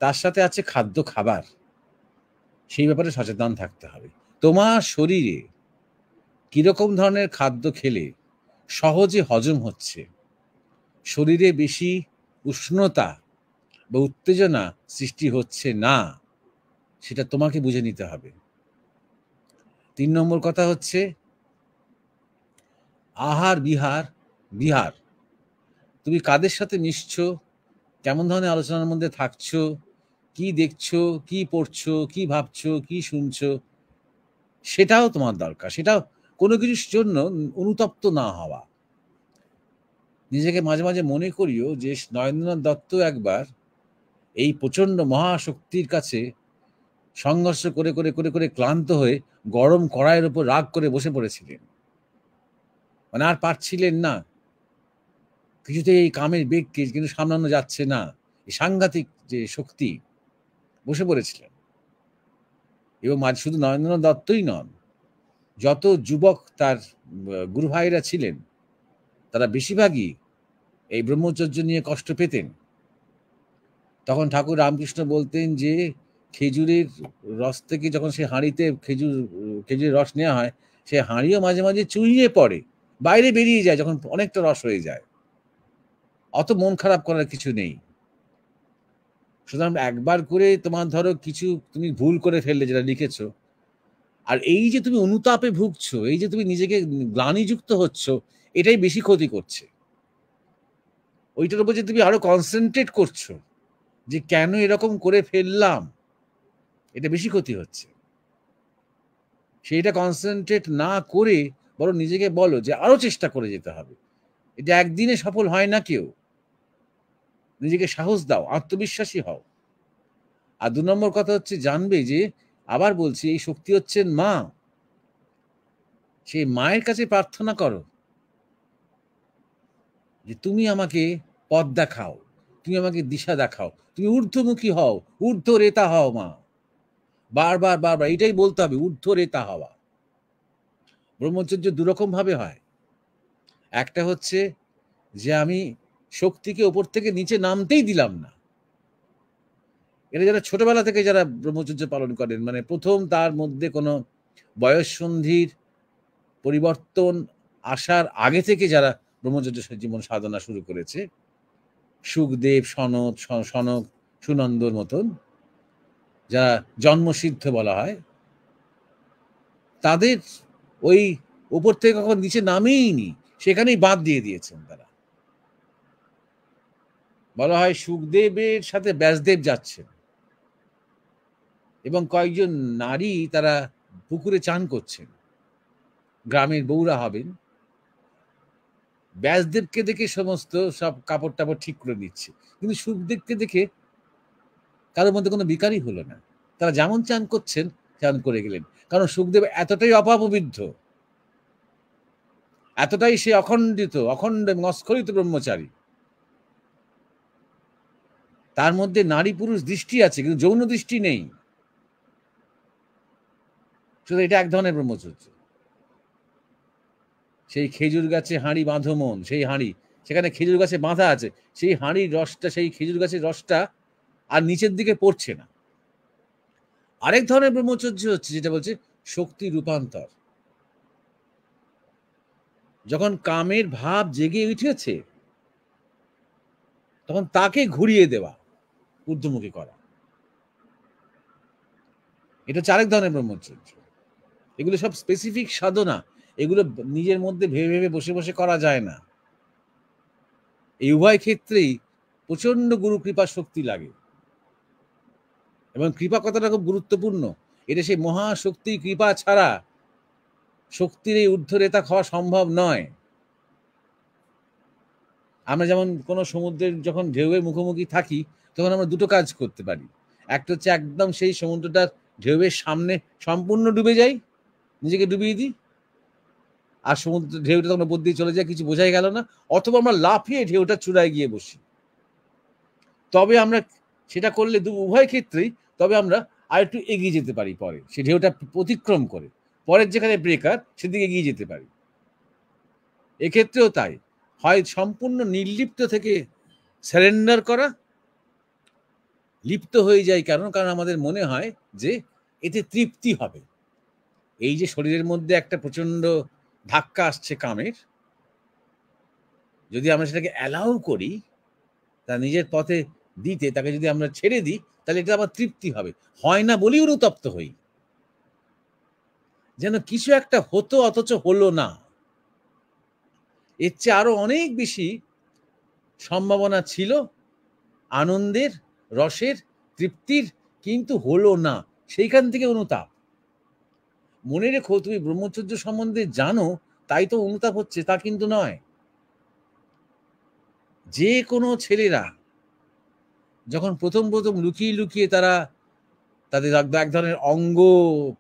তার সাথে আছে খাদ্য খাবার। সেই ব্যাপারে সচেতন থাকতে হবে। তোমার শরীরে কিরকম ধরনের খাদ্য খেলে সহজে হজম হচ্ছে, শরীরে বেশি উষ্ণতা বা উত্তেজনা সৃষ্টি হচ্ছে না, সেটা তোমাকে বুঝে নিতে হবে। ৩ নম্বর কথা হচ্ছে আহার বিহার। তুমি কাদের সাথে মিশছো, কেমন ধরনের আলোচনার মধ্যে থাকছো, কি দেখছো, কি পড়ছো, কি ভাবছো, কি শুনছো, সেটাও তোমার দরকার। সেটাও কোনো কিছুর জন্য অনুতপ্ত না হওয়া। নিজেকে মাঝে মাঝে মনে করিও যে নরেন্দ্রনাথ দত্ত একবার এই প্রচণ্ড মহাশক্তির কাছে সংঘর্ষ করে করে করে করে ক্লান্ত হয়ে গরম কড়াইয়ের উপর রাগ করে বসে পড়েছিলেন। মানে আর পারছিলেন না, কিছুতেই এই কামের বেগকে কিন্তু সামলানো যাচ্ছে না, এই সাংঘাতিক যে শক্তি, বসে পড়েছিলেন। এবং শুধু নরেন্দ্রনাথ দত্তই নন, যত যুবক তার গুরু ভাইরা ছিলেন তারা বেশিরভাগই এই ব্রহ্মচর্য নিয়ে কষ্ট পেতেন। তখন ঠাকুর রামকৃষ্ণ বলতেন যে খেজুরের রস থেকে যখন সে হাঁড়িতে খেজুরের রস নেওয়া হয়, সে হাঁড়িও মাঝে মাঝে চুইয়ে পড়ে, বাইরে বেরিয়ে যায় যখন অনেকটা রস হয়ে যায়। অত মন খারাপ করার কিছু নেই। সুতরাং একবার করে তোমার ধরো কিছু তুমি ভুল করে ফেললে, যেটা লিখেছো, আর এই যে তুমি অনুতাপে ভুগছো, এই যে তুমি নিজেকে গ্লানিযুক্ত হচ্ছ, এটাই বেশি ক্ষতি করছে। ওইটার উপর যে তুমি আরো কনসেন্ট্রেট করছো যে কেন এরকম করে ফেললাম, এটা বেশি ক্ষতি হচ্ছে। সেইটা কনসেন্ট্রেট না করে বরং নিজেকে বলো যে আরো চেষ্টা করে যেতে হবে। এটা একদিনে সফল হয় না কেউ। নিজেকে সাহস দাও, আত্মবিশ্বাসী হও। আর ২ নম্বর কথা হচ্ছে জানবে যে, আবার বলছি, এই শক্তি হচ্ছেন মা। সেই মায়ের কাছে প্রার্থনা করো যে তুমি আমাকে পথ দেখাও, তুমি আমাকে দিশা দেখাও, তুমি ঊর্ধ্বমুখী হও, ঊর্ধ্ব রেতা হও মা। বারবার বারবার এটাই বলতে হবে, ঊর্ধ্ব রেতা হওয়া। ব্রহ্মচর্য দুরকম ভাবে হয়। একটা হচ্ছে যে আমি শক্তিকে ওপর থেকে নিচে নামতেই দিলাম না। এটা যারা ছোটবেলা থেকে যারা ব্রহ্মচর্য পালন করেন, মানে প্রথম তার মধ্যে কোনো বয়ঃসন্ধির পরিবর্তন আসার আগে থেকে যারা ব্রহ্মচর্য জীবন সাধনা শুরু করেছে, সুখদেব, সনক, সুনন্দর মতন যারা জন্মসিদ্ধ বলা হয়, তাদের ওই উপর থেকে কখন নিচে নামেইনি, সেখানেই বাদ দিয়ে দিয়েছেন তারা। বলা হয় সুখদেবের সাথে ব্যাসদেব যাচ্ছেন এবং কয়েকজন নারী তারা পুকুরে চান করছেন, গ্রামের বউরা হবেন। ব্যাসদেবকে দেখে সমস্ত সব কাপড় টাপড় ঠিক করে দিচ্ছে, কিন্তু সুখদেবকে দেখে কারোর মধ্যে কোনো বিকারই হলো না। তারা যেমন চান করছেন চান করে গেলেন, কারণ সুখদেব এতটাই অপাপবিদ্ধ, এতটাই সে অখণ্ড অস্খলিত ব্রহ্মচারী, তার মধ্যে নারী পুরুষ দৃষ্টি আছে কিন্তু যৌন দৃষ্টি নেই। শুধু এটা এক ধরনের ব্রহ্মচর্য। সেই খেজুর গাছে হাঁড়ি বাঁধো মন, সেই হাঁড়ি, সেখানে খেজুর গাছে বাঁধা আছে, সেই হাঁড়ির রসটা, সেই খেজুর গাছের রসটা আর নিচের দিকে পড়ছে না। আরেক ধরনের ব্রহ্মচর্য হচ্ছে যেটা বলছে শক্তি রূপান্তর। যখন কামের ভাব জেগে উঠেছে তখন তাকে ঘুরিয়ে দেওয়া, ঊর্ধ্বমুখী করা। এটা হচ্ছে আরেক ধরনের ব্রহ্মচর্য। এগুলো সব স্পেসিফিক সাধনা, এগুলো নিজের মধ্যে ভেবে ভেবে বসে বসে করা যায় না। এই উভয় ক্ষেত্রেই প্রচন্ড গুরু কৃপা শক্তি লাগে, এবং কৃপা কথাটা খুব গুরুত্বপূর্ণ। এটা সেই মহাশক্তির কৃপা ছাড়া শক্তির এই ঊর্ধ্বরেতা হওয়া সম্ভব নয়। আমরা যেমন কোনো সমুদ্রের যখন ঢেউয়ের মুখোমুখি থাকি তখন আমরা দুটো কাজ করতে পারি। একটা হচ্ছে একদম সেই সমুদ্রটার ঢেউয়ের সামনে সম্পূর্ণ ডুবে যাই, নিজেকে ডুবিয়ে দিই, আর সমুদ্র ঢেউটা তখন উপর দিয়ে চলে যায়, কিছু বোঝাই গেল না। অথবা আমরা লাফিয়ে ঢেউটা চূড়ায় গিয়ে বসি। তবে আমরা সেটা করলে উভয় ক্ষেত্রেই তবে আমরা আর একটু এগিয়ে যেতে পারি, পরে সে ঢেউটা অতিক্রম করে পরের যেখানে ব্রেকার সেদিকে এগিয়ে যেতে পারি। এক্ষেত্রেও তাই, হয় সম্পূর্ণ নির্লিপ্ত থেকে সারেন্ডার করা, লিপ্ত হয়ে যায় কারণ আমাদের মনে হয় যে এতে তৃপ্তি হবে। এই যে শরীরের মধ্যে একটা প্রচন্ড ধাক্কা আসছে কামের, যদি আমরা সেটাকে অ্যালাউ করি, তা নিজের পথে দিতে, তাকে যদি আমরা ছেড়ে দিই, তাহলে এটা আমার তৃপ্তি হবে। হয় না বলেই অনুতপ্ত হই, যেন কিছু একটা হতো অথচ হলো না। এর চেয়ে আরো অনেক বেশি সম্ভাবনা ছিল আনন্দের, রসের, তৃপ্তির, কিন্তু হলো না, সেইখান থেকে অনুতাপ। মনে রেখো, তুমি ব্রহ্মচর্য সম্বন্ধে জানো তাই তো অনুতাপ হচ্ছে, তা কিন্তু নয়। যে কোনো ছেলেরা যখন প্রথম লুকিয়ে লুকিয়ে তারা তাদের এক ধরনের অঙ্গ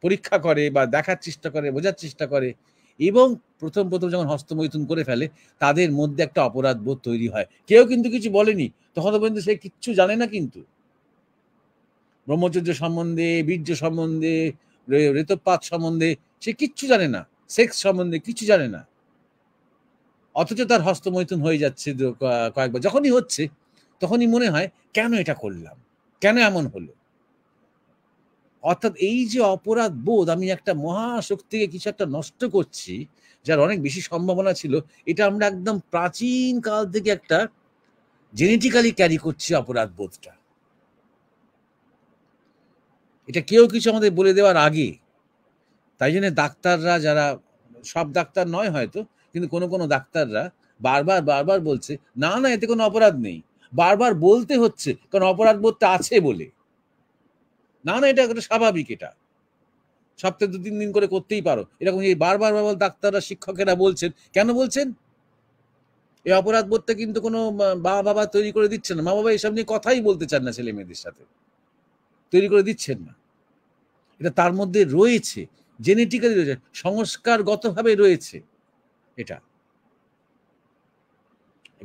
পরীক্ষা করে বা দেখার চেষ্টা করে, বোঝার চেষ্টা করে, এবং প্রথম যখন হস্তমৈথুন করে ফেলে, তাদের মধ্যে একটা অপরাধ বোধ তৈরি হয়। কেউ কিন্তু কিছু বলেনি, তখন পর্যন্ত সে কিচ্ছু জানে না, কিন্তু ব্রহ্মচর্য সম্বন্ধে, বীর্য সম্বন্ধে, ঋতপাত সম্বন্ধে সে কিচ্ছু জানে না, সেক্স সম্বন্ধে কিছু জানে না, অথচ তার হস্তমৈথুন হয়ে যাচ্ছে কয়েকবার। যখনই হচ্ছে তখনই মনে হয় কেন এটা করলাম, কেন এমন হলো। অর্থাৎ এই যে অপরাধ বোধ, আমি একটা মহাশক্তিকে কিছু একটা নষ্ট করছি যার অনেক বেশি সম্ভাবনা ছিল, এটা আমরা একদম প্রাচীন কাল থেকে একটা জেনেটিক্যালি ক্যারি করছি অপরাধ বোধটা। এটা কেউ কিছু আমাদের বলে দেওয়ার আগে। তাই জন্য ডাক্তাররা, যারা, সব ডাক্তার নয় হয়তো, কিন্তু কোনো ডাক্তাররা বারবার বলছে না না এতে কোনো অপরাধ নেই। বারবার বলতে হচ্ছে কারণ অপরাধ বোধটা আছে বলে। না না এটা স্বাভাবিক, এটা সপ্তাহে 2-3 দিন করে করতেই পারো, এরকম এই বারবার ডাক্তাররা, শিক্ষকেরা বলছেন। কেন বলছেন? এই অপরাধ বোধটা কিন্তু কোনো বাবা তৈরি করে দিচ্ছে না। মা বাবা এসব নিয়ে কথাই বলতে চান না ছেলে মেয়েদের সাথে, তৈরি করে দিচ্ছেন না। এটা তার মধ্যে রয়েছে, জেনেটিক্যালি রয়েছে, সংস্কারগতভাবে রয়েছে এটা।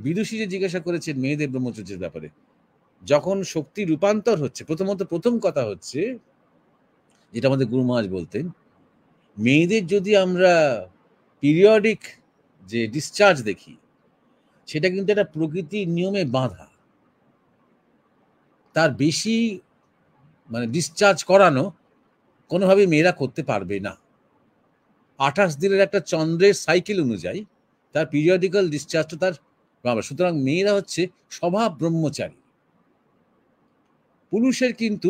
বিদুষী যে জিজ্ঞাসা করেছেন মেয়েদের ব্রহ্মচর্যের ব্যাপারে, যখন শক্তি রূপান্তর হচ্ছে, প্রথম কথা হচ্ছে যেটা আমাদের গুরু মহারাজ বলতেন, মেয়েদের যদি আমরা পিরিয়ডিক যে ডিসচার্জ দেখি, সেটা কিন্তু একটা প্রকৃতির নিয়মে বাঁধা। তার বেশি ডিসচার্জ করানো কোনোভাবে মেয়েরা করতে পারবে না। 28 দিনের একটা চন্দ্রের সাইকেল অনুযায়ী তার পিরিয়ডিক্যাল ডিসচার্জটা তার। সুতরাং মেয়েরা হচ্ছে স্বভাব ব্রহ্মচারী। পুরুষের কিন্তু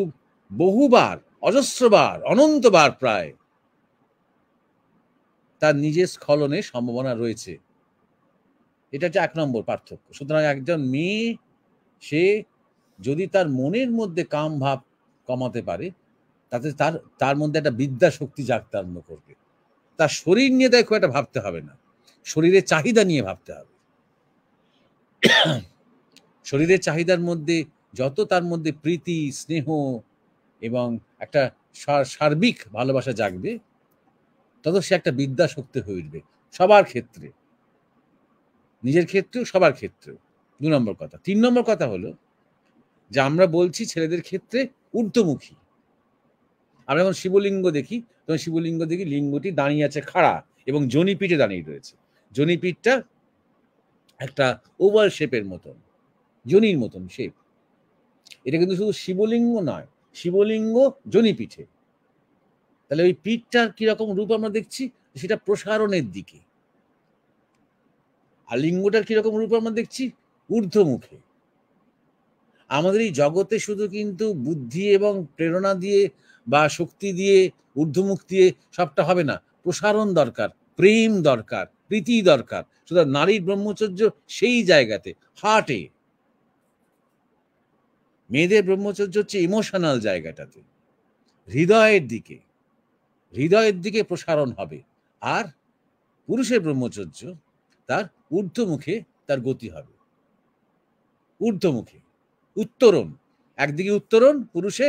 বহুবার, অজস্রবার, অনন্তবার প্রায় তার নিজের স্খলনের সম্ভাবনা রয়েছে। এটা হচ্ছে 1 নম্বর পার্থক্য। সুতরাং একজন মেয়ে, সে যদি তার মনের মধ্যে কাম ভাব কমাতে পারে, তাতে তার মধ্যে একটা বিদ্যা শক্তি জাগতে আরম্ভ করবে। তার শরীর নিয়ে তাই খুব একটা ভাবতে হবে না, শরীরের চাহিদা নিয়ে ভাবতে হবে। শরীরের চাহিদার মধ্যে যত তার মধ্যে প্রীতি, স্নেহ এবং একটা সার্বিক ভালোবাসা জাগবে, তত সে একটা বিদ্যা শক্তি হয়ে উঠবে, সবার ক্ষেত্রে, নিজের ক্ষেত্রেও, সবার ক্ষেত্রেও। 2 নম্বর কথা। 3 নম্বর কথা হলো যে আমরা বলছি ছেলেদের ক্ষেত্রে ঊর্ধ্বমুখী। আমরা যখন শিবলিঙ্গ দেখি, তখন শিবলিঙ্গ দেখি লিঙ্গটি দাঁড়িয়ে আছে খাড়া এবং জনিপিঠে দাঁড়িয়ে রয়েছে। জনিপিঠটা একটা ওভাল শেপের মতন, জনির মতন শেপ। এটা কিন্তু শুধু শিবলিঙ্গ নয়, শিবলিঙ্গ জনিপিঠে। তাহলে ওই পিঠটার কিরকম রূপ আমরা দেখছি, সেটা প্রসারণের দিকে। আর লিঙ্গটার কিরকম রূপ আমরা দেখছি, ঊর্ধ্বমুখে। আমাদের এই জগতে শুধু কিন্তু বুদ্ধি এবং প্রেরণা দিয়ে বা শক্তি দিয়ে, ঊর্ধ্বমুখ দিয়ে সবটা হবে না। প্রসারণ দরকার, প্রেম দরকার, প্রীতি দরকার। সুতরাং নারীর ব্রহ্মচর্য সেই জায়গাতে, হার্টে। মেয়েদের ব্রহ্মচর্য হচ্ছে ইমোশনাল জায়গাটাতে, হৃদয়ের দিকে প্রসারণ হবে। আর পুরুষের ব্রহ্মচর্য তার ঊর্ধ্বমুখে তার গতি হবে। ঊর্ধ্বমুখী, উত্তরণ, একদিকে উত্তরণ পুরুষে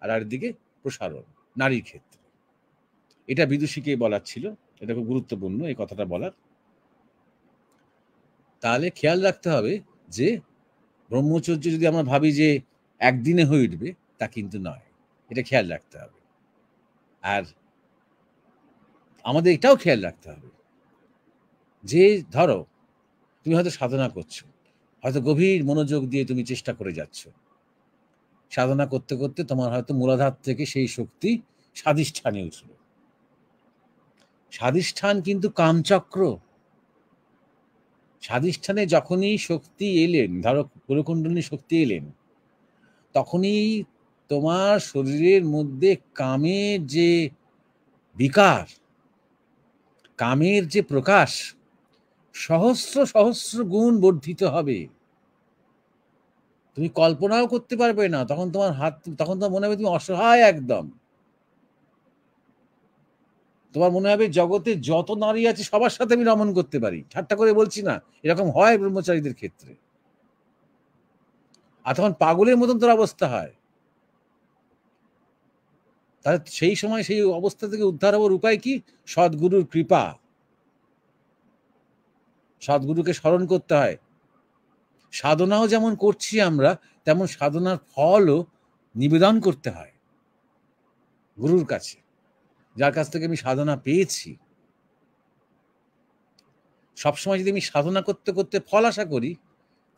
আর একদিকে প্রসারণ নারীর ক্ষেত্রে। এটা বিদুষীকে বলার ছিল, এটা খুব গুরুত্বপূর্ণ এই কথাটা বলার। তাহলে খেয়াল রাখতে হবে যে ব্রহ্মচর্য যদি আমরা ভাবি যে একদিনে হয়ে উঠবে, তা কিন্তু নয়, এটা খেয়াল রাখতে হবে। আর আমাদের এটাও খেয়াল রাখতে হবে যে ধরো তুমি হয়তো সাধনা করছো, হয়তো গভীর মনোযোগ দিয়ে তুমি চেষ্টা করে যাচ্ছ, সাধনা করতে করতে তোমার হয়তো মূলাধার থেকে সেই শক্তি স্বাধিষ্ঠানে উঠল। স্বাধিষ্ঠান কিন্তু কামচক্র। স্বাধিষ্ঠানে যখনই শক্তি এলেন, ধরো পুরকুণ্ডলিনী শক্তি এলেন, তখনই তোমার শরীরের মধ্যে কামের যে বিকার, কামের যে প্রকাশ সহস্র সহস্র গুণ বর্ধিত হবে। তুমি কল্পনাও করতে পারবে না। তখন তোমার হাত, তখন তোমার মনে হবে তুমি অসহায় একদম। তোমার মনে হবে জগতে যত নারী আছে সবার সাথে আমি রমণ করতে পারি। ঠাট্টা করে বলছি না, এরকম হয় ব্রহ্মচারীদের ক্ষেত্রে। আর তখন পাগলের মতন তোর অবস্থা হয়। তাহলে সেই সময় সেই অবস্থা থেকে উদ্ধার হওয়ার উপায় কি? সদ্গুরুর কৃপা, সদ্গুরুকে স্মরণ করতে হয়। সাধনাও যেমন করছি আমরা, তেমন সাধনার ফলও নিবেদন করতে হয় গুরুর কাছে, যার কাছ থেকে আমি সাধনা পেয়েছি। সবসময় যদি আমি সাধনা করতে করতে ফল আশা করি,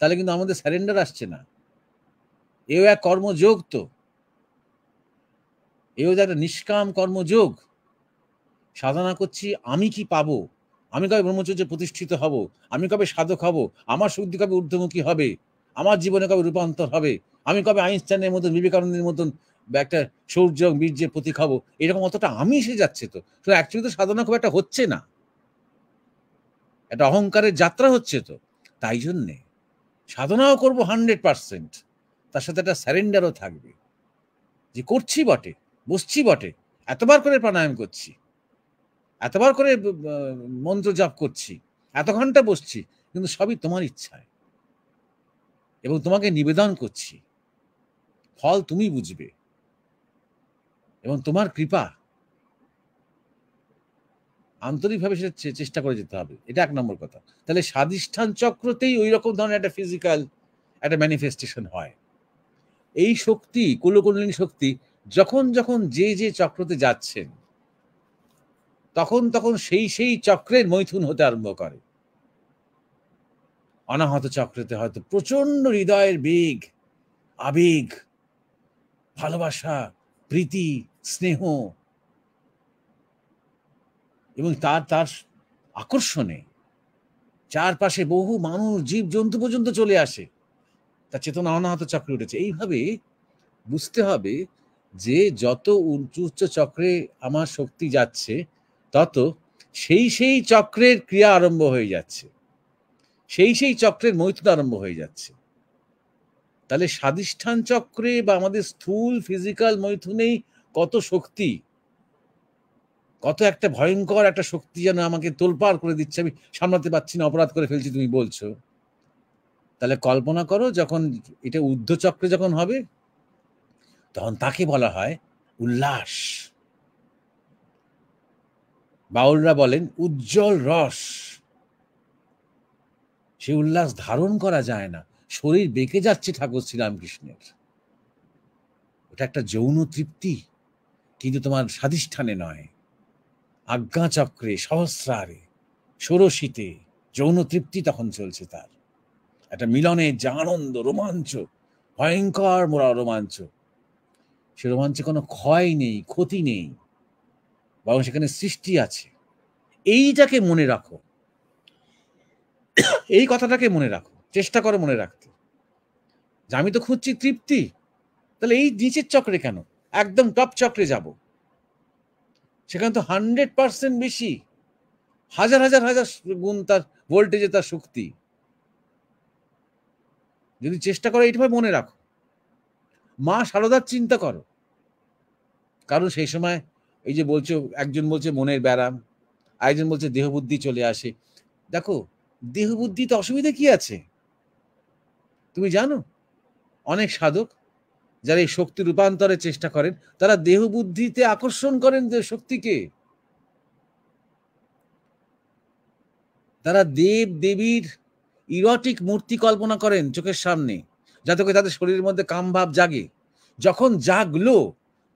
তাহলে কিন্তু আমাদের স্যারেন্ডার আসছে না। এও এক কর্মযোগ, তো এও একটা নিষ্কাম কর্মযোগ। সাধনা করছি, আমি কি পাবো, আমি কবে ব্রহ্মচর্যে প্রতিষ্ঠিত হব, আমি কবে সাধক হব, আমার শুদ্ধি কবে ঊর্ধ্বমুখী হবে, আমার জীবনে কবে রূপান্তর হবে, আমি কবে আইনস্টাইনের মতন, বিবেকানন্দের মতন একটা সৌর্য বীর্যের প্রতীক হব, এরকম অতটা আমি এসে যাচ্ছে। তো অ্যাকচুয়ালি তো সাধনা খুব একটা হচ্ছে না, একটা অহংকারের যাত্রা হচ্ছে। তো তাই জন্যে সাধনাও করবো 100%, তার সাথে একটা স্যারেন্ডারও থাকবে, যে করছি বটে, বসছি বটে, এতবার করে প্রাণায়াম করছি, এতবার করে মন্ত্র জপ করছি, এত ঘন্টা বসছি, কিন্তু সবই তোমার ইচ্ছায় এবং তোমাকে নিবেদন করছি। ফল তুমি বুঝবে এবং তোমার কৃপা। আন্তরিকভাবে সেটা চেষ্টা করে যেতে হবে, এটা 1 নম্বর কথা। তাহলে স্বাধিষ্ঠান চক্রতেই ওই রকম ধরনের একটা ফিজিক্যাল একটা ম্যানিফেস্টেশন হয়। এই শক্তি, কুলকুণ্ডলিনী শক্তি যখন যখন যে যে চক্রতে যাচ্ছেন, তখন তখন সেই সেই চক্রের মৈথুন হতে আরম্ভ করে। অনাহত চক্রেতে হয়তো প্রচন্ড হৃদয়ের বেগ, আবেগ, ভালোবাসা, প্রীতি, স্নেহ এবং তার তার আকর্ষণে চারপাশে বহু মানুষ, জীব জন্তু পর্যন্ত চলে আসে, তার চেতনা অনাহত চক্রে উঠেছে। এইভাবে বুঝতে হবে যে যত উচ্চ উচ্চ চক্রে আমার শক্তি যাচ্ছে, তত সেই সেই চক্রের ক্রিয়া আরম্ভ হয়ে যাচ্ছে, সেই সেই চক্রের মৈথুন আরম্ভ হয়ে যাচ্ছে। তাহলে স্বাধিষ্ঠান চক্রে বা আমাদের স্থূল ফিজিক্যাল মৈথুনেই কত শক্তি, কত একটা ভয়ঙ্কর একটা শক্তি যেন আমাকে তোলপাড় করে দিচ্ছে, আমি সামলাতে পারছি না, অপরাধ করে ফেলছি তুমি বলছো। তাহলে কল্পনা করো যখন এটা ঊর্ধ্ব চক্রে যখন হবে, তখন তাকে বলা হয় উল্লাস। বাউলরা বলেন উজ্জ্বল রস। সে উল্লাস ধারণ করা যায় না, শরীর বেঁকে যাচ্ছে ঠাকুর শ্রীরামকৃষ্ণের। ওটা একটা যৌন তৃপ্তি, কিন্তু তোমার স্বাধিষ্ঠানে নয়, আজ্ঞা চক্রে, সহস্রারে, ষোড়শীতে যৌন তৃপ্তি তখন চলছে। তার একটা মিলনের যে আনন্দ, রোমাঞ্চ, ভয়ঙ্কর মোরা রোমাঞ্চ, সে রোমাঞ্চে কোনো ক্ষয় নেই, ক্ষতি নেই, বরং সেখানে সৃষ্টি আছে। এইটাকে মনে রাখো, এই কথাটাকে মনে রাখো, চেষ্টা করো মনে রাখতে, যে আমি তো খুঁজছি তৃপ্তি। তাহলে এই নিচের চক্রে কেন, একদম টপ চক্রে যাব, সেখানে তো 100% বেশি, হাজার হাজার হাজার গুণ তার ভোল্টেজে তার শক্তি। যদি চেষ্টা করো এইভাবে মনে রাখো, মা শারদার চিন্তা করো। কারণ সেই সময় এই যে বলছো, একজন বলছে মনের ব্যারাম, আরেকজন বলছে দেহ বুদ্ধি চলে আসে। দেখো, দেহ বুদ্ধিতে অসুবিধা কি আছে? তুমি জানো অনেক সাধক যারা এই শক্তি রূপান্তরের চেষ্টা করেন তারা দেহ বুদ্ধিতে আকর্ষণ করেন যে শক্তিকে। তারা দেব দেবীর ইরোটিক মূর্তি কল্পনা করেন চোখের সামনে, যাতে করে তাদের শরীরের মধ্যে কামভাব জাগে। যখন জাগলো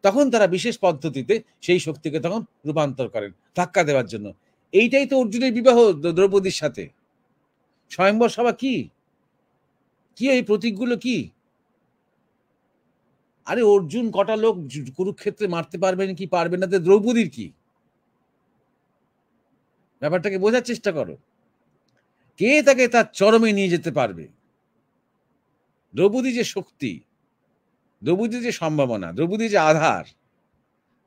তখন তারা বিশেষ পদ্ধতিতে সেই শক্তিকে তখন রূপান্তর করেন ধাক্কা দেওয়ার জন্য। এইটাই তো অর্জুনের বিবাহ দ্রৌপদীর সাথে। স্বয়ম্বর সভা কি কি এই প্রতীকগুলো কি? আরে অর্জুন কটা লোক কুরুক্ষেত্রে মারতে পারবেন কি পারবেন না, দ্রৌপদীর কি? ব্যাপারটাকে বোঝার চেষ্টা করো। কে তাকে তার চরমে নিয়ে যেতে পারবে? দ্রৌপদী যে শক্তি, দ্রৌপদী যে সম্ভাবনা, দ্রৌপদী যে আধার,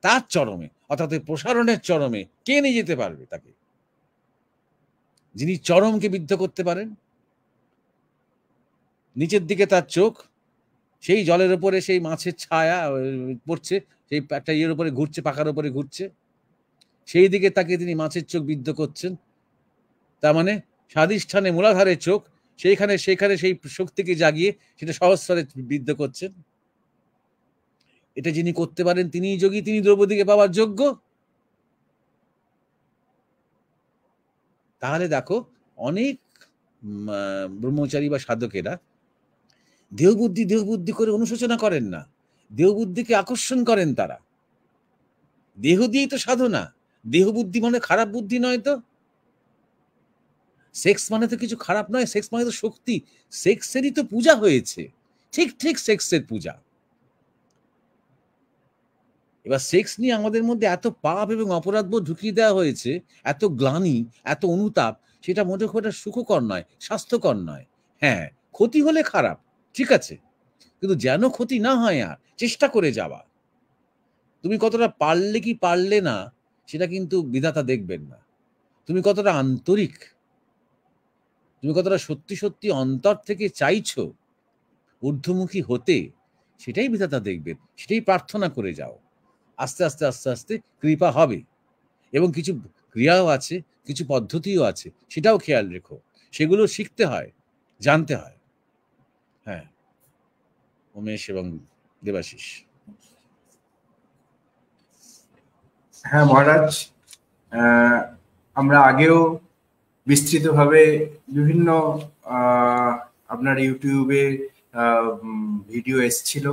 তার চরমে অর্থাৎ প্রসারণের চরমে কে নিয়ে যেতে পারবে তাকে? যিনি চরমকে বিদ্ধ করতে পারেন। নিচের দিকে তার চোখ, সেই জলের উপরে সেই মাছের ছায়া পড়ছে, সেই একটা ইয়ের উপরে ঘুরছে, পাখার উপরে ঘুরছে, সেই দিকে তাকে তিনি মাছের চোখ বিদ্ধ করছেন। তার মানে স্বাধিষ্ঠানে মূলাধারের চোখ, সেইখানে সেই শক্তিকে জাগিয়ে সেটা সহস্রে বিদ্ধ করছেন। এটা যিনি করতে পারেন তিনিই যোগী, তিনি দ্রৌপদীকে পাওয়ার যোগ্য। তাহলে দেখো অনেক ব্রহ্মচারী বা সাধকেরা দেহবুদ্ধি করে অনুশোচনা করেন না, দেহবুদ্ধিকে আকর্ষণ করেন। তারা দেহ দিয়েই তো সাধনা। দেহবুদ্ধি মানে খারাপ বুদ্ধি নয় তো। সেক্স মানে তো কিছু খারাপ নয়, সেক্স মানে তো শক্তি। সেক্সেরই তো পূজা হয়েছে, ঠিক সেক্সের পূজা। এবার সেক্স নিয়ে আমাদের মধ্যে এত পাপ এবং অপরাধবোধ ঢুকিয়ে দেওয়া হয়েছে, এত গ্লানি, এত অনুতাপ, সেটা মোটে খুব একটা সুখকর নয়, স্বাস্থ্যকর নয়। হ্যাঁ, ক্ষতি হলে খারাপ, ঠিক আছে, কিন্তু যেন ক্ষতি না হয় আর চেষ্টা করে যাওয়া। তুমি কতটা পারলে কি পারলে না সেটা কিন্তু বিধাতা দেখবেন না। তুমি কতটা আন্তরিক, তুমি কতটা সত্যি সত্যি অন্তর থেকে চাইছো ঊর্ধ্বমুখী হতে, সেটাই বিধাতা দেখবেন। সেটাই প্রার্থনা করে যাও। আস্তে আস্তে আস্তে আস্তে কৃপা হবে। এবং কিছু ক্রিয়াও আছে, কিছু পদ্ধতিও আছে, সেটাও খেয়াল রেখো। সেগুলো শিখতে হয়, জানতে হয়। হ্যাঁ, উমেশ এবং দেবাশিস। হ্যাঁ মহারাজ, আমরা আগেও বিস্তৃতভাবে বিভিন্ন আপনার ইউটিউবে ভিডিও এসেছিল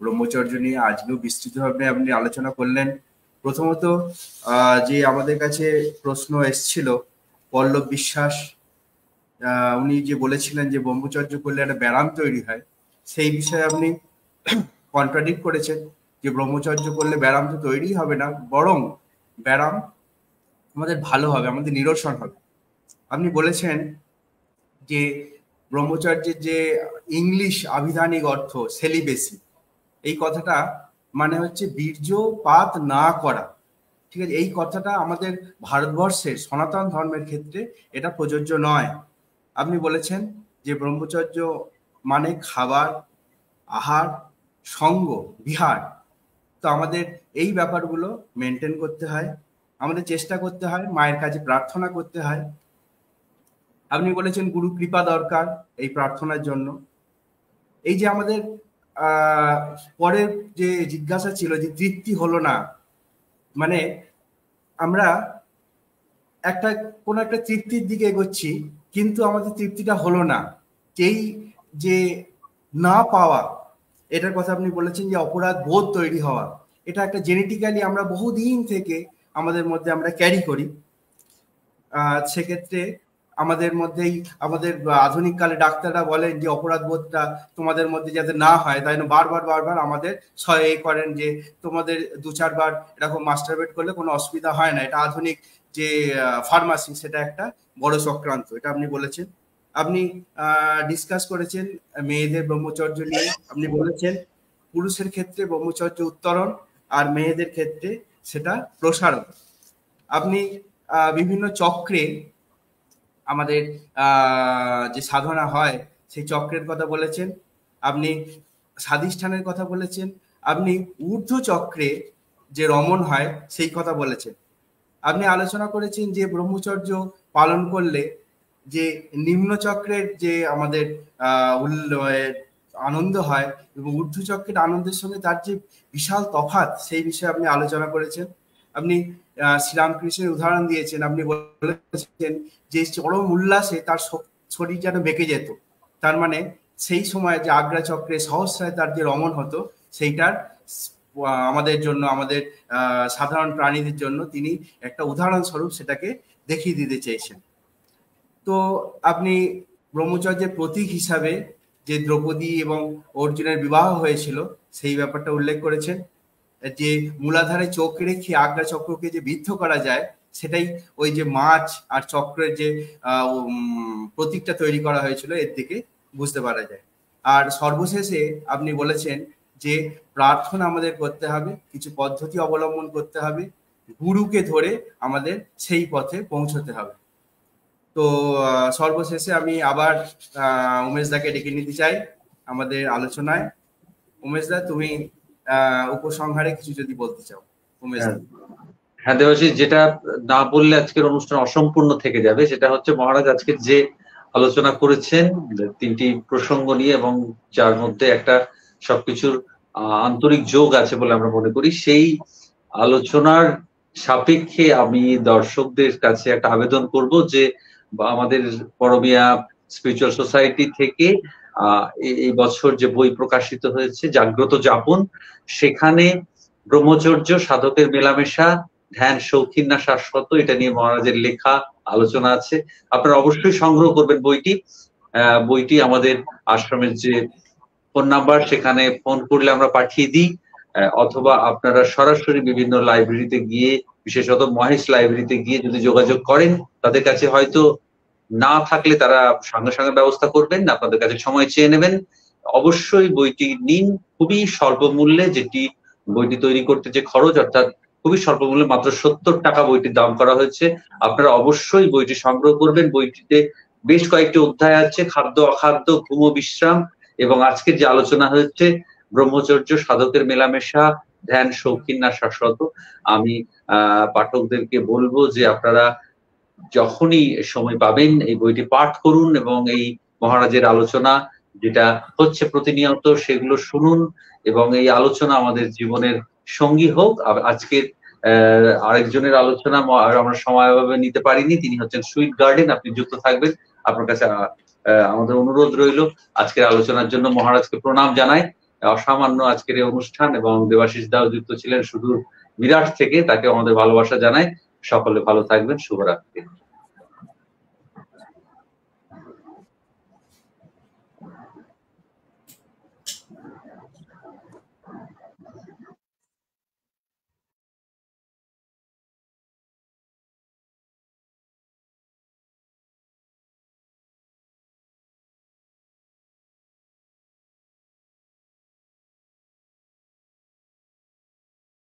ব্রহ্মচর্য নিয়ে। আজকেও বিস্তৃতভাবে আপনি আলোচনা করলেন। প্রথমত যে আমাদের কাছে প্রশ্ন এসেছিল পল্লব বিশ্বাস, উনি যে বলেছিলেন যে ব্রহ্মচর্য করলে একটা ব্যারাম তৈরি হয়, সেই বিষয়ে আপনি কন্ট্রাডিক্ট করেছেন যে ব্রহ্মচর্য করলে ব্যারাম তো তৈরি হবে না, বরং ব্যারাম আমাদের ভালো হবে, আমাদের নিরসন হবে। আপনি বলেছেন যে ব্রহ্মচর্যের যে ইংলিশ আবিধানিক অর্থ সেলিবেসি, এই কথাটা মানে হচ্ছে বীর্যপাত না করা। ঠিক আছে, এই কথাটা আমাদের ভারতবর্ষের সনাতন ধর্মের ক্ষেত্রে এটা প্রযোজ্য নয়। আপনি বলেছেন যে ব্রহ্মচর্য মানে খাবার, আহার, সঙ্গ, বিহার। তো আমাদের এই ব্যাপারগুলো মেনটেন করতে হয়, আমাদের চেষ্টা করতে হয়, মায়ের কাছে প্রার্থনা করতে হয়। আপনি বলেছেন গুরু কৃপা দরকার এই প্রার্থনার জন্য। এই যে আমাদের পরের যে জিজ্ঞাসা ছিল যে তৃপ্তি হলো না, মানে আমরা কোনো একটা তৃপ্তির দিকে এগোচ্ছি কিন্তু আমাদের তৃপ্তিটা হলো না, এই যে না পাওয়া, এটার কথা আপনি বলেছেন যে অপরাধ বোধ তৈরি হওয়া, এটা একটা জেনেটিক্যালি আমরা বহুদিন থেকে আমাদের মধ্যে আমরা ক্যারি করি। সেক্ষেত্রে আমাদের মধ্যেই আমাদের আধুনিক কালে ডাক্তাররা বলেন যে অপরাধ বোধটা তোমাদের মধ্যে যাতে না হয়, তাই না বারবার আমাদের করেন যে তোমাদের 2-4 বার এরকম মাস্টারবেট করলে কোনো অসুবিধা হয় না। এটা আধুনিক যে ফার্মাসি, সেটা একটা বড় চক্রান্ত, এটা আপনি বলেছেন। আপনি ডিসকাস করেছেন মেয়েদের ব্রহ্মচর্য নিয়ে। আপনি বলেছেন পুরুষের ক্ষেত্রে ব্রহ্মচর্য উত্তরণ আর মেয়েদের ক্ষেত্রে সেটা প্রসারণ। আপনি বিভিন্ন চক্রে আমাদের যে সাধনা হয় সেই চক্রের কথা বলেছেন। আপনি স্বাধিষ্ঠানের কথা বলেছেন। আপনি ঊর্ধ্ব চক্রে যে রমণ হয় সেই কথা বলেছেন। আপনি আলোচনা করেছেন যে ব্রহ্মচর্য পালন করলে যে নিম্নচক্রের যে আমাদের আনন্দ হয় এবং ঊর্ধ্বচক্রের আনন্দের সঙ্গে তার যে বিশাল তফাৎ, সেই বিষয়ে আপনি আলোচনা করেছেন। আপনি শ্রীরামকৃষ্ণের উদাহরণ দিয়েছেন, আপনি বলেছেন যে চরম উল্লাসে তার শরীর যেন বেঁকে যেত। তার মানে সেই সময় যে আগ্রা চক্রে সহস্রায় তার যে রমণ হতো, সেইটার আমাদের জন্য, আমাদের সাধারণ প্রাণীদের জন্য তিনি একটা উদাহরণস্বরূপ সেটাকে দেখিয়ে দিতে চেয়েছেন। তো আপনি ব্রহ্মচর্যের প্রতীক হিসাবে যে দ্রৌপদী এবং অর্জুনের বিবাহ হয়েছিল সেই ব্যাপারটা উল্লেখ করেছেন। যে মূলাধারে চোখ রেখে আগ্রা চক্রকে যে বিদ্ধ করা যায়, সেটাই ওই যে মাছ আর চক্রের যে প্রতীকটা তৈরি করা হয়েছিল এর থেকে বুঝতে পারা যায়। আর সর্বশেষে আপনি বলেছেন যে প্রার্থনা আমাদের করতে হবে, কিছু পদ্ধতি অবলম্বন করতে হবে, গুরুকে ধরে আমাদের সেই পথে পৌঁছতে হবে। তো সর্বশেষে আমি আবার উমেশ দাকে ডেকে নিতে চাই আমাদের আলোচনায়। উমেশ দা, তুমি উপসংহারে কিছু যদি বলতে চাও। উমেশ দা। হ্যাঁ দেবাশিস, যেটা না বললে আজকের অনুষ্ঠান অসম্পূর্ণ থেকে যাবে, সেটা হচ্ছে মহারাজ আজকে যে আলোচনা করেছেন 3টি প্রসঙ্গ নিয়ে, এবং যার মধ্যে একটা সবকিছুর আন্তরিক যোগ আছে বলে আমরা মনে করি, সেই আলোচনার সাপেক্ষে আমি দর্শকদের কাছে একটা আবেদন করব যে আমাদের পরমিয়া স্পিরিচুয়াল সোসাইটি থেকে এই বছর যে বই প্রকাশিত হয়েছে জাগ্রত যাপন, সেখানে ব্রহ্মচর্য সাধকের মেলামেশা, ধ্যান শৌখিন না শাশ্বত, এটা নিয়ে মহারাজের লেখা আলোচনা আছে। আপনারা অবশ্যই সংগ্রহ করবেন বইটি। বইটি আমাদের আশ্রমের যে ফোন নাম্বার, সেখানে ফোন করলে আমরা পাঠিয়ে দিই, অথবা আপনারা সরাসরি বিভিন্ন লাইব্রেরিতে গিয়ে, বিশেষত মহেশ লাইব্রেরিতে গিয়ে যদি যোগাযোগ করেন, তাদের কাছে হয়তো না থাকলে তারা সঙ্গে সঙ্গে ব্যবস্থা করবেন, আপনাদের কাছে সময় চেয়ে নেবেন। অবশ্যই বইটি নিন খুবই স্বল্প মূল্যে, যেটি বইটি তৈরি করতে যে খরচ, অর্থাৎ খুবই স্বল্প মূল্যে, মাত্র 70 টাকা বইটির দাম করা হয়েছে। আপনারা অবশ্যই বইটি সংগ্রহ করবেন। বইটিতে বেশ কয়েকটি অধ্যায় আছে, খাদ্য অখাদ্য, ঘুম ও বিশ্রাম, এবং আজকের যে আলোচনা হয়েছে ব্রহ্মচর্য সাধকের মেলামেশা, ধ্যান শৌখিন না শাশ্বত। আমি পাঠকদেরকে বলবো যে আপনারা যখনই সময় পাবেন এই বইটি পাঠ করুন, এবং এই মহারাজের আলোচনা যেটা হচ্ছে প্রতিনিয়ত সেগুলো শুনুন, এবং এই আলোচনা আমাদের জীবনের সঙ্গী হোক। আজকের আরেকজনের আলোচনা আমরা সময়ভাবে নিতে পারিনি, তিনি হচ্ছেন সুইট গার্ডেন। আপনি যুক্ত থাকবেন, আপনার কাছে আমাদের অনুরোধ রইল। আজকের আলোচনার জন্য মহারাজকে প্রণাম জানাই। অসামান্য আজকের এই অনুষ্ঠান, এবং দেবাশিস দাও যুক্ত ছিলেন সুদূর বিরাট থেকে, তাকে আমাদের ভালোবাসা জানাই। সকলে ভালো থাকবেন, শুভরাত্রি।